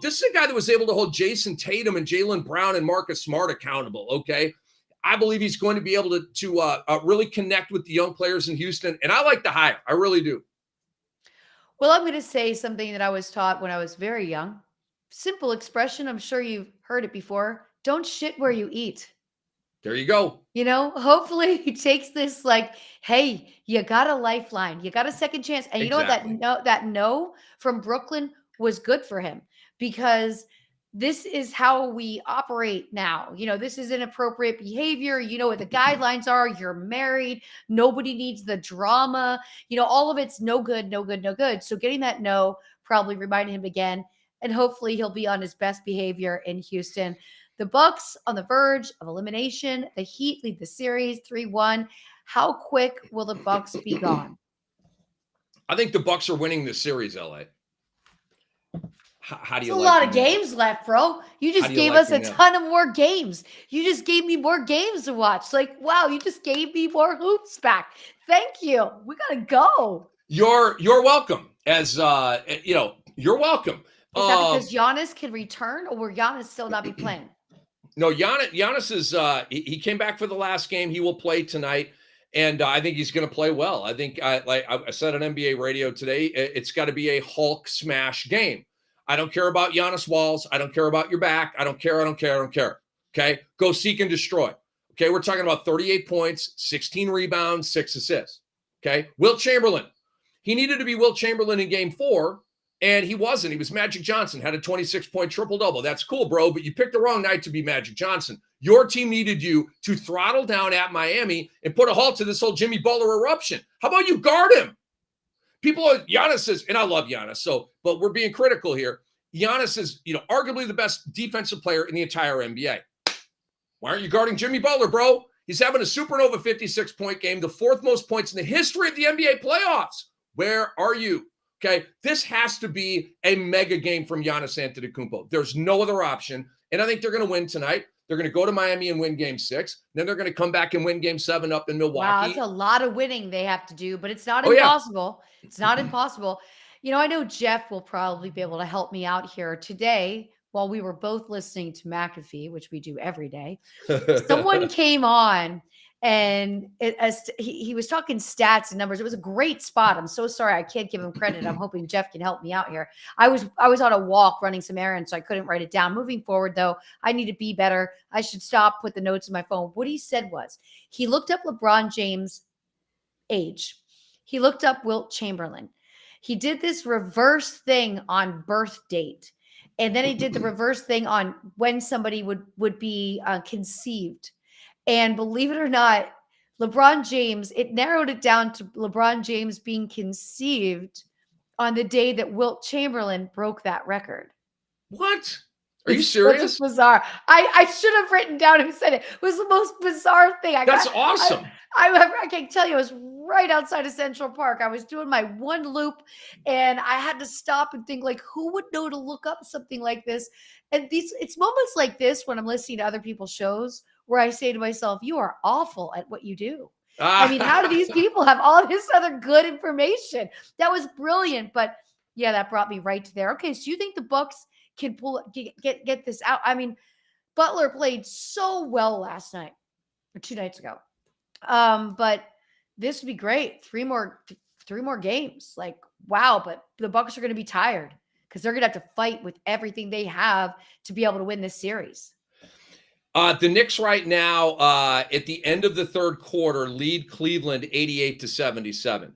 This is a guy that was able to hold Jason Tatum and Jaylen Brown and Marcus Smart accountable, okay? I believe he's going to be able to really connect with the young players in Houston, and I like the hire. I really do. Well, I'm going to say something that I was taught when I was very young. Simple expression. I'm sure you've heard it before. Don't shit where you eat. There you go. Hopefully he takes this like, hey, you got a lifeline. You got a second chance. And you know what? That no from Brooklyn was good for him because this is how we operate now. This is inappropriate behavior. You know what the guidelines are. You're married. Nobody needs the drama. All of it's no good, no good, no good. So getting that no probably reminded him again. And hopefully he'll be on his best behavior in Houston. The Bucks on the verge of elimination. The Heat lead the series 3-1. How quick will the Bucks be gone? I think the Bucks are winning this series, LA. How do you There's like a lot of games left, bro. You just gave us a ton of more games. You just gave me more games to watch. Like, wow, you just gave me more hoops back. Thank you. We gotta go. You're welcome. As you're welcome. Is that because Giannis can return, or will Giannis still not be playing? No, Giannis is he came back for the last game. He will play tonight, and I think he's going to play well. I think, like I said on NBA radio today, it's got to be a Hulk smash game. I don't care about Giannis walls. I don't care about your back. I don't care. Okay, go seek and destroy. Okay, we're talking about 38 points, 16 rebounds, 6 assists. Okay, Wilt Chamberlain. He needed to be Wilt Chamberlain in Game 4. And he wasn't. He was Magic Johnson, had a 26-point triple-double. That's cool, bro, but you picked the wrong night to be Magic Johnson. Your team needed you to throttle down at Miami and put a halt to this whole Jimmy Butler eruption. How about you guard him? Giannis is, and I love Giannis, but we're being critical here. Giannis is, arguably the best defensive player in the entire NBA. Why aren't you guarding Jimmy Butler, bro? He's having a supernova 56-point game, the 4th most points in the history of the NBA playoffs. Where are you? Okay, this has to be a mega game from Giannis Antetokounmpo. There's no other option, and I think they're going to win tonight. They're going to go to Miami and win Game 6. Then they're going to come back and win Game 7 up in Milwaukee. Wow, that's a lot of winning they have to do, but it's not impossible. Yeah. It's not impossible. I know Jeff will probably be able to help me out here today. While we were both listening to McAfee, which we do every day, someone came on. And he was talking stats and numbers. It was a great spot. I'm so sorry I can't give him credit. I'm hoping Jeff can help me out here. I was on a walk running some errands, so I couldn't write it down. Moving forward, though, I need to be better. I should stop, put the notes in my phone. What he said was he looked up LeBron James' age. He looked up Wilt Chamberlain. He did this reverse thing on birth date. And then he did the reverse thing on when somebody would be conceived. And believe it or not, LeBron James, it narrowed it down to LeBron James being conceived on the day that Wilt Chamberlain broke that record. What? Are you serious? It's bizarre. I should have written down who said it. It was the most bizarre thing. That's awesome. I can't tell you. I was right outside of Central Park. I was doing my one loop, and I had to stop and think, like, who would know to look up something like this? And it's moments like this when I'm listening to other people's shows where I say to myself, you are awful at what you do. I mean, how do these people have all this other good information? That was brilliant. But yeah, that brought me right to there. Okay, so you think the Bucks can get this out? I mean, Butler played so well last night or 2 nights ago. But this would be great. Three more games. Like, wow, but the Bucks are going to be tired because they're going to have to fight with everything they have to be able to win this series. The Knicks right now, at the end of the 3rd quarter, lead Cleveland 88-77.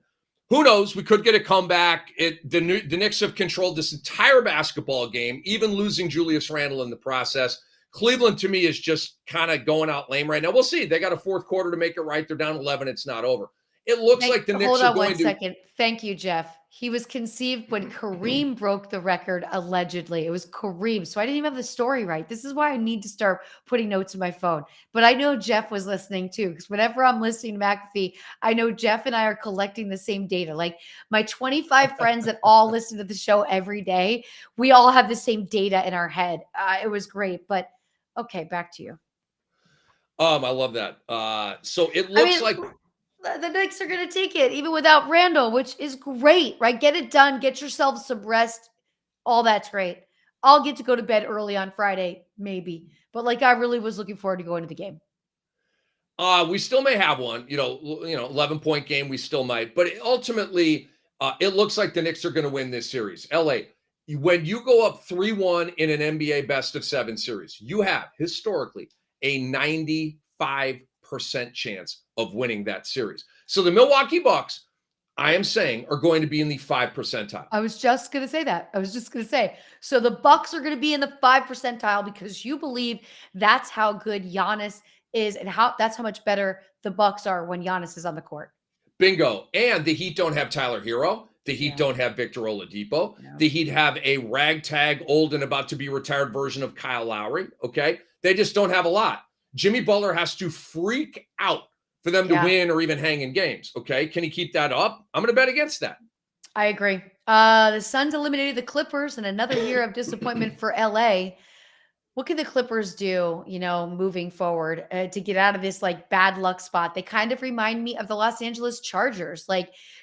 Who knows? We could get a comeback. The Knicks have controlled this entire basketball game, even losing Julius Randle in the process. Cleveland, to me, is just kind of going out lame right now. We'll see. They got a 4th quarter to make it right. They're down 11. It's not over. It looks like the Knicks are going to... Hold on 1 second. Thank you, Jeff. He was conceived when Kareem broke the record, allegedly. It was Kareem. So I didn't even have the story right. This is why I need to start putting notes in my phone. But I know Jeff was listening too, because whenever I'm listening to McAfee, I know Jeff and I are collecting the same data. Like my 25 friends that all listen to the show every day, we all have the same data in our head. It was great. But okay, back to you. I love that. So it looks like... The Knicks are going to take it, even without Randall, which is great, right? Get it done. Get yourself some rest. All that's great. I'll get to go to bed early on Friday, maybe. But I really was looking forward to going to the game. We still may have one, 11-point game. We still might. But ultimately, it looks like the Knicks are going to win this series. LA, when you go up 3-1 in an NBA best-of-7 series, you have, historically, a 95% chance of winning that series. So the Milwaukee Bucks, I am saying, are going to be in the 5 percentile. I was just going to say that. So the Bucks are going to be in the 5 percentile because you believe that's how good Giannis is and that's how much better the Bucks are when Giannis is on the court. Bingo. And the Heat don't have Tyler Hero. The Heat don't have Victor Oladipo. No. The Heat have a ragtag, old and about to be retired version of Kyle Lowry. Okay. They just don't have a lot. Jimmy Butler has to freak out for them to win or even hang in games. Okay. Can he keep that up? I'm going to bet against that. I agree. The Suns eliminated the Clippers in another year of disappointment for LA. What can the Clippers do, moving forward to get out of this bad luck spot? They kind of remind me of the Los Angeles Chargers.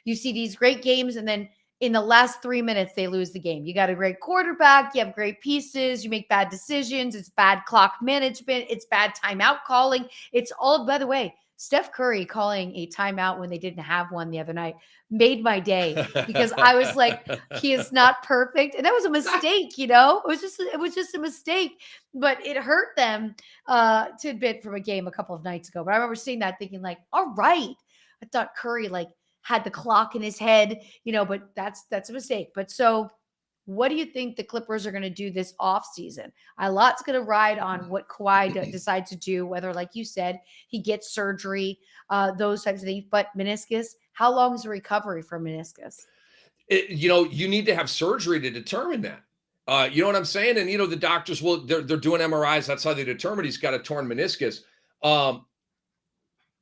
You see these great games and then in the last 3 minutes, they lose the game. You got a great quarterback. You have great pieces. You make bad decisions. It's bad clock management. It's bad timeout calling. It's all, by the way, Steph Curry calling a timeout when they didn't have one the other night made my day because I was like, he is not perfect. And that was a mistake, you know, it was just a mistake, but it hurt them tidbit from a game a couple of nights ago. But I remember seeing that thinking like, all right, I thought Curry like had the clock in his head, you know, but that's a mistake. But so what do you think the Clippers are going to do this offseason? A lot's going to ride on what Kawhi decides to do, whether, like you said, he gets surgery, those types of things. But meniscus, how long is the recovery from meniscus? You need to have surgery to determine that. You know what I'm saying? And, the doctors they're doing MRIs. That's how they determine he's got a torn meniscus.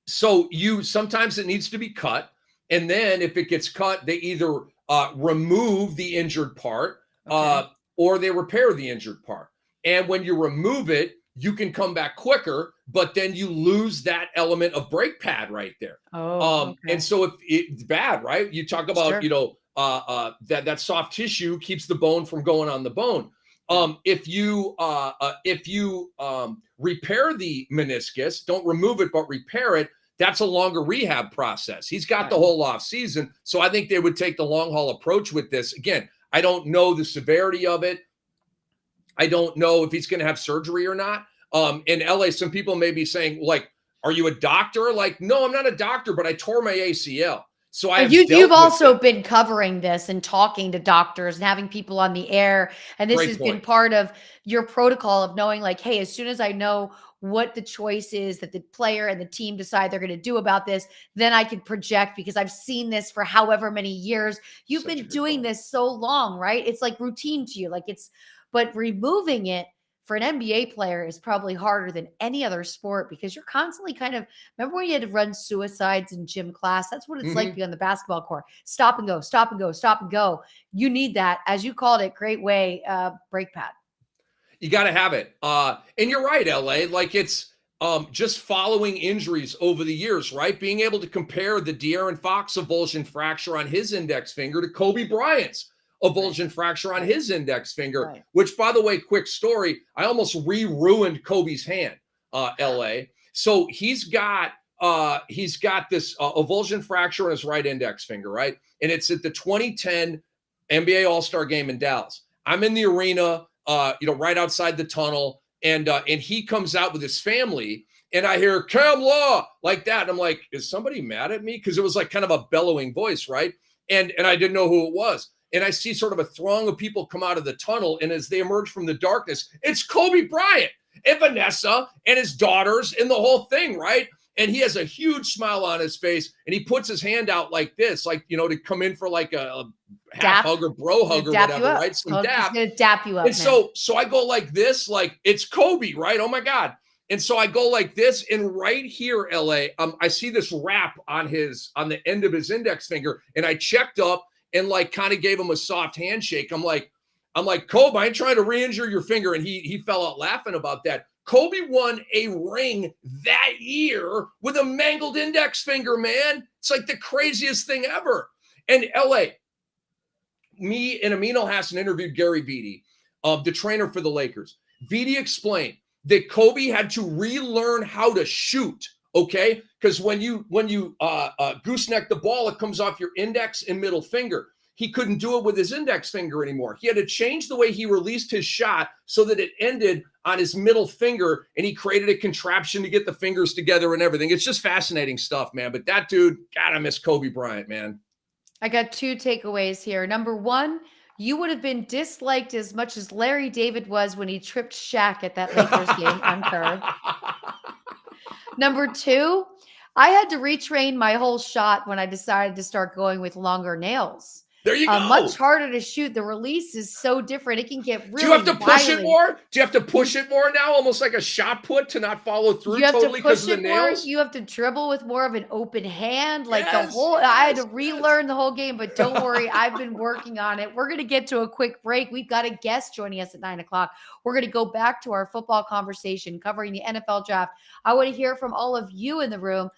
So sometimes it needs to be cut. And then if it gets cut, they either remove the injured part or they repair the injured part. And when you remove it, you can come back quicker, but then you lose that element of brake pad right there. And so if it's bad, right? You talk about, that soft tissue keeps the bone from going on the bone. If you repair the meniscus, don't remove it, but repair it, that's a longer rehab process. He's got the whole off season. So I think they would take the long haul approach with this. Again, I don't know the severity of it. I don't know if he's going to have surgery or not. In LA, some people may be saying, like, are you a doctor? Like, no, I'm not a doctor, but I tore my ACL. So you've also been covering this and talking to doctors and having people on the air. And this has been part of your protocol of knowing like, hey, as soon as I know what the choice is that the player and the team decide they're going to do about this, then I can project because I've seen this for however many years. You've been doing this so long, right? It's like routine to you. But removing it for an NBA player is probably harder than any other sport because you're constantly remember when you had to run suicides in gym class? That's what it's like to be on the basketball court. Stop and go, stop and go, stop and go. You need that, as you called it, great way, brake pad. You got to have it. And you're right, LA. Like it's just following injuries over the years, right? Being able to compare the De'Aaron Fox avulsion fracture on his index finger to Kobe Bryant's avulsion fracture on his index finger, which, by the way, quick story, I almost ruined Kobe's hand, LA. So he's got this avulsion fracture on his right index finger, right? And it's at the 2010 NBA All-Star game in Dallas. I'm in the arena, right outside the tunnel, and he comes out with his family, and I hear Kamla like that, and I'm like, is somebody mad at me? Because it was like kind of a bellowing voice, right? And I didn't know who it was. And I see sort of a throng of people come out of the tunnel. And as they emerge from the darkness, it's Kobe Bryant and Vanessa and his daughters and the whole thing, right? And he has a huge smile on his face. And he puts his hand out like this, like, to come in for like a half hug or bro hug or whatever, right? Some dap. He's gonna dap you up. And so I go like this, like it's Kobe, right? Oh my God. And so I go like this, and right here, LA, I see this wrap on the end of his index finger. And I checked up and like kind of gave him a soft handshake. I'm like, Kobe, I ain't trying to re-injure your finger. And he fell out laughing about that. Kobe won a ring that year with a mangled index finger, man. It's like the craziest thing ever. And LA, me and Amin Hassan interviewed Gary Vitti, the trainer for the Lakers. Vitti explained that Kobe had to relearn how to shoot. Okay, because when you gooseneck the ball, it comes off your index and middle finger. He couldn't do it with his index finger anymore. He had to change the way he released his shot so that it ended on his middle finger, and he created a contraption to get the fingers together and everything. It's just fascinating stuff, man. But that dude, God, I miss Kobe Bryant, man. I got two takeaways here. Number one, you would have been disliked as much as Larry David was when he tripped Shaq at that Lakers game on curve. Number two, I had to retrain my whole shot when I decided to start going with longer nails. There you go. Much harder to shoot. The release is so different. It can get really Do you have to push violent. it more? Do you have to push it more now? Almost like a shot put to not follow through totally because of the nails? You have to dribble with more of an open hand. I had to relearn the whole game, but don't worry. I've been working on it. We're going to get to a quick break. We've got a guest joining us at 9:00. We're going to go back to our football conversation covering the NFL draft. I want to hear from all of you in the room.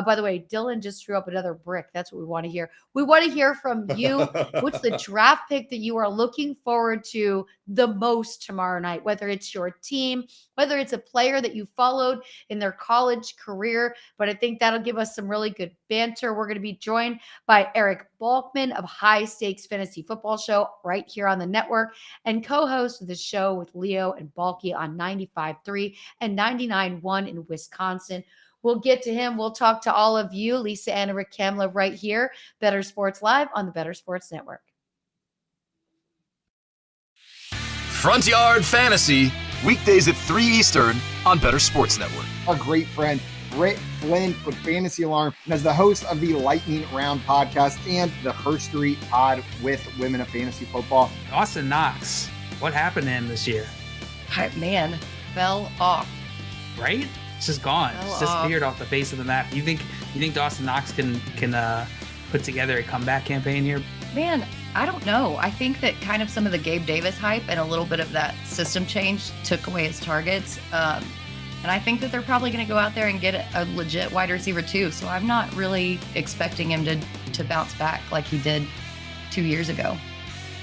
By the way, Dylan just threw up another brick. That's what we want to hear. We want to hear from you What's the draft pick that you are looking forward to the most tomorrow night? Whether it's your team, whether it's a player that you followed in their college career. But I think that'll give us some really good banter. We're going to be joined by Eric Balkman of High Stakes Fantasy Football Show right here on the network, and co-host of the show with Leo and Balky on 95.3 and 99.1 in Wisconsin. We'll get to him. We'll talk to all of you, Lisa and Rick Kamla, right here, Bettor Sports Live on the Bettor Sports Network. Front Yard Fantasy, weekdays at 3 Eastern on Bettor Sports Network. Our great friend, Britt, Flinn with Fantasy Alarm, and as the host of the Lightning Round podcast and the Herstory pod with Women of Fantasy Football. Dawson Knox, what happened to him this year? Man, fell off. Right? It's just gone. It's disappeared off the face of the map. You think Dawson Knox can put together a comeback campaign here? Man, I don't know. I think that kind of some of the Gabe Davis hype and a little bit of that system change took away his targets. And I think that they're probably going to go out there and get a legit wide receiver too. So I'm not really expecting him to bounce back like he did 2 years ago.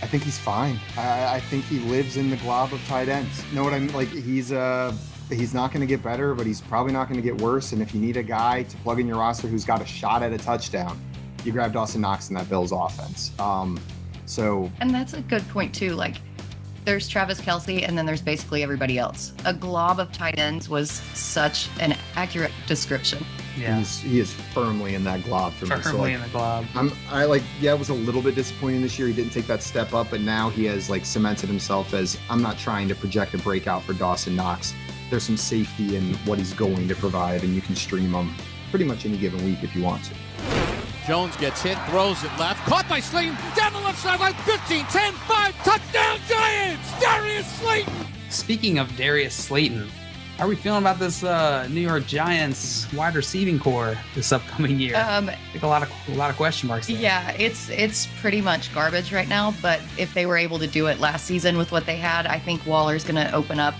I think he's fine. I think he lives in the glob of tight ends. You know what I mean? Like he's not going to get better, but he's probably not going to get worse. And if you need a guy to plug in your roster who's got a shot at a touchdown, you grab Dawson Knox in that Bills offense. And that's a good point too. Like there's Travis Kelce and then there's basically everybody else. A glob of tight ends was such an accurate description. Yeah, he is firmly in that glob for me. Firmly in the glob. It was a little bit disappointing this year. He didn't take that step up, but now he has cemented himself as, I'm not trying to project a breakout for Dawson Knox. There's some safety in what he's going to provide, and you can stream him pretty much any given week if you want to. Jones gets hit, throws it left, caught by Slayton, down the left sideline, 15, 10, 5, touchdown Giants, Darius Slayton. Speaking of Darius Slayton, how are we feeling about this New York Giants wide receiving core this upcoming year? I think a lot of question marks there. Yeah, it's pretty much garbage right now, but if they were able to do it last season with what they had, I think Waller's going to open up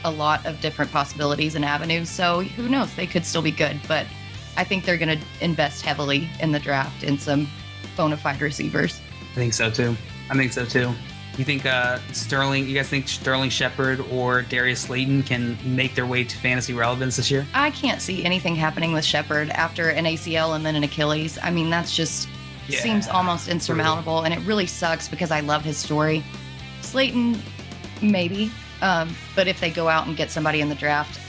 a lot of different possibilities and avenues. So who knows? They could still be good, but I think they're going to invest heavily in the draft in some bona fide receivers. I think so too. You think you guys think Sterling Shepard or Darius Slayton can make their way to fantasy relevance this year? I can't see anything happening with Shepard after an ACL and then an Achilles. I mean, that's just seems almost insurmountable, and it really sucks because I love his story. Slayton, maybe. But if they go out and get somebody in the draft,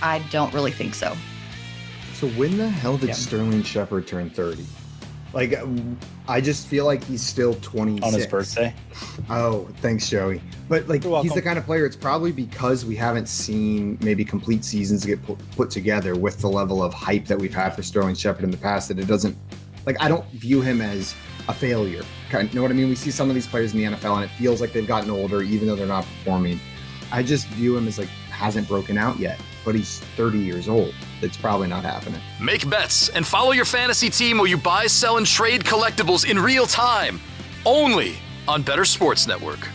I don't really think so. So when the hell did Sterling Shepard turn 30? I just feel like he's still 26. On his birthday. Oh, thanks, Joey. But he's the kind of player, it's probably because we haven't seen maybe complete seasons get put together with the level of hype that we've had for Sterling Shepard in the past, that it doesn't, I don't view him as a failure. You know what I mean? We see some of these players in the NFL and it feels like they've gotten older even though they're not performing. I just view him as hasn't broken out yet, but he's 30 years old. It's probably not happening. Make bets and follow your fantasy team while you buy, sell, and trade collectibles in real time. Only on Bettor Sports Network.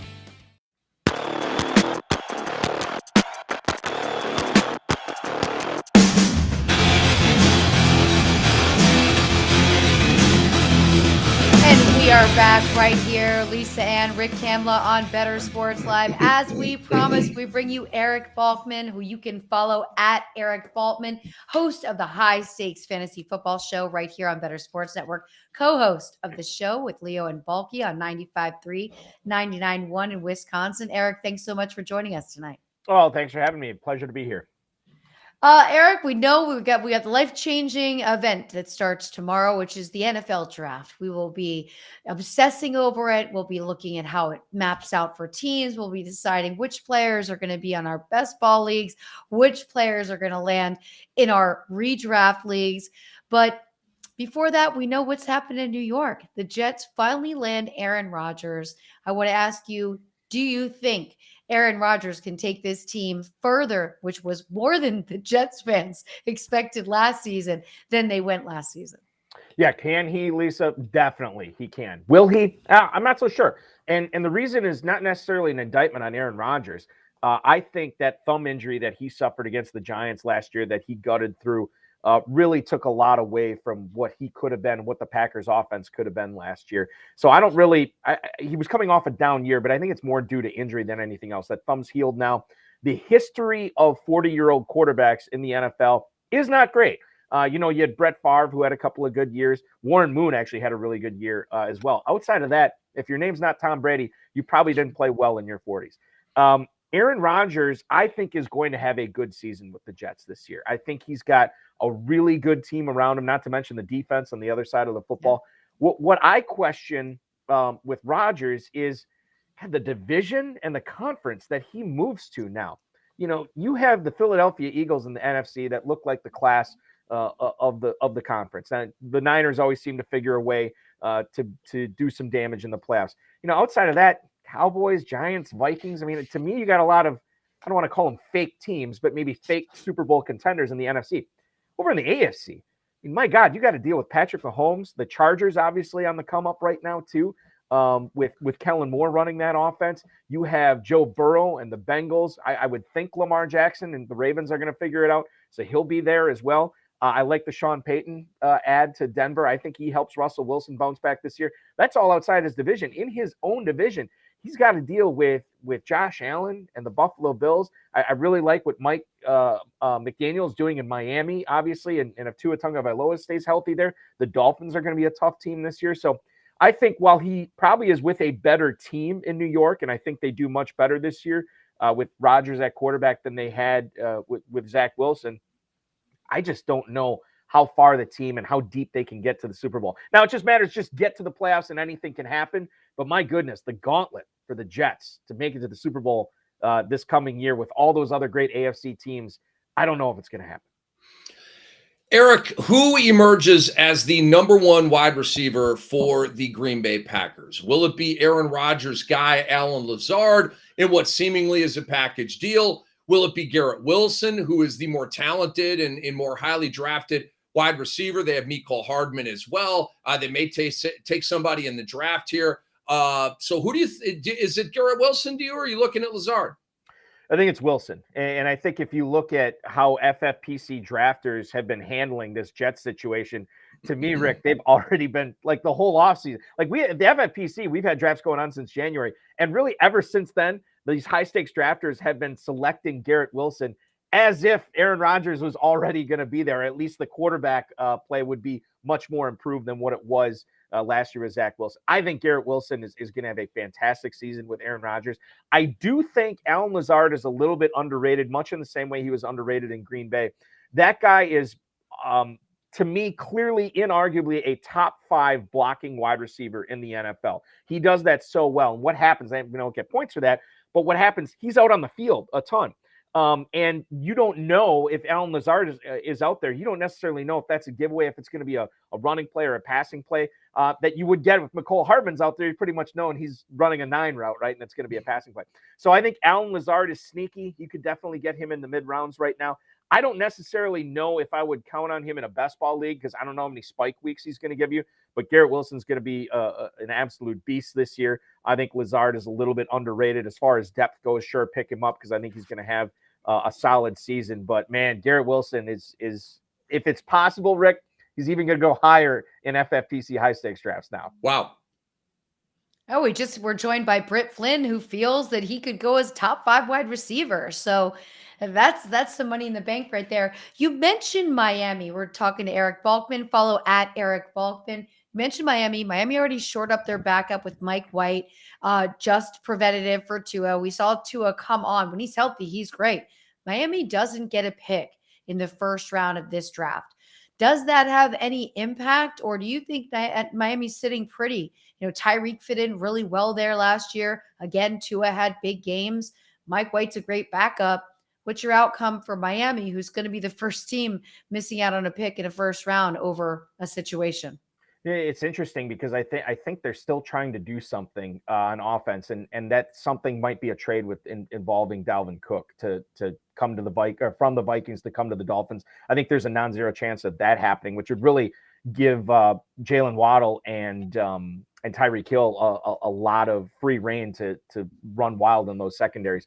We are back right here, Lisa and Rick Kamla on Bettor Sports Live. As we promised, we bring you Eric Balkman, who you can follow at Eric Balkman, host of the High Stakes Fantasy Football Show right here on Bettor Sports Network, co-host of the show with Leo and Balky on 95.3, 99.1 in Wisconsin. Eric, thanks so much for joining us tonight. Oh, thanks for having me. Pleasure to be here. Eric, we know we got the life-changing event that starts tomorrow, which is the NFL draft. We will be obsessing over it. We'll be looking at how it maps out for teams. We'll be deciding which players are going to be on our best ball leagues, which players are going to land in our redraft leagues. But before that, we know what's happened in New York. The Jets finally land Aaron Rodgers. I want to ask you, do you think Aaron Rodgers can take this team further, which was more than the Jets fans expected last season, than they went last season? Yeah, can he, Lisa? Definitely he can. Will he? I'm not so sure. And the reason is not necessarily an indictment on Aaron Rodgers. I think that thumb injury that he suffered against the Giants last year that he gutted through really took a lot away from what he could have been, what the Packers offense could have been last year. So I don't really, he was coming off a down year, but I think it's more due to injury than anything else. That thumb's healed now. The history of 40-year-old quarterbacks in the NFL is not great. You had Brett Favre, who had a couple of good years. Warren Moon actually had a really good year as well. Outside of that, if your name's not Tom Brady, you probably didn't play well in your 40s. Aaron Rodgers, I think, is going to have a good season with the Jets this year. I think he's got a really good team around him, not to mention the defense on the other side of the football. What I question with Rodgers is the division and the conference that he moves to now. You have the Philadelphia Eagles in the NFC that look like the class of the conference. And the Niners always seem to figure a way to do some damage in the playoffs. Outside of that, Cowboys, Giants, Vikings. I mean, to me, you got a lot of, I don't want to call them fake teams, but maybe fake Super Bowl contenders in the NFC. Over in the AFC, I mean, my God, you got to deal with Patrick Mahomes. The Chargers, obviously, on the come up right now, too, with Kellen Moore running that offense. You have Joe Burrow and the Bengals. I would think Lamar Jackson and the Ravens are going to figure it out, so he'll be there as well. I like the Sean Payton add to Denver. I think he helps Russell Wilson bounce back this year. That's all outside his division. In his own division, he's got to deal with Josh Allen and the Buffalo Bills. I really like what Mike McDaniel's doing in Miami, obviously, and if Tua Tagovailoa stays healthy there, the Dolphins are going to be a tough team this year. So I think while he probably is with a better team in New York, and I think they do much better this year with Rodgers at quarterback than they had with Zach Wilson, I just don't know how far the team and how deep they can get to the Super Bowl. Now, it just matters, just get to the playoffs and anything can happen. But my goodness, the gauntlet for the Jets to make it to the Super Bowl this coming year with all those other great AFC teams, I don't know if it's going to happen. Eric, who emerges as the number one wide receiver for the Green Bay Packers? Will it be Aaron Rodgers' guy, Allen Lazard, in what seemingly is a package deal? Will it be Garrett Wilson, who is the more talented and more highly drafted wide receiver? They have Mecole Hardman as well. They may take somebody in the draft here. So who do you is it Garrett Wilson, do you, or are you looking at Lazard? I think it's Wilson. And I think if you look at how FFPC drafters have been handling this Jets situation, to me, Rick, they've already been like the whole offseason. Like the FFPC, we've had drafts going on since January. And really ever since then, these high stakes drafters have been selecting Garrett Wilson as if Aaron Rodgers was already going to be there. At least the quarterback play would be much more improved than what it was last year with Zach Wilson. I think Garrett Wilson is going to have a fantastic season with Aaron Rodgers. I do think Allen Lazard is a little bit underrated, much in the same way he was underrated in Green Bay. That guy is, to me, clearly, inarguably a top 5 blocking wide receiver in the NFL. He does that so well. And what happens, we don't get points for that, but what happens, he's out on the field a ton. And you don't know if Allen Lazard is out there. You don't necessarily know if that's a giveaway, if it's going to be a running play or a passing play that you would get with Mecole Hardman's out there. You pretty much know, and he's running a 9 route, right? And it's going to be a passing play. So I think Allen Lazard is sneaky. You could definitely get him in the mid rounds right now. I don't necessarily know if I would count on him in a best ball league because I don't know how many spike weeks he's going to give you. But Garrett Wilson's going to be an absolute beast this year. I think Lazard is a little bit underrated as far as depth goes. Sure, pick him up because I think he's going to have a solid season. But man, Garrett Wilson is if it's possible, Rick, he's even going to go higher in FFPC high stakes drafts now. Wow. Oh, we're joined by Britt Flinn, who feels that he could go as top 5 wide receiver. So that's some money in the bank right there. You mentioned Miami. We're talking to Eric Balkman. Follow at Eric Balkman. You mentioned Miami. Miami already shored up their backup with Mike White, just preventative for Tua. We saw Tua come on. When he's healthy, he's great. Miami doesn't get a pick in the first round of this draft. Does that have any impact, or do you think that Miami's sitting pretty? Tyreek fit in really well there last year. Again, Tua had big games. Mike White's a great backup. What's your outcome for Miami, who's going to be the first team missing out on a pick in a first round over a situation? It's interesting because I think they're still trying to do something on offense, and that something might be a trade involving Dalvin Cook to come to from the Vikings to come to the Dolphins. I think there's a non-zero chance of that happening, which would really give Jalen Waddle and Tyreek Hill a lot of free reign to run wild in those secondaries.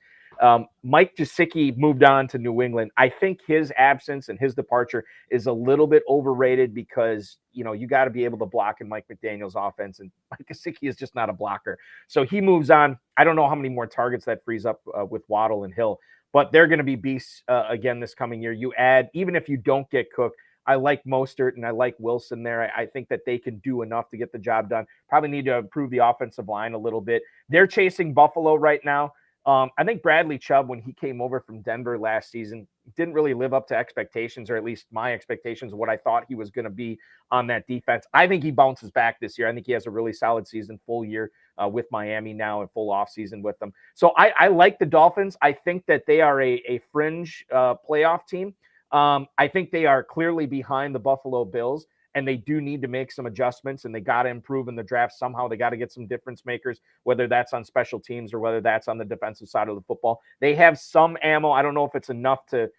Mike Gesicki moved on to New England. I think his absence and his departure is a little bit overrated because, you got to be able to block in Mike McDaniel's offense, and Mike Gesicki is just not a blocker. So he moves on. I don't know how many more targets that frees up with Waddle and Hill, but they're going to be beasts again this coming year. You add, even if you don't get Cook, I like Mostert and I like Wilson there. I think that they can do enough to get the job done. Probably need to improve the offensive line a little bit. They're chasing Buffalo right now. I think Bradley Chubb, when he came over from Denver last season, didn't really live up to expectations, or at least my expectations of what I thought he was going to be on that defense. I think he bounces back this year. I think he has a really solid season, full year with Miami now, and full offseason with them. So I like the Dolphins. I think that they are a fringe playoff team. I think they are clearly behind the Buffalo Bills, and they do need to make some adjustments, and they got to improve in the draft somehow. They got to get some difference makers, whether that's on special teams or whether that's on the defensive side of the football. They have some ammo. I don't know if it's enough to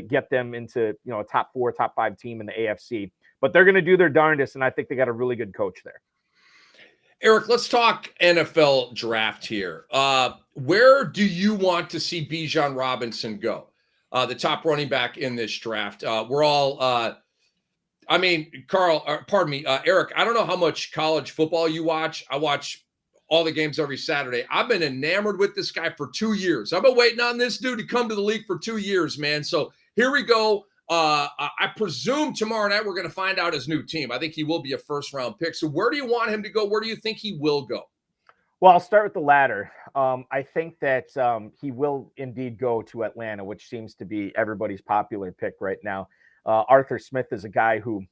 get them into, a top 4, top 5 team in the AFC, but they're going to do their darndest, and I think they got a really good coach there. Eric, let's talk NFL draft here. Where do you want to see Bijan Robinson go? The top running back in this draft. We're all, Eric, I don't know how much college football you watch. I watch all the games every Saturday. I've been enamored with this guy for 2 years. I've been waiting on this dude to come to the league for 2 years, man. So here we go. I presume tomorrow night we're going to find out his new team. I think he will be a first-round pick. So where do you want him to go? Where do you think he will go? Well, I'll start with the latter. I think that he will indeed go to Atlanta, which seems to be everybody's popular pick right now. Arthur Smith is a guy who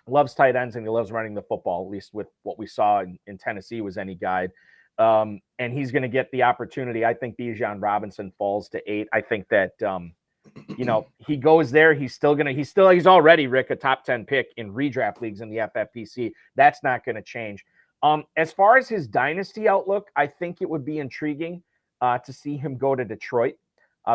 loves tight ends and he loves running the football, at least with what we saw in Tennessee was any guide. And he's going to get the opportunity. I think Bijan Robinson falls to 8. I think that, he goes there. He's already, Rick, a top 10 pick in redraft leagues in the FFPC. That's not going to change. As far as his dynasty outlook, I think it would be intriguing to see him go to Detroit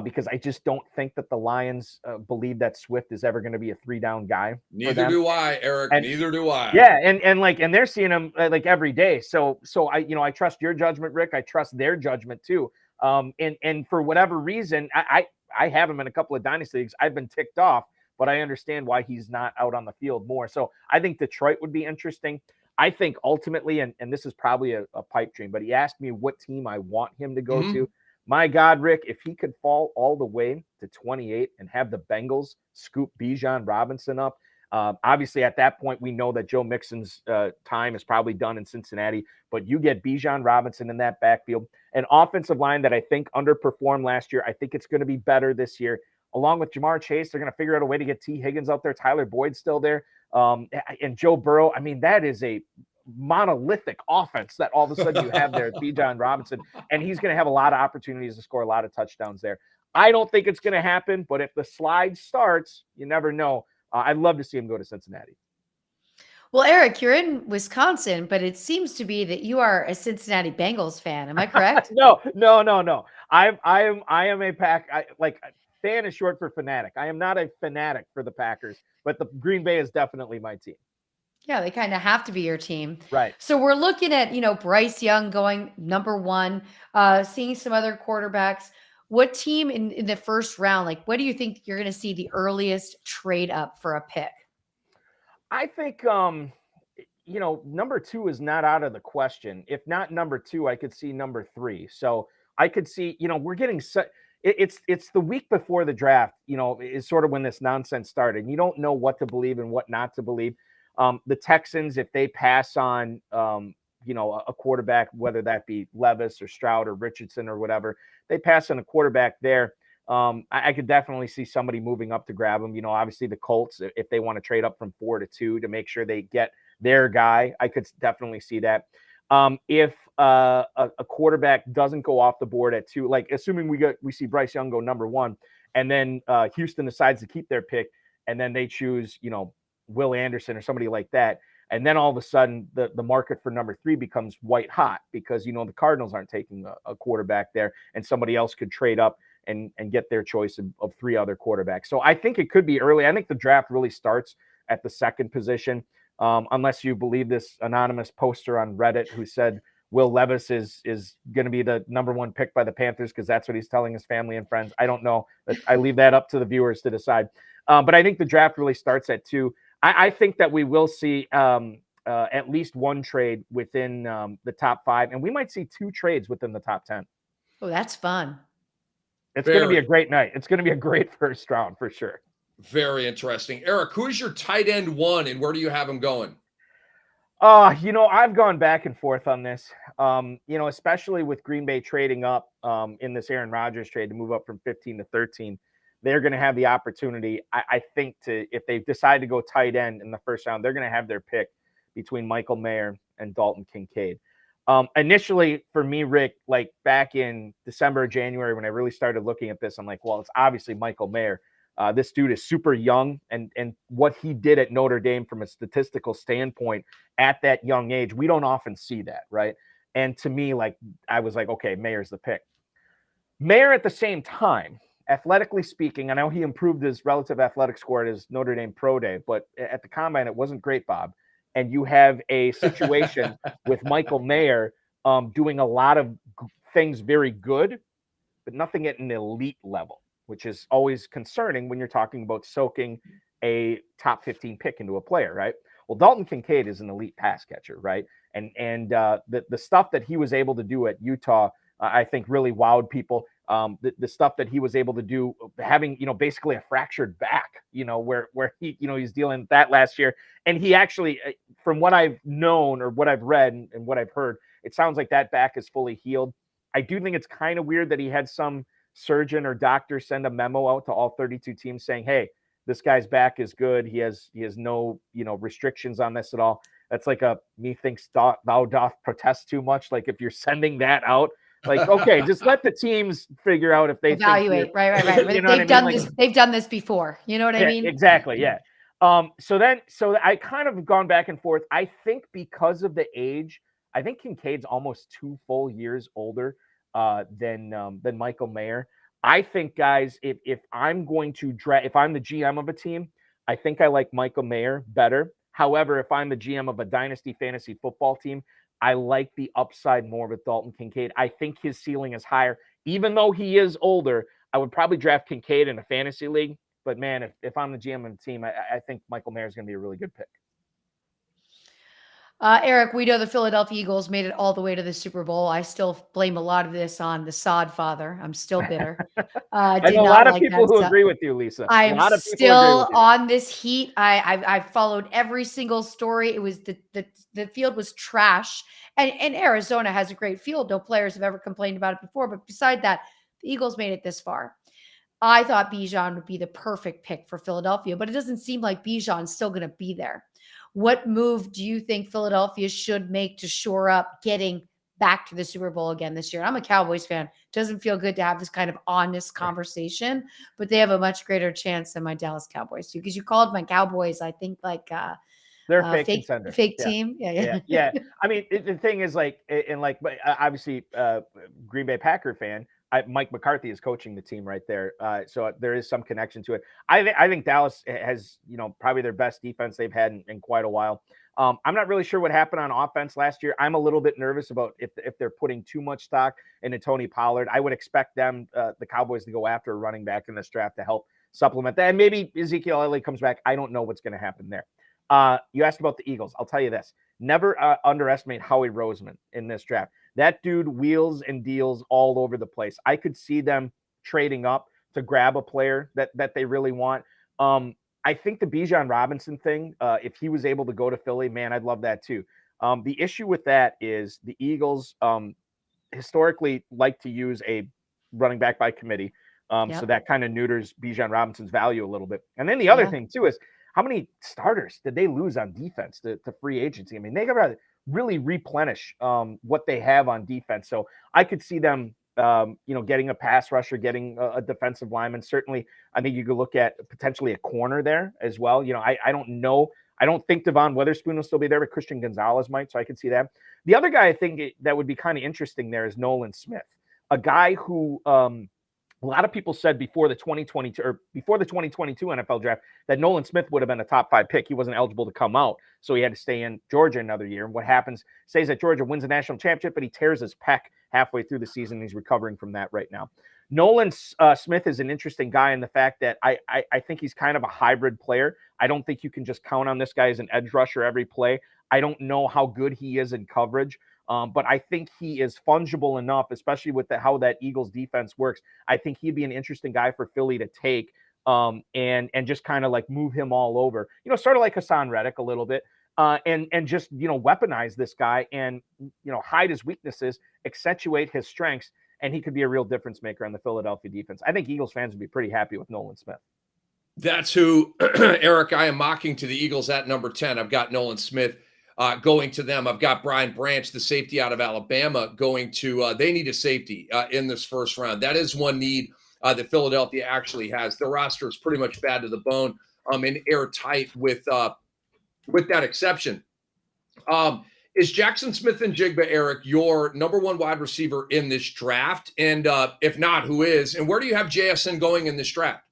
because I just don't think that the Lions believe that Swift is ever going to be a 3-down guy. Neither do I, Eric. Neither do I. Yeah, and they're seeing him like every day. So I trust your judgment, Rick. I trust their judgment too. And for whatever reason, I have him in a couple of dynasty leagues. I've been ticked off, but I understand why he's not out on the field more. So I think Detroit would be interesting. I think ultimately, and this is probably a pipe dream, but he asked me what team I want him to go to. My God, Rick, if he could fall all the way to 28 and have the Bengals scoop Bijan Robinson up, obviously at that point, we know that Joe Mixon's time is probably done in Cincinnati, but you get Bijan Robinson in that backfield, an offensive line that I think underperformed last year. I think it's going to be better this year. Along with Jamar Chase, they're going to figure out a way to get T. Higgins out there. Tyler Boyd's still there. And Joe Burrow, I mean, that is a monolithic offense that all of a sudden you have there at Bijan Robinson, and he's going to have a lot of opportunities to score a lot of touchdowns there. I don't think it's going to happen, but if the slide starts, you never know. I'd love to see him go to Cincinnati. Well, Eric, you're in Wisconsin, but it seems to be that you are a Cincinnati Bengals fan. Am I correct? No. I am a fan is short for fanatic. I am not a fanatic for the Packers, but the Green Bay is definitely my team. Yeah, they kind of have to be your team. Right. So we're looking at, Bryce Young going number 1, seeing some other quarterbacks. What team in the first round, what do you think you're going to see the earliest trade up for a pick? I think, number 2 is not out of the question. If not number 2, I could see number 3. So I could see, we're getting it's the week before the draft, is sort of when this nonsense started. You don't know what to believe and what not to believe. The Texans, if they pass on, a quarterback, whether that be Levis or Stroud or Richardson or whatever, they pass on a quarterback there. I could definitely see somebody moving up to grab him. Obviously the Colts, if they want to trade up from 4 to 2 to make sure they get their guy, I could definitely see that. If a quarterback doesn't go off the board at 2, assuming we see Bryce Young go number 1, and then Houston decides to keep their pick, and then they choose, Will Anderson or somebody like that, and then all of a sudden the market for number 3 becomes white hot because the Cardinals aren't taking a quarterback there, and somebody else could trade up and get their choice of 3 other quarterbacks. So I think it could be early. I think the draft really starts at the 2nd position. Unless you believe this anonymous poster on Reddit who said Will Levis is going to be the number 1 pick by the Panthers because that's what he's telling his family and friends. I don't know. I leave that up to the viewers to decide. But I think the draft really starts at 2. I think that we will see at least 1 trade within the top 5, and we might see 2 trades within the top 10. Oh, that's fun. It's going to be a great night. It's going to be a great first round for sure. Very interesting. Eric, who is your tight end 1, and where do you have him going? I've gone back and forth on this, especially with Green Bay trading up in this Aaron Rodgers trade to move up from 15 to 13. They're going to have the opportunity, I think, if they decide to go tight end in the first round, they're going to have their pick between Michael Mayer and Dalton Kincaid. Initially, for me, Rick, like back in December or January, when I really started looking at this, I'm like, well, it's obviously Michael Mayer. This dude is super young, and what he did at Notre Dame from a statistical standpoint at that young age, we don't often see that, right? And to me, like, I was like, okay, Mayer's the pick. Mayer at the same time, athletically speaking, I know he improved his relative athletic score at his Notre Dame Pro Day, but at the Combine, it wasn't great, Bob. And you have a situation with Michael Mayer doing a lot of things very good, but nothing at an elite level, which is always concerning when you're talking about soaking a top 15 pick into a player, right? Well, Dalton Kincaid is an elite pass catcher, right? And the stuff that he was able to do at Utah, I think really wowed people. The stuff that he was able to do, having, basically a fractured back, where he, he's dealing with that last year. And he actually, from what I've known or what I've read and what I've heard, it sounds like that back is fully healed. I do think it's kind of weird that he had some surgeon or doctor send a memo out to all 32 teams saying, hey, this guy's back is good. He has no, restrictions on this at all. That's like a methinks thou doth protest too much. Like if you're sending that out, like, okay, just let the teams figure out if they evaluate. Think right. They've done this. They've done this before. You know what I mean? Exactly. Yeah. So I kind of gone back and forth. I think because of the age, I think Kincaid's almost 2 full years older than Michael Mayer. I think, guys, if I'm going to if I'm the GM of a team, I think I like Michael Mayer better. However, if I'm the GM of a dynasty fantasy football team, I like the upside more with Dalton Kincaid. I think his ceiling is higher. Even though he is older, I would probably draft Kincaid in a fantasy league. But, man, if I'm the GM of the team, I think Michael Mayer is going to be a really good pick. Eric, we know the Philadelphia Eagles made it all the way to the Super Bowl. I still blame a lot of this on the sod father. I'm still bitter. I know a lot of people who agree with you, Lisa. I'm still on this heat. I've followed every single story. It was the field was trash, and Arizona has a great field. No players have ever complained about it before. But beside that, the Eagles made it this far. I thought Bijan would be the perfect pick for Philadelphia, but it doesn't seem like Bijan's still going to be there. What move do you think Philadelphia should make to shore up getting back to the Super Bowl again this year? I'm a Cowboys fan. Doesn't feel good to have this kind of honest conversation, but they have a much greater chance than my Dallas Cowboys do. Because you called my Cowboys, I think, like they're a fake team. Yeah. I mean, the thing is, like, obviously, Green Bay Packer fan. Mike McCarthy is coaching the team right there, so there is some connection to it. I think Dallas has, probably their best defense they've had in quite a while. I'm not really sure what happened on offense last year. I'm a little bit nervous about if they're putting too much stock into Tony Pollard. I would expect them, the Cowboys, to go after a running back in this draft to help supplement that. And maybe Ezekiel Elliott comes back. I don't know what's going to happen there. You asked about the Eagles. I'll tell you this. Never underestimate Howie Roseman in this draft. That dude wheels and deals all over the place. I could see them trading up to grab a player that they really want. I think the Bijan Robinson thing, if he was able to go to Philly, man, I'd love that too. The issue with that is the Eagles historically like to use a running back by committee. So that kind of neuters Bijan Robinson's value a little bit. And then the other thing too is, how many starters did they lose on defense to free agency? I mean, they got to really replenish what they have on defense. So I could see them, getting a pass rusher, getting a defensive lineman. Certainly, I think you could look at potentially a corner there as well. I don't know. I don't think Devon Witherspoon will still be there, but Christian Gonzalez might. So I could see that. The other guy I think that would be kind of interesting there is Nolan Smith, a guy who A lot of people said before the 2022 NFL draft that Nolan Smith would have been a top 5 pick. He wasn't eligible to come out, so he had to stay in Georgia another year. And what happens, stays at Georgia, wins a national championship, but he tears his pec halfway through the season. He's recovering from that right now. Nolan Smith is an interesting guy in the fact that I think he's kind of a hybrid player. I don't think you can just count on this guy as an edge rusher every play. I don't know how good he is in coverage. But I think he is fungible enough, especially with how that Eagles defense works. I think he'd be an interesting guy for Philly to take and just kind of like move him all over, sort of like Hassan Reddick a little bit, and just, weaponize this guy and, hide his weaknesses, accentuate his strengths, and he could be a real difference maker on the Philadelphia defense. I think Eagles fans would be pretty happy with Nolan Smith. That's who, Eric, I am mocking to the Eagles at number 10. I've got Nolan Smith going to them. I've got Brian Branch, the safety out of Alabama, going to they need a safety in this first round. That is one need that Philadelphia actually has. Their roster is pretty much bad to the bone and airtight with that exception. Is Jackson Smith-Njigba, Eric, your number 1 wide receiver in this draft? And if not, who is? And where do you have JSN going in this draft?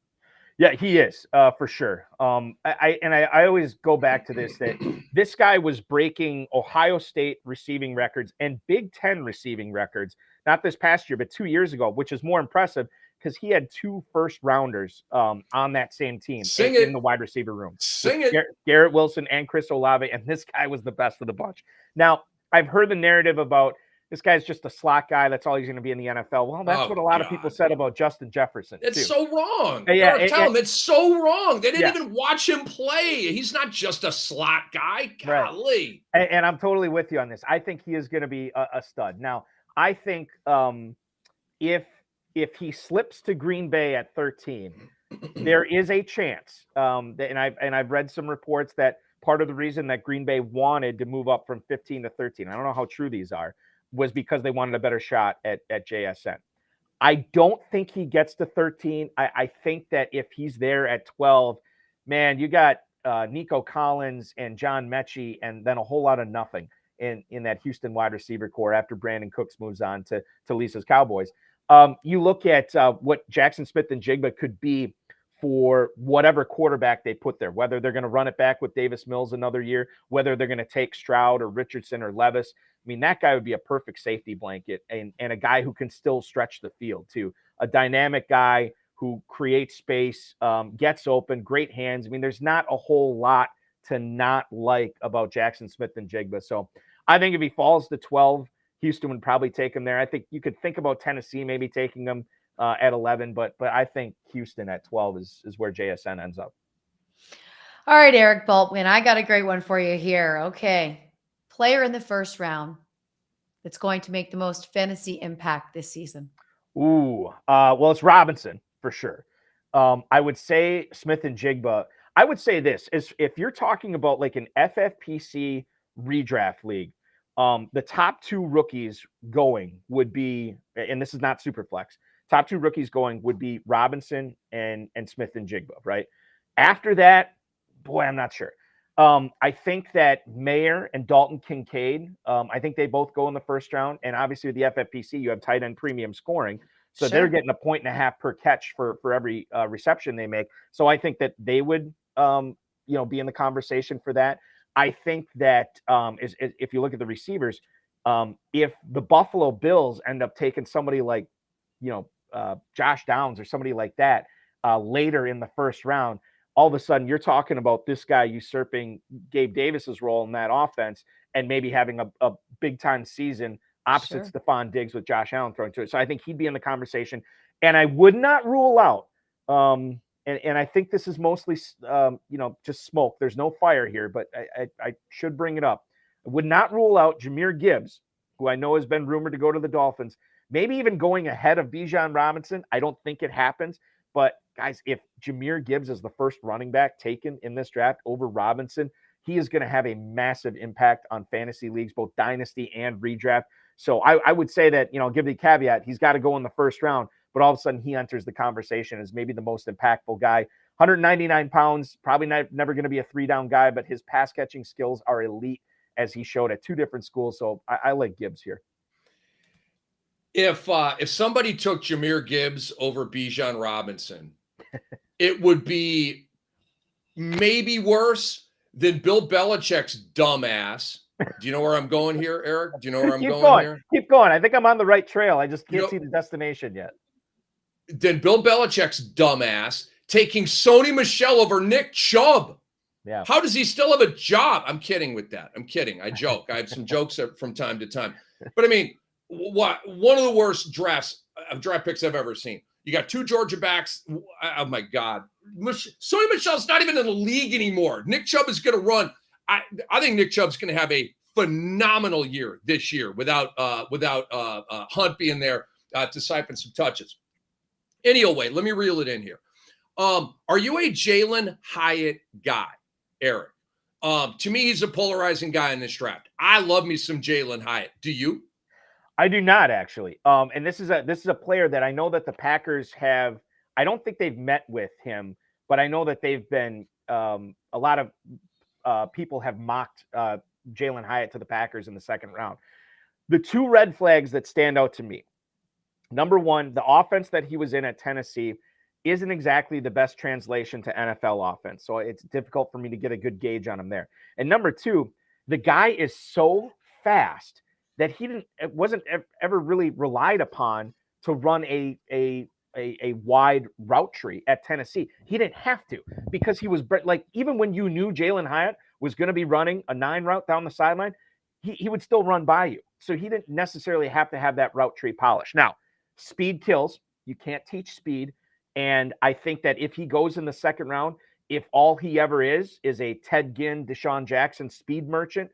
Yeah, he is for sure. I always go back to this, that this guy was breaking Ohio State receiving records and Big Ten receiving records, not this past year, but 2 years ago, which is more impressive because he had 2 first-rounders on that same team in the wide receiver room. Garrett Wilson and Chris Olave, and this guy was the best of the bunch. Now, I've heard the narrative about this guy's just a slot guy. That's all he's going to be in the NFL. Well, that's what a lot of people said about Justin Jefferson. It's so wrong. Yeah, tell him it's so wrong. They didn't even watch him play. He's not just a slot guy. Golly. Right. And I'm totally with you on this. I think he is going to be a stud. Now, I think if he slips to Green Bay at 13, there is a chance. And I've read some reports that part of the reason that Green Bay wanted to move up from 15 to 13, I don't know how true these are, was because they wanted a better shot at JSN. I don't think he gets to 13. I think that if he's there at 12, man, you got Nico Collins and John Mechie and then a whole lot of nothing in that Houston wide receiver core after Brandon Cooks moves on to Lisa's Cowboys. You look at what Jackson Smith-Njigba could be for whatever quarterback they put there, whether they're going to run it back with Davis Mills another year, whether they're going to take Stroud or Richardson or Levis. I mean, that guy would be a perfect safety blanket and a guy who can still stretch the field too. A dynamic guy who creates space, gets open, great hands. I mean, there's not a whole lot to not like about Jackson Smith-Njigba. So I think if he falls to 12, Houston would probably take him there. I think you could think about Tennessee maybe taking him at 11, but I think Houston at 12 is where JSN ends up. All right, Eric Balkman, I got a great one for you here. Okay. Player in the first round that's going to make the most fantasy impact this season. Ooh, well, it's Robinson for sure. I would say Smith-Njigba. I would say this is if you're talking about like an FFPC redraft league, the top 2 rookies going would be, and this is not Superflex, top 2 rookies going would be Robinson and Smith-Njigba, right? After that, boy, I'm not sure. I think that Mayer and Dalton Kincaid, I think they both go in the first round. And obviously with the FFPC, you have tight end premium scoring. So they're getting 1.5 points per catch for every reception they make. So I think that they would, be in the conversation for that. I think that if you look at the receivers, if the Buffalo Bills end up taking somebody like, Josh Downs or somebody like that later in the first round, all of a sudden you're talking about this guy usurping Gabe Davis's role in that offense and maybe having a big time season opposite Stephon Diggs with Josh Allen throwing to it. So I think he'd be in the conversation. And I would not rule out, and I think this is mostly, just smoke. There's no fire here, but I should bring it up. I would not rule out Jahmyr Gibbs, who I know has been rumored to go to the Dolphins, maybe even going ahead of Bijan Robinson. I don't think it happens. But, guys, if Jahmyr Gibbs is the first running back taken in this draft over Robinson, he is going to have a massive impact on fantasy leagues, both dynasty and redraft. So I would say that, give the caveat, he's got to go in the first round, but all of a sudden he enters the conversation as maybe the most impactful guy. 199 pounds, probably never going to be a 3-down guy, but his pass catching skills are elite as he showed at 2 different schools. So I like Gibbs here. If somebody took Jahmyr Gibbs over Bijan Robinson, it would be maybe worse than Bill Belichick's dumbass. Do you know where I'm going here, Eric? Do you know where I'm going here? Keep going. I think I'm on the right trail. I just can't see the destination yet. Then Bill Belichick's dumbass taking Sony Michel over Nick Chubb. Yeah. How does he still have a job? I'm kidding with that. I'm kidding. I joke. I have some jokes from time to time. But I mean, one of the worst draft picks I've ever seen. You got 2 Georgia backs. Oh my God. Sony Michel's not even in the league anymore. Nick Chubb is going to run. I think Nick Chubb's going to have a phenomenal year this year without Hunt being there to siphon some touches. Anyway, let me reel it in here. Are you a Jalen Hyatt guy, Eric? To me, he's a polarizing guy in this draft. I love me some Jalen Hyatt. Do you? I do not, actually. And this is a player that I know that the Packers have. I don't think they've met with him, but I know that they've been a lot of people have mocked Jalen Hyatt to the Packers in the second round. The 2 red flags that stand out to me. Number one, the offense that he was in at Tennessee isn't exactly the best translation to NFL offense. So it's difficult for me to get a good gauge on him there. And number 2, the guy is so fast that it wasn't ever really relied upon to run a wide route tree at Tennessee. He didn't have to, because he was like, even when you knew Jalen Hyatt was going to be running a 9 route down the sideline, he would still run by you. So he didn't necessarily have to have that route tree polish. Now, speed kills. You can't teach speed. And I think that if he goes in the second round, if all he ever is a Ted Ginn, Deshaun Jackson speed merchant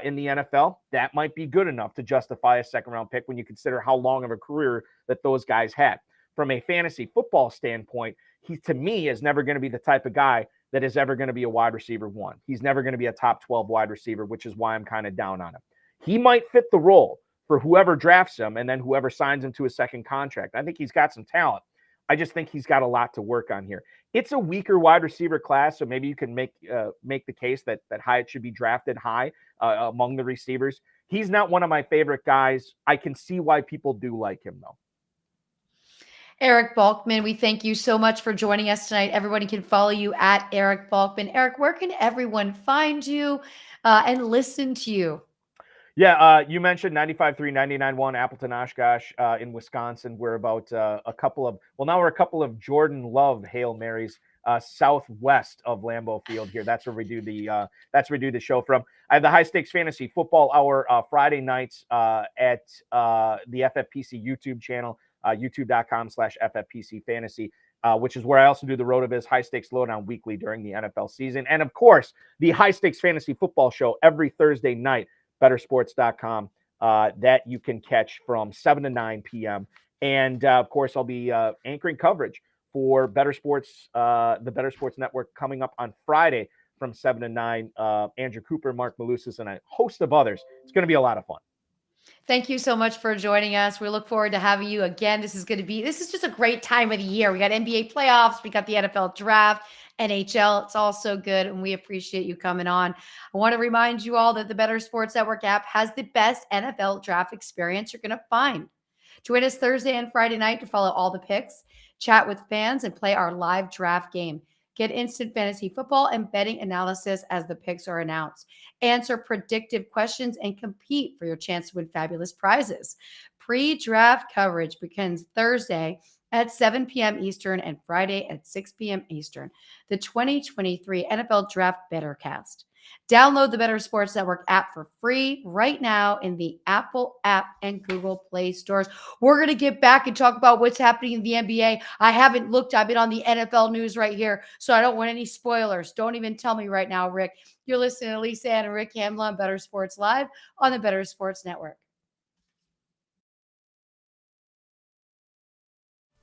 in the NFL, that might be good enough to justify a second round pick when you consider how long of a career that those guys had. From a fantasy football standpoint, he, to me, is never going to be the type of guy that is ever going to be a wide receiver 1. He's never going to be a top 12 wide receiver, which is why I'm kind of down on him. He might fit the role for whoever drafts him and then whoever signs him to a second contract. I think he's got some talent. I just think he's got a lot to work on here. It's a weaker wide receiver class, so maybe you can make the case that Hyatt should be drafted high among the receivers. He's not one of my favorite guys. I can see why people do like him, though. Eric Balkman, we thank you so much for joining us tonight. Everybody can follow you at Eric Balkman. Eric, where can everyone find you and listen to you? Yeah, you mentioned 95.3, 99.1 Appleton, Oshkosh in Wisconsin. We're about a couple of Jordan Love Hail Marys southwest of Lambeau Field here. That's where we do the show from. I have the High Stakes Fantasy Football Hour Friday nights at the FFPC YouTube channel, youtube.com/FFPC Fantasy, which is where I also do the RotoViz High Stakes Lowdown weekly during the NFL season. And of course, the High Stakes Fantasy Football Show every Thursday night, bettersports.com, that you can catch from 7 to 9 p.m. And of course, I'll be anchoring coverage for Better Sports, the Better Sports Network, coming up on Friday from 7 to 9. Andrew Cooper, Mark Malusis, and a host of others. It's going to be a lot of fun. Thank you so much for joining us. We look forward to having you again. This is just a great time of the year. We got NBA playoffs. We got the NFL draft, NHL. It's all so good, and we appreciate you coming on. I want to remind you all that the Better Sports Network app has the best NFL draft experience you're going to find. Join us Thursday and Friday night to follow all the picks, chat with fans, and play our live draft game. Get instant fantasy football and betting analysis as the picks are announced. Answer predictive questions and compete for your chance to win fabulous prizes. Pre-draft coverage begins Thursday at 7 p.m. Eastern and Friday at 6 p.m. Eastern. The 2023 NFL Draft Bettorcast. Download the Better Sports Network app for free right now in the Apple app and Google Play stores. We're going to get back and talk about what's happening in the NBA. I haven't looked. I've been on the NFL news right here, so I don't want any spoilers. Don't even tell me right now, Rick. You're listening to Lisa Ann and Rick Kamla on Better Sports Live on the Better Sports Network.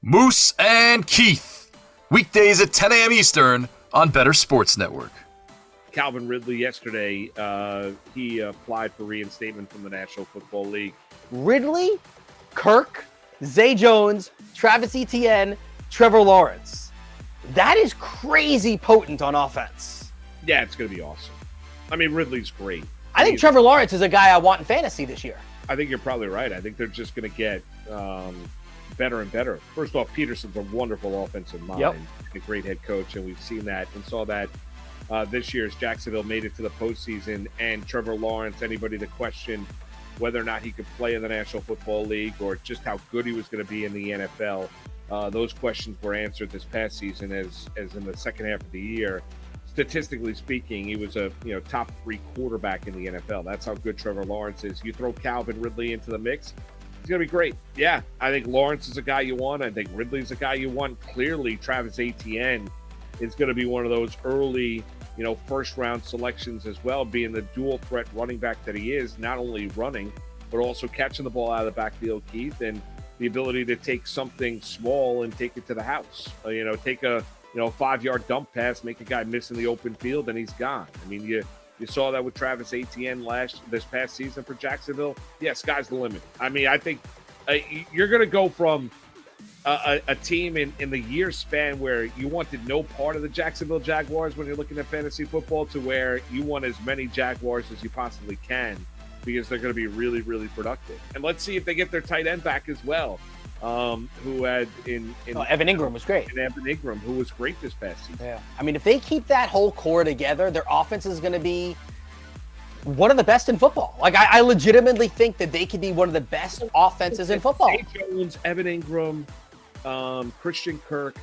Moose and Keith, weekdays at 10 a.m. Eastern on Better Sports Network. Calvin Ridley yesterday, he applied for reinstatement from the National Football League. Ridley, Kirk, Zay Jones, Travis Etienne, Trevor Lawrence. That is crazy potent on offense. Yeah, it's going to be awesome. I mean, Ridley's great. I think Trevor Lawrence is a guy I want in fantasy this year. I think you're probably right. I think they're just going to get better and better. First off, Peterson's a wonderful offensive mind, a great head coach, and we've seen that and saw that this year as Jacksonville made it to the postseason. And Trevor Lawrence, anybody that questioned whether or not he could play in the National Football League or just how good he was going to be in the NFL, those questions were answered this past season as in the second half of the year. Statistically speaking, he was a top 3 quarterback in the NFL. That's how good Trevor Lawrence is. You throw Calvin Ridley into the mix, he's going to be great. Yeah, I think Lawrence is a guy you want. I think Ridley's a guy you want. Clearly, Travis Etienne is going to be one of those early, first-round selections as well, being the dual threat running back that he is, not only running, but also catching the ball out of the backfield, Keith, and the ability to take something small and take it to the house. Take a 5-yard dump pass, make a guy miss in the open field, and he's gone. I mean, you saw that with Travis Etienne this past season for Jacksonville. Yeah, sky's the limit. I mean, I think you're going to go from a team in the year span where you wanted no part of the Jacksonville Jaguars when you're looking at fantasy football to where you want as many Jaguars as you possibly can because they're going to be really, really productive. And let's see if they get their tight end back as well. Who had Evan Ingram was great. And Evan Ingram, who was great this past season. Yeah. I mean, if they keep that whole core together, their offense is going to be one of the best in football. Like, I legitimately think that they could be one of the best offenses in football. Zay Jones, Evan Ingram, Christian Kirk,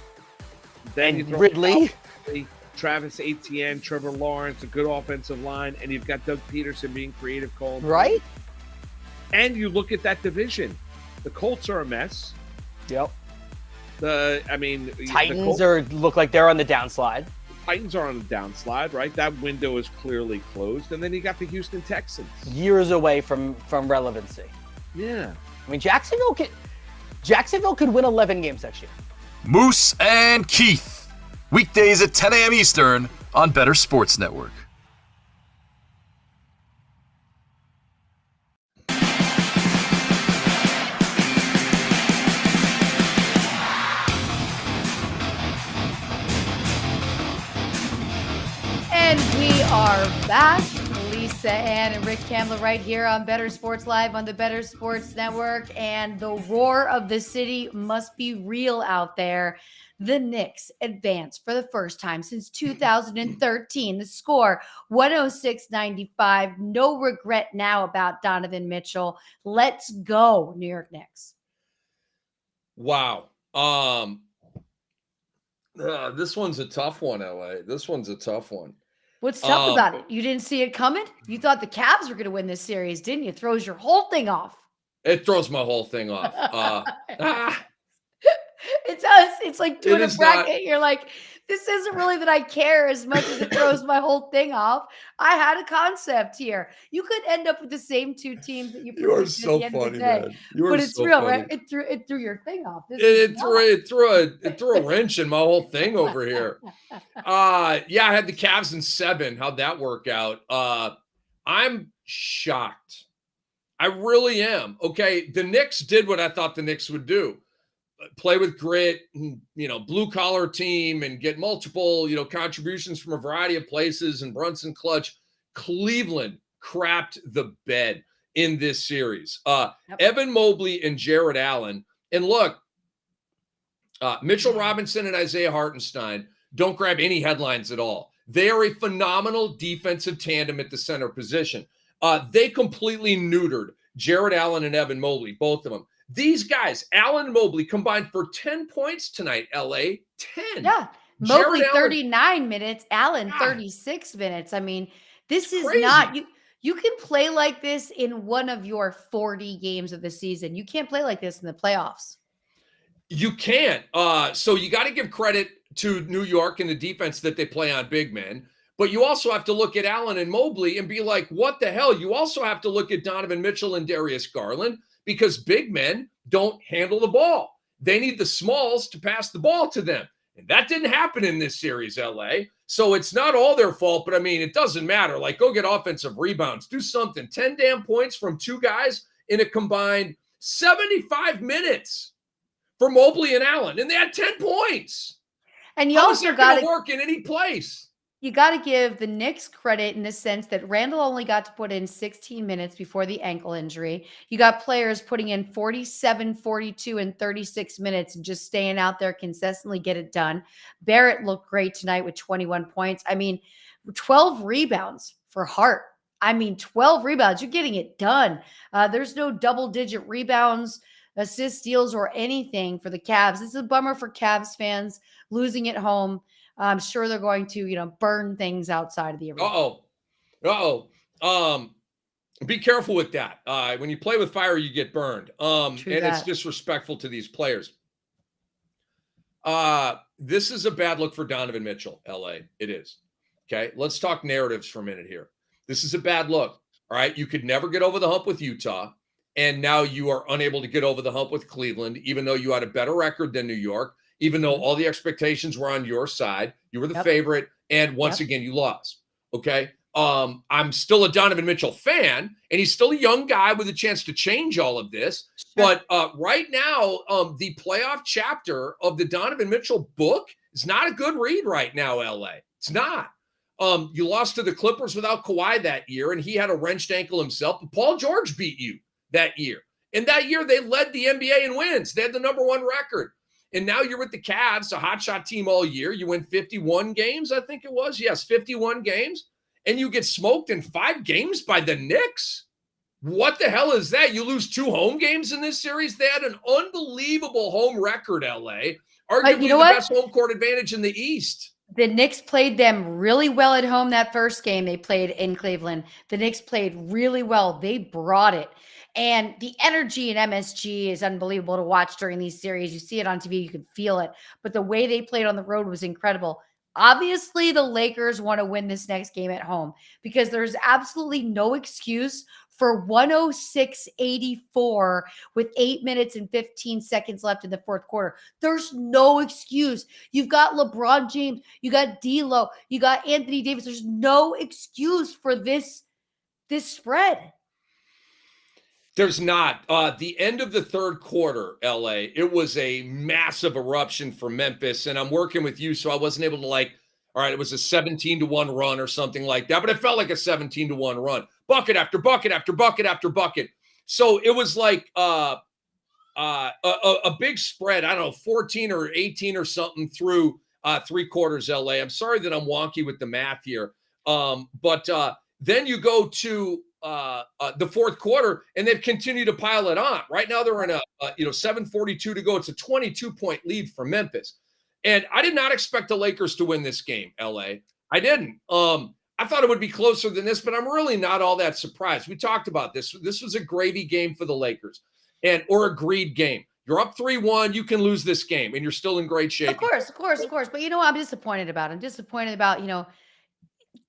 then you throw Ridley, Travis Etienne, Trevor Lawrence, a good offensive line, and you've got Doug Peterson being creative calling. Right. And you look at that division. The Colts are a mess. Yep. Titans look like they're on the downslide. Titans are on the downslide, right? That window is clearly closed. And then you got the Houston Texans. Years away from relevancy. Yeah. I mean, Jacksonville could win 11 games next year. Moose and Keith. Weekdays at 10 a.m. Eastern on Bettor Sports Network. And we are back. Lisa Ann and Rick Kamla right here on Bettor Sports Live on the Bettor Sports Network. And the roar of the city must be real out there. The Knicks advance for the first time since 2013. The score, 106-95. No regret now about Donovan Mitchell. Let's go, New York Knicks. Wow. This one's a tough one, LA. This one's a tough one. What's tough about it? You didn't see it coming? You thought the Cavs were going to win this series, didn't you? It throws your whole thing off. It throws my whole thing off. It does. It's like doing a bracket. You're like, this isn't really that I care as much as it throws my whole thing off. I had a concept here. You could end up with the same 2 teams that you predicted at the end of the day. But it's so real, funny. Right? It threw your thing off. It threw a wrench in my whole thing over here. Yeah, I had the Cavs in 7. How'd that work out? I'm shocked. I really am. Okay, the Knicks did what I thought the Knicks would do. Play with grit, blue collar team and get multiple, contributions from a variety of places and Brunson clutch. Cleveland crapped the bed in this series. Evan Mobley and Jared Allen. And look, Mitchell Robinson and Isaiah Hartenstein don't grab any headlines at all. They are a phenomenal defensive tandem at the center position. They completely neutered Jared Allen and Evan Mobley, both of them. These guys, Allen and Mobley, combined for 10 points tonight, LA. 10. Yeah. Mobley, 39 minutes. Allen, 36 minutes. I mean, this is crazy. Not – you can play like this in one of your 40 games of the season. You can't play like this in the playoffs. You can't. So you got to give credit to New York and the defense that they play on big men. But you also have to look at Allen and Mobley and be like, what the hell? You also have to look at Donovan Mitchell and Darius Garland. Because big men don't handle the ball. They need the smalls to pass the ball to them. And that didn't happen in this series, LA. So it's not all their fault, but I mean, it doesn't matter. Like, go get offensive rebounds. Do something. 10 damn points from 2 guys in a combined 75 minutes for Mobley and Allen. And they had 10 points. And you also got to work in any place. You got to give the Knicks credit in the sense that Randall only got to put in 16 minutes before the ankle injury. You got players putting in 47, 42, and 36 minutes and just staying out there consistently get it done. Barrett looked great tonight with 21 points. I mean, 12 rebounds for Hart. 12 rebounds. You're getting it done. There's no double-digit rebounds, assists, steals, or anything for the Cavs. This is a bummer for Cavs fans losing at home. I'm sure they're going to, burn things outside of the arena. Be careful with that. When you play with fire, you get burned. It's disrespectful to these players. This is a bad look for Donovan Mitchell, LA. It is. Okay. Let's talk narratives for a minute here. This is a bad look. All right. You could never get over the hump with Utah. And now you are unable to get over the hump with Cleveland, even though you had a better record than New York. Even though all the expectations were on your side, you were the favorite, and once again, you lost. Okay. I'm still a Donovan Mitchell fan, and he's still a young guy with a chance to change all of this. But right now, the playoff chapter of the Donovan Mitchell book is not a good read right now, LA. It's not. You lost to the Clippers without Kawhi that year, and he had a wrenched ankle himself. But Paul George beat you that year. And that year, they led the NBA in wins. They had the #1 record. And now you're with the Cavs, a hotshot team all year. You win 51 games, I think it was. Yes, 51 games. And you get smoked in 5 games by the Knicks. What the hell is that? You lose 2 home games in this series? They had an unbelievable home record, LA. Arguably the best home court advantage in the East. The Knicks played them really well at home that first game they played in Cleveland. The Knicks played really well. They brought it. And the energy in MSG is unbelievable to watch during these series. You see it on TV, you can feel it. But the way they played on the road was incredible. Obviously, the Lakers want to win this next game at home because there's absolutely no excuse for 106-84 with 8 minutes and 15 seconds left in the fourth quarter. There's no excuse. You've got LeBron James, you got D'Lo, you got Anthony Davis. There's no excuse for this spread. There's not. The end of the third quarter, LA, it was a massive eruption for Memphis. And I'm working with you, so I wasn't able to all right, it was a 17-1 run or something like that, but it felt like a 17-1 run. Bucket after bucket after bucket after bucket. So it was like a big spread. I don't know, 14 or 18 or something through 3 quarters, LA. I'm sorry that I'm wonky with the math here. But then you go to the fourth quarter, and they've continued to pile it on. Right now, they're in a 7:42 to go. It's a 22-point lead for Memphis, and I did not expect the Lakers to win this game. LA, I didn't. I thought it would be closer than this, but I'm really not all that surprised. We talked about this. This was a gravy game for the Lakers, or a greed game. You're up 3-1. You can lose this game, and you're still in great shape. Of course. But I'm disappointed about.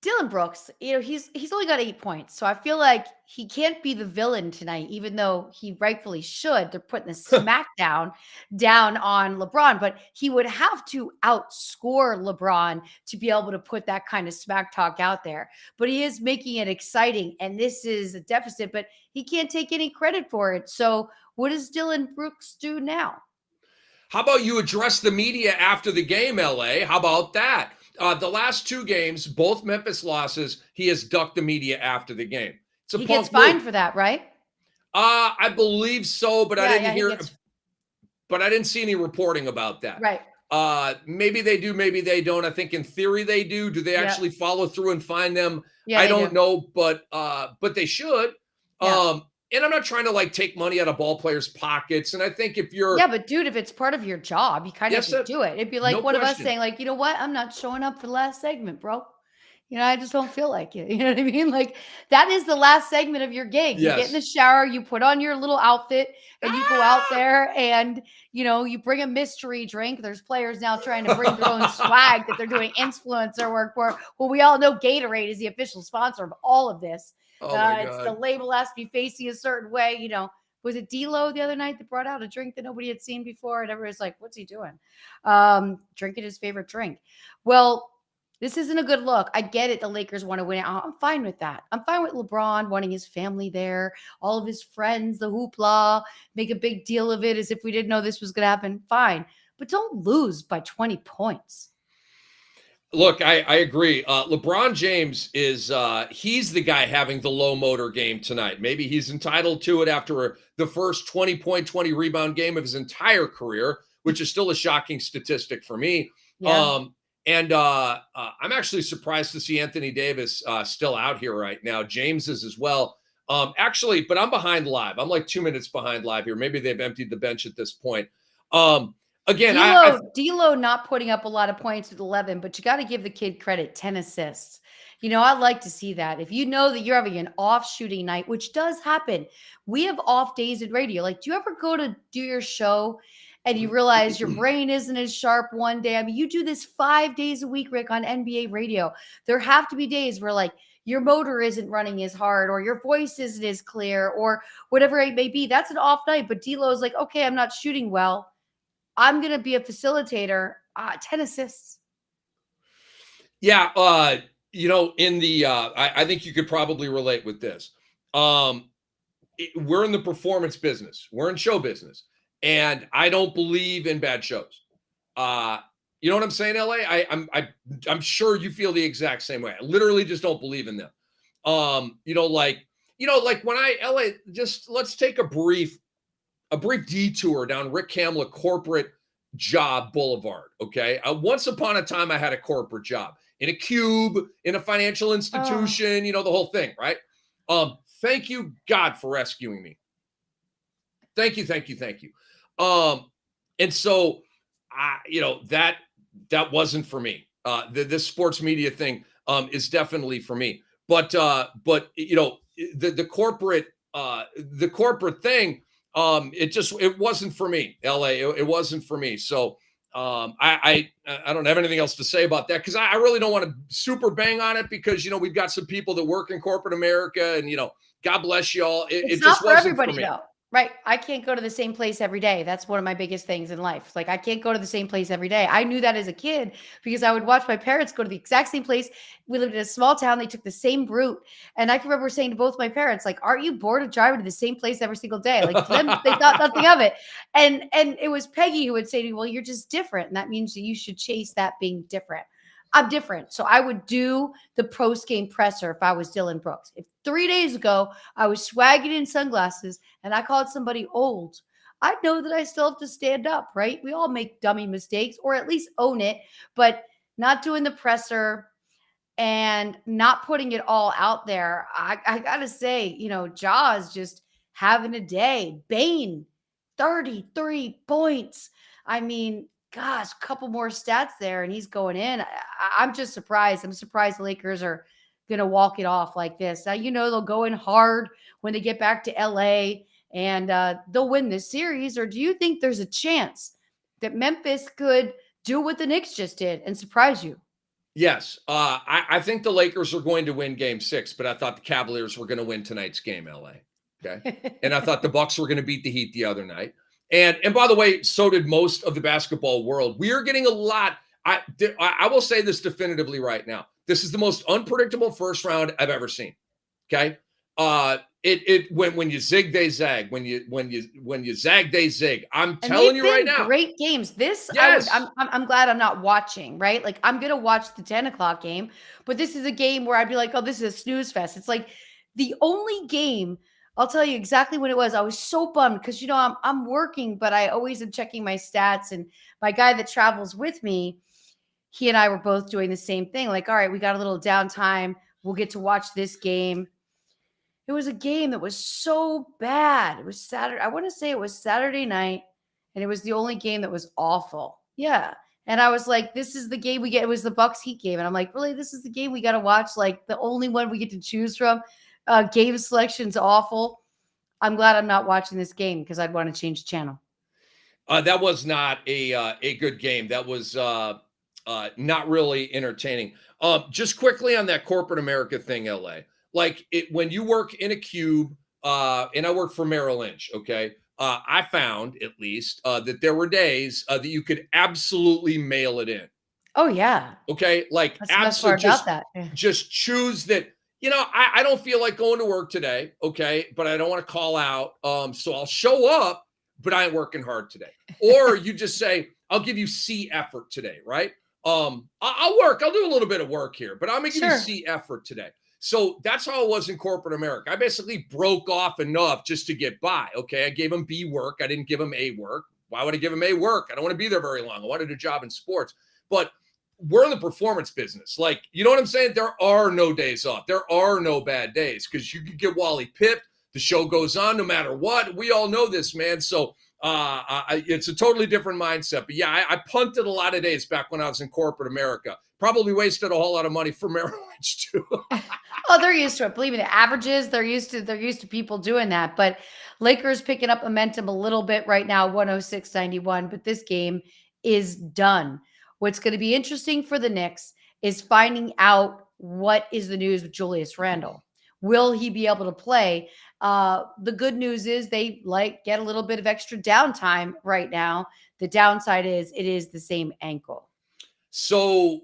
Dylan Brooks, he's only got 8 points. So I feel like he can't be the villain tonight, even though he rightfully should. They're putting the smackdown down on LeBron, but he would have to outscore LeBron to be able to put that kind of smack talk out there. But he is making it exciting, and this is a deficit, but he can't take any credit for it. So what does Dylan Brooks do now? How about you address the media after the game, LA? How about that? The last 2 games, both Memphis losses, he has ducked the media after the game. He gets fined for that, right? I believe so, but I didn't hear. But I didn't see any reporting about that. Right. Maybe they do, maybe they don't. I think in theory they do. Do they actually follow through and fine them? Yeah, I don't know, but they should. Yeah. And I'm not trying to take money out of ball players' pockets. And I think if you're but dude, if it's part of your job, you kind of have to do it. It'd be like one of us saying, you know what? I'm not showing up for the last segment, bro. I just don't feel like it. You know what I mean? That is the last segment of your gig. You get in the shower, you put on your little outfit, and you go out there and, you bring a mystery drink. There's players now trying to bring their own swag that they're doing influencer work for. Well, we all know Gatorade is the official sponsor of all of this. It's the label has to be facing a certain way. Was it D'Lo the other night that brought out a drink that nobody had seen before? And everybody's like, what's he doing? Drinking his favorite drink. Well, this isn't a good look. I get it. The Lakers want to win it. I'm fine with that. I'm fine with LeBron wanting his family there, all of his friends, the hoopla, make a big deal of it as if we didn't know this was going to happen. Fine. But don't lose by 20 points. Look, I agree. LeBron James is he's the guy having the low motor game tonight. Maybe he's entitled to it after the first 20-point, 20-rebound game of his entire career, which is still a shocking statistic for me. Yeah. I'm actually surprised to see Anthony Davis still out here right now. James is as well. Actually, but I'm behind live. I'm like 2 minutes behind live here. Maybe they've emptied the bench at this point. Again, D'Lo not putting up a lot of points with 11, but you got to give the kid credit. 10 assists. You know, I'd like to see that. If you know that you're having an off shooting night, which does happen, we have off days in radio. Like, do you ever go to do your show and you realize your brain isn't as sharp one day? I mean, you do this 5 days a week, Rick, on NBA radio. There have to be days where, like, your motor isn't running as hard or your voice isn't as clear or whatever it may be. That's an off night. But D'Lo's like, okay, I'm not shooting well. I'm going to be a facilitator. 10 assists. Yeah. You know, in the, I think you could probably relate with this. We're in the performance business. We're in show business. And I don't believe in bad shows. You know what I'm saying, LA? I'm sure you feel the exact same way. I literally just don't believe in them. Like when LA, just let's take a brief detour down Rick Kamla corporate job boulevard. Okay. Once upon a time, I had a corporate job in a cube, in a financial institution, the whole thing. Right. Thank you, God, for rescuing me. Thank you. And so, that wasn't for me. This sports media thing is definitely for me. But the corporate thing, it wasn't for me, LA. It wasn't for me. So I don't have anything else to say about that because I really don't want to super bang on it because we've got some people that work in corporate America and God bless y'all. It not just for wasn't everybody for me. though. Right. I can't go to the same place every day. That's one of my biggest things in life. It's like, I can't go to the same place every day. I knew that as a kid because I would watch my parents go to the exact same place. We lived in a small town. They took the same route. And I can remember saying to both my parents, like, aren't you bored of driving to the same place every single day? Like, to them, they thought nothing of it. And it was Peggy who would say to me, well, you're just different. And that means that you should chase that being different. I'm different. So I would do the post-game presser if I was Dylan Brooks. If 3 days ago I was swagging in sunglasses and I called somebody old, I know that I still have to stand up, right? We all make dummy mistakes or at least own it, but not doing the presser and not putting it all out there. I got to say, Jaws just having a day. Bane, 33 points. I mean, gosh, a couple more stats there and he's going in. I'm just surprised. I'm surprised the Lakers are going to walk it off like this. Now, they'll go in hard when they get back to LA and they'll win this series. Or do you think there's a chance that Memphis could do what the Knicks just did and surprise you? Yes. I think the Lakers are going to win game 6, but I thought the Cavaliers were going to win tonight's game, LA. Okay. And I thought the Bucks were going to beat the Heat the other night. And by the way, so did most of the basketball world. We are getting a lot. I will say this definitively right now. This is the most unpredictable first round I've ever seen. Okay. When you zig, they zag. When you zag, they zig. I'm telling you right now. Great games. This, yes. I'm glad I'm not watching, right? Like I'm going to watch the 10 o'clock game, but this is a game where I'd be like, oh, this is a snooze fest. It's like the only game. I'll tell you exactly when it was. I was so bummed because, I'm working, but I always am checking my stats. And my guy that travels with me, he and I were both doing the same thing. Like, all right, we got a little downtime. We'll get to watch this game. It was a game that was so bad. It was Saturday. I want to say it was Saturday night, and it was the only game that was awful. Yeah. And I was like, this is the game we get. It was the Bucks Heat game. And I'm like, really, this is the game we got to watch? Like the only one we get to choose from? Game selection's awful. I'm glad I'm not watching this game because I'd want to change the channel. That was not a good game. That was not really entertaining. Just quickly on that corporate America thing, LA. Like when you work in a cube, and I work for Merrill Lynch, okay? I found at least that there were days that you could absolutely mail it in. Oh yeah. Okay, like absolutely just choose that. I don't feel like going to work today, okay, but I don't want to call out. So I'll show up, but I ain't working hard today. Or you just say, I'll give you C effort today, right? I'll work. I'll do a little bit of work here, but I'm going to give you C effort today. So that's how it was in corporate America. I basically broke off enough just to get by. Okay. I gave him B work. I didn't give him A work. Why would I give him A work? I don't want to be there very long. I wanted a job in sports, but we're in the performance business. Like, you know what I'm saying? There are no days off. There are no bad days because you could get Wally pipped. The show goes on no matter what. We all know this, man. So it's a totally different mindset. But yeah, I punted a lot of days back when I was in corporate America. Probably wasted a whole lot of money for Merrill Lynch too. Oh, they're used to it. Believe me, the averages, they're used to people doing that. But Lakers picking up momentum a little bit right now, 106-91. But this game is done. What's going to be interesting for the Knicks is finding out what is the news with Julius Randle. Will he be able to play? The good news is they get a little bit of extra downtime right now. The downside is it is the same ankle. So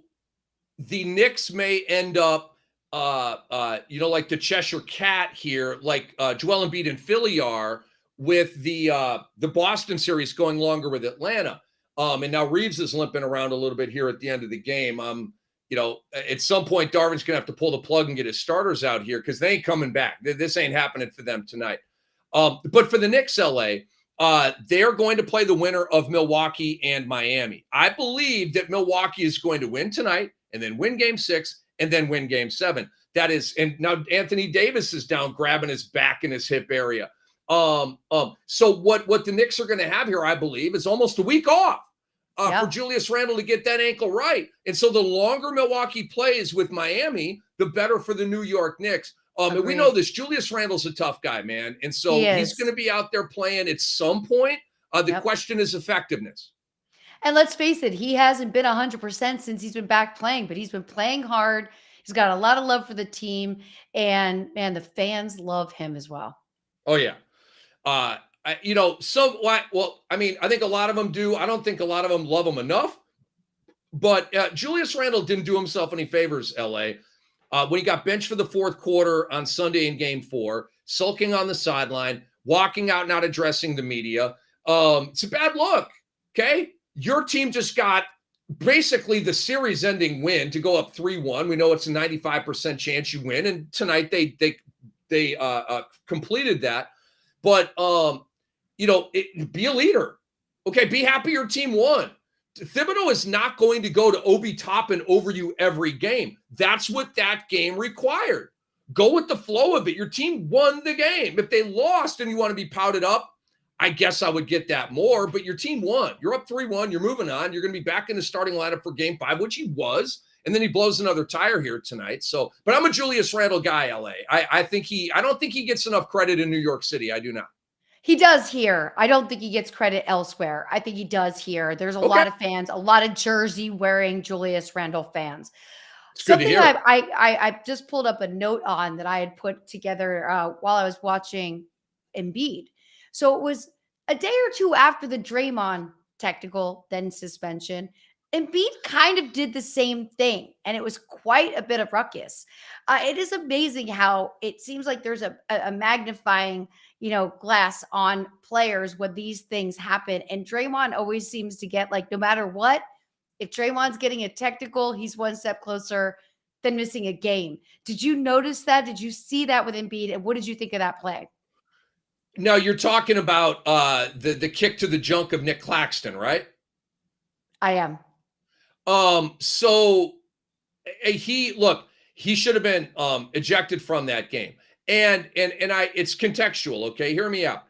the Knicks may end up, like the Cheshire Cat here, like Joel Embiid and Philly are with the Boston series going longer with Atlanta. And now Reeves is limping around a little bit here at the end of the game. At some point, Darvin's going to have to pull the plug and get his starters out here because they ain't coming back. This ain't happening for them tonight. But for the Knicks, LA, they're going to play the winner of Milwaukee and Miami. I believe that Milwaukee is going to win tonight and then win game 6 and then win game 7. That is, and now Anthony Davis is down grabbing his back and his hip area. So what the Knicks are going to have here, I believe, is almost a week off. For Julius Randle to get that ankle right. And so the longer Milwaukee plays with Miami, the better for the New York Knicks. And we know this. Julius Randle's a tough guy, man. And so he's going to be out there playing at some point. The question is effectiveness. And let's face it, he hasn't been 100% since he's been back playing, but he's been playing hard. He's got a lot of love for the team. And, man, the fans love him as well. Oh, yeah. I think a lot of them do. I don't think a lot of them love him enough. But Julius Randle didn't do himself any favors, LA. When he got benched for the fourth quarter on Sunday in game 4, sulking on the sideline, walking out, not addressing the media. It's a bad look, okay? Your team just got basically the series-ending win to go up 3-1. We know it's a 95% chance you win, and tonight they completed that. But, be a leader. Okay, be happy your team won. Thibodeau is not going to go to Obi Toppin over you every game. That's what that game required. Go with the flow of it. Your team won the game. If they lost and you want to be pouted up, I guess I would get that more, but your team won. You're up 3-1. You're moving on. You're going to be back in the starting lineup for game 5, which he was. And then he blows another tire here tonight. So, but I'm a Julius Randle guy, LA. I don't think he gets enough credit in New York City. I do not. He does here. I don't think he gets credit elsewhere. I think he does here. There's a lot of fans, a lot of jersey wearing Julius Randle fans. Something I just pulled up a note on that I had put together while I was watching Embiid. So it was a day or two after the Draymond technical, then suspension. Embiid kind of did the same thing, and it was quite a bit of ruckus. It is amazing how it seems like there's a magnifying, glass on players when these things happen. And Draymond always seems to get, no matter what, if Draymond's getting a technical, he's one step closer than missing a game. Did you notice that? Did you see that with Embiid? And what did you think of that play? No, you're talking about the kick to the junk of Nick Claxton, right? I am. So he should have been ejected from that game. And it's contextual, okay? Hear me out.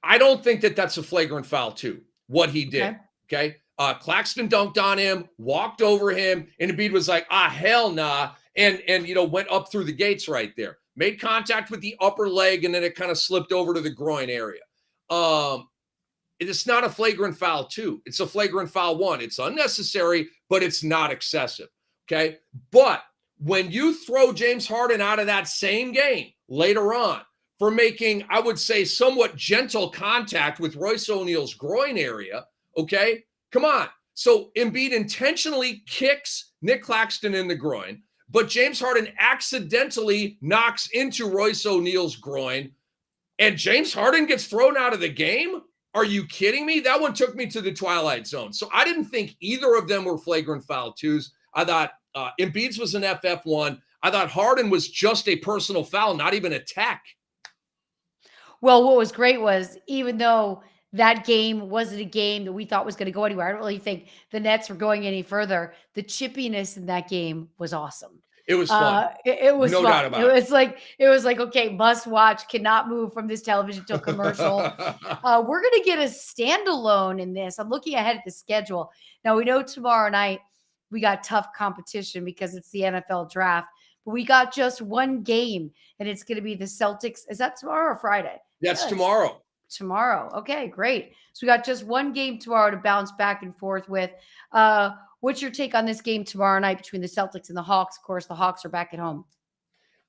I don't think that that's a flagrant foul too, what he did, okay? Claxton dunked on him, walked over him, and Embiid was like, hell nah, and went up through the gates right there. Made contact with the upper leg, and then it kind of slipped over to the groin area. It's not a flagrant foul 2. It's a flagrant foul 1. It's unnecessary, but it's not excessive, okay? But when you throw James Harden out of that same game later on for making, I would say, somewhat gentle contact with Royce O'Neal's groin area, okay? Come on. So Embiid intentionally kicks Nick Claxton in the groin, but James Harden accidentally knocks into Royce O'Neal's groin, and James Harden gets thrown out of the game? Are you kidding me? That one took me to the twilight zone. So I didn't think either of them were flagrant foul twos. I thought Embiid's was an FF1. I thought Harden was just a personal foul, not even a tech. Well, what was great was, even though that game wasn't a game that we thought was going to go anywhere, I don't really think the Nets were going any further. The chippiness in that game was awesome. It was fun. It was no fun. doubt about it. It was like, okay, must watch, cannot move from this television till commercial. We're going to get a standalone in this. I'm looking ahead at the schedule. Now, we know tomorrow night we got tough competition because it's the NFL draft, but we got just one game, and it's going to be the Celtics. Is that tomorrow or Friday? That's tomorrow. Tomorrow. Okay, great. So we got just one game tomorrow to bounce back and forth with. What's your take on this game tomorrow night between the Celtics and the Hawks? Of course, the Hawks are back at home.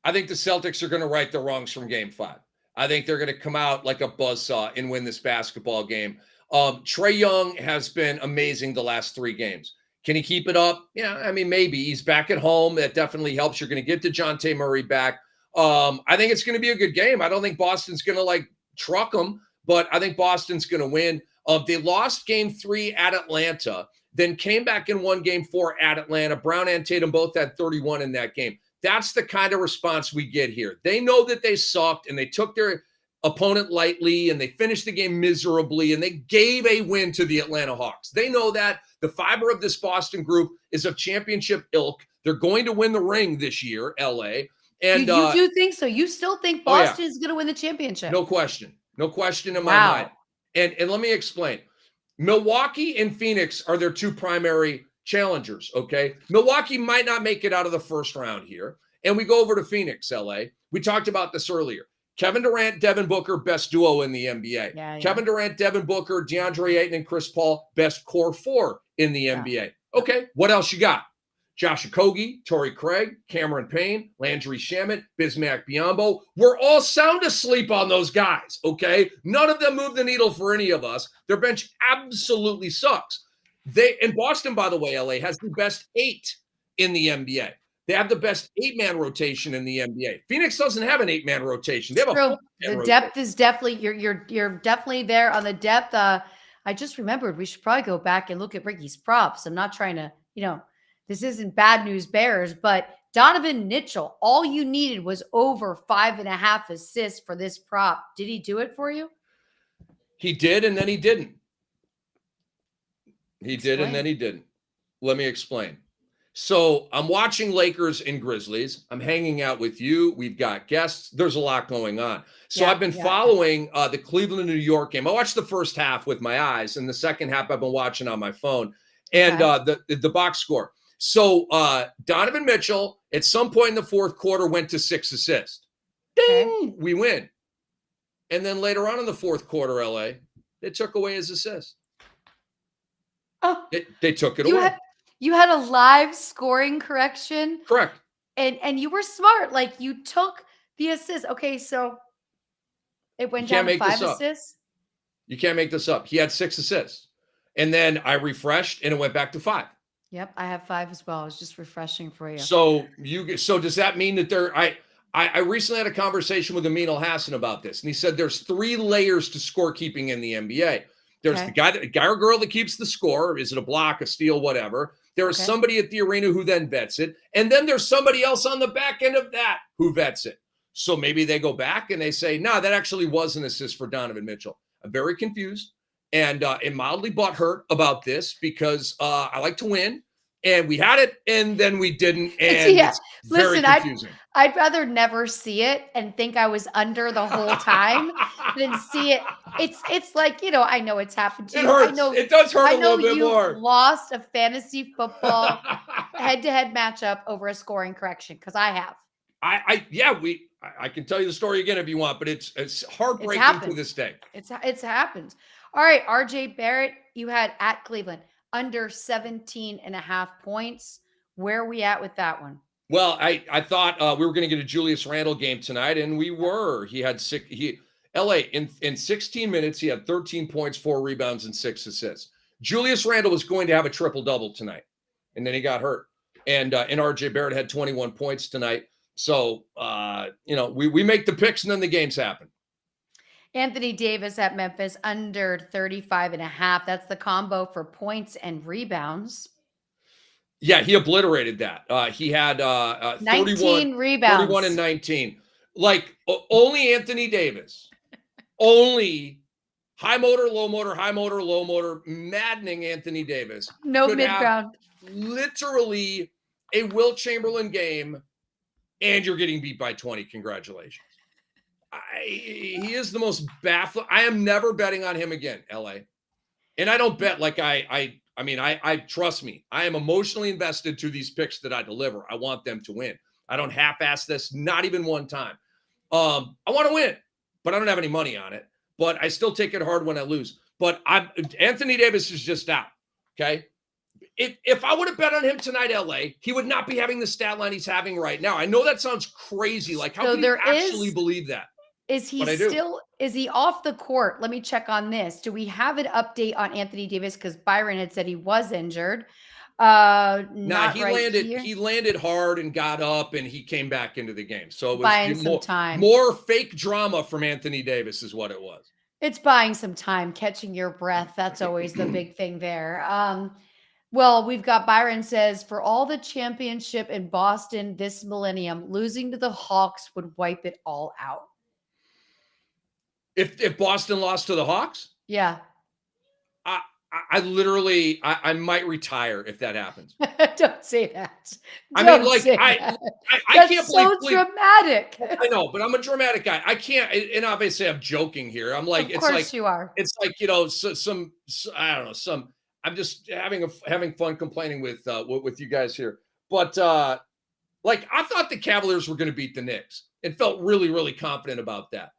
I think the Celtics are going to right the wrongs from game 5. I think they're going to come out like a buzzsaw and win this basketball game. Trae Young has been amazing the last 3 games. Can he keep it up? Yeah, I mean, maybe. He's back at home. That definitely helps. You're going to get DeJounte Murray back. I think it's going to be a good game. I don't think Boston's going to truck them, but I think Boston's going to win. They lost game 3 at Atlanta, then came back and won game 4 at Atlanta. Brown and Tatum both had 31 in that game. That's the kind of response we get here. They know that they sucked and they took their opponent lightly and they finished the game miserably and they gave a win to the Atlanta Hawks. They know that the fiber of this Boston group is of championship ilk. They're going to win the ring this year, LA. And you do think so? You still think Boston is going to win the championship? No question. No question in my mind. And let me explain. Milwaukee and Phoenix are their 2 primary challengers, okay? Milwaukee might not make it out of the first round here. And we go over to Phoenix, LA. We talked about this earlier. Kevin Durant, Devin Booker, best duo in the NBA. Yeah. Kevin Durant, Devin Booker, DeAndre Ayton, and Chris Paul, best core 4 in the NBA. Okay, what else you got? Josh Okogie, Torrey Craig, Cameron Payne, Landry Shamet, Bismack Biyombo. We're all sound asleep on those guys, okay? None of them move the needle for any of us. Their bench absolutely sucks. And Boston, by the way, LA, has the best 8 in the NBA. They have the best 8-man rotation in the NBA. Phoenix doesn't have an 8-man rotation. They have the depth is definitely, you're definitely there on the depth. I just remembered we should probably go back and look at Ricky's props. I'm not trying to, this isn't bad news bears, but Donovan Mitchell, all you needed was over 5.5 assists for this prop. Did he do it for you? He did, and then he didn't. He did, and then he didn't. Let me explain. So I'm watching Lakers and Grizzlies. I'm hanging out with you. We've got guests. There's a lot going on. So I've been following the Cleveland, New York game. I watched the first half with my eyes, and the second half I've been watching on my phone. And the box score. So Donovan Mitchell, at some point in the fourth quarter, went to 6 assists. Ding! We win. And then later on in the fourth quarter, LA, they took away his assist. Oh, they took it away. You had a live scoring correction. Correct. And you were smart. Like, you took the assist. Okay, so it went down to 5 assists. You can't make this up. He had 6 assists. And then I refreshed and it went back to 5. Yep, I have 5 as well. I was just refreshing for you. So does that mean that I recently had a conversation with Amin Al-Hassan about this, and he said there's 3 layers to scorekeeping in the NBA. There's the guy or girl that keeps the score. Is it a block, a steal, whatever? There is somebody at the arena who then vets it. And then there's somebody else on the back end of that who vets it. So maybe they go back and they say, no, that actually was an assist for Donovan Mitchell. I'm very confused and mildly butthurt about this because I like to win. And we had it, and then we didn't. And it's very confusing. I'd rather never see it and think I was under the whole time than see it. It's like, I know it's happened to you. It hurts. It does hurt a little bit more. I know you lost a fantasy football head-to-head matchup over a scoring correction, because I have. I can tell you the story again if you want, but it's heartbreaking to this day. It's happened. All right, RJ Barrett, you had at Cleveland under 17.5 points. Where are we at with that one? Well, I thought we were going to get a Julius Randle game tonight, and we were. He had LA in 16 minutes, he had 13 points, 4 rebounds, and 6 assists. Julius Randle was going to have a triple-double tonight, and then he got hurt. And RJ Barrett had 21 points tonight. So, we make the picks, and then the games happen. Anthony Davis at Memphis under 35.5. That's the combo for points and rebounds. Yeah, he obliterated that. He had 19 rebounds. 31 and 19. Like only Anthony Davis. Only high motor, low motor, high motor, low motor, maddening Anthony Davis. No mid-ground. Literally a Wilt Chamberlain game, and you're getting beat by 20. Congratulations. He is the most baffling. I am never betting on him again, LA. And I don't bet like I trust me. I am emotionally invested to these picks that I deliver. I want them to win. I don't half-ass this, not even one time. I want to win, but I don't have any money on it. But I still take it hard when I lose. But Anthony Davis is just out. Okay. If I would have bet on him tonight, LA, he would not be having the stat line he's having right now. I know that sounds crazy. Like, how can you actually believe that? Is he is he off the court? Let me check on this. Do we have an update on Anthony Davis? Because Byron had said he was injured. He landed hard and got up and he came back into the game. So it was buying some time. More fake drama from Anthony Davis is what it was. It's buying some time, catching your breath. That's always the big thing there. Well, we've got Byron says, for all the championship in Boston this millennium, losing to the Hawks would wipe it all out. If Boston lost to the Hawks? Yeah. I literally might retire if that happens. Don't say that. I can't believe so dramatic. I know, but I'm a dramatic guy. I can't, and obviously I'm joking here. I'm like, of course you are. It's like, I don't know, I'm just having fun complaining with you guys here. But like I thought the Cavaliers were going to beat the Knicks and felt really, really confident about that.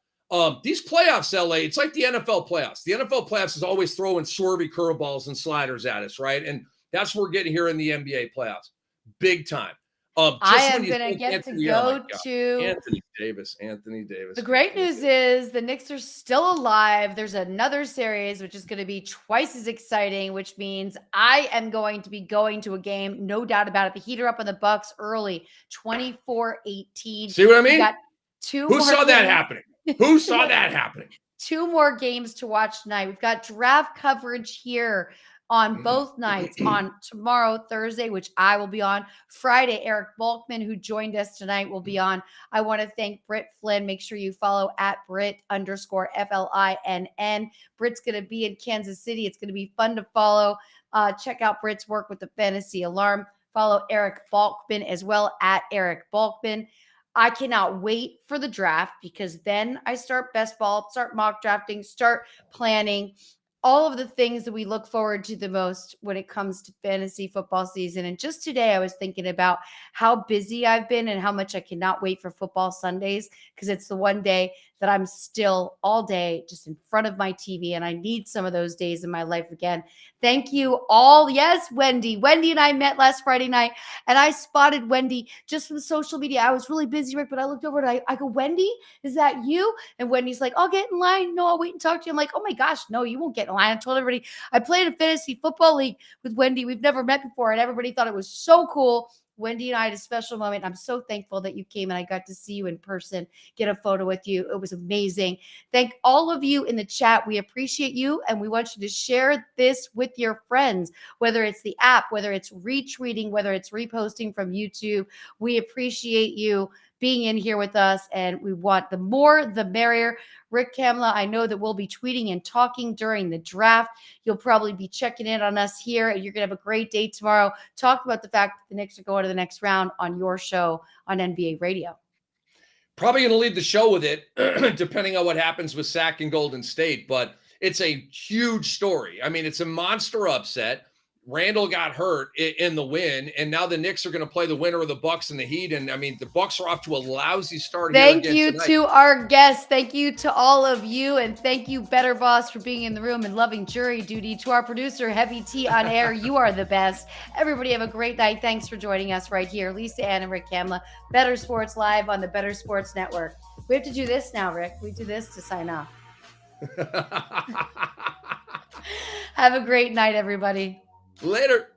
These playoffs, LA, it's like the NFL playoffs. The NFL playoffs is always throwing swervy curveballs and sliders at us, right? And that's what we're getting here in the NBA playoffs. Big time. I am going to get to go to Anthony Davis. The great news is the Knicks are still alive. There's another series, which is going to be twice as exciting, which means I am going to be going to a game. No doubt about it. The Heat are up on the Bucks early, 24-18. See what I mean? We got Who saw that happening? Who saw that happening? 2 more games to watch tonight. We've got draft coverage here on both nights, on tomorrow, Thursday, which I will be on. Friday, Eric Balkman, who joined us tonight, will be on. I want to thank Britt Flinn. Make sure you follow at Britt_FLINN. Britt's going to be in Kansas City. It's going to be fun to follow. Check out Britt's work with the Fantasy Alarm. Follow Eric Balkman as well at Eric Balkman. I cannot wait for the draft because then I start best ball, start mock drafting, start planning, all of the things that we look forward to the most when it comes to fantasy football season. And just today I was thinking about how busy I've been and how much I cannot wait for football Sundays because it's the one day that I'm still all day just in front of my TV, and I need some of those days in my life again. Thank you all. Yes, Wendy. Wendy and I met last Friday night, and I spotted Wendy just from social media. I was really busy, Rick, but I looked over and I go, Wendy, is that you? And Wendy's like, I'll get in line. No, I'll wait and talk to you. I'm like, oh my gosh, no, you won't get in line. I told everybody I played a fantasy football league with Wendy. We've never met before, and everybody thought it was so cool. Wendy and I had a special moment. I'm so thankful that you came and I got to see you in person, get a photo with you. It was amazing. Thank all of you in the chat. We appreciate you, and we want you to share this with your friends, whether it's the app, whether it's retweeting, whether it's reposting from YouTube. We appreciate you being in here with us, and we want the more, the merrier. Rick, Kamla, I know that we'll be tweeting and talking during the draft. You'll probably be checking in on us here, and you're going to have a great day tomorrow. Talk about the fact that the Knicks are going to the next round on your show on NBA Radio. Probably going to lead the show with it, depending on what happens with Sac and Golden State, but it's a huge story. I mean, it's a monster upset. Randall got hurt in the win, and now the Knicks are going to play the winner of the Bucks and the Heat. And I mean, the Bucks are off to a lousy start. Thank you to our guests. Thank you to all of you, and thank you, Better Boss, for being in the room and loving jury duty. To our producer, Heavy T on air, you are the best. Everybody have a great night. Thanks for joining us right here, Lisa Ann and Rick Kamla. Better Sports Live on the Better Sports Network. We have to do this now, Rick. We do this to sign off. Have a great night, everybody. Later.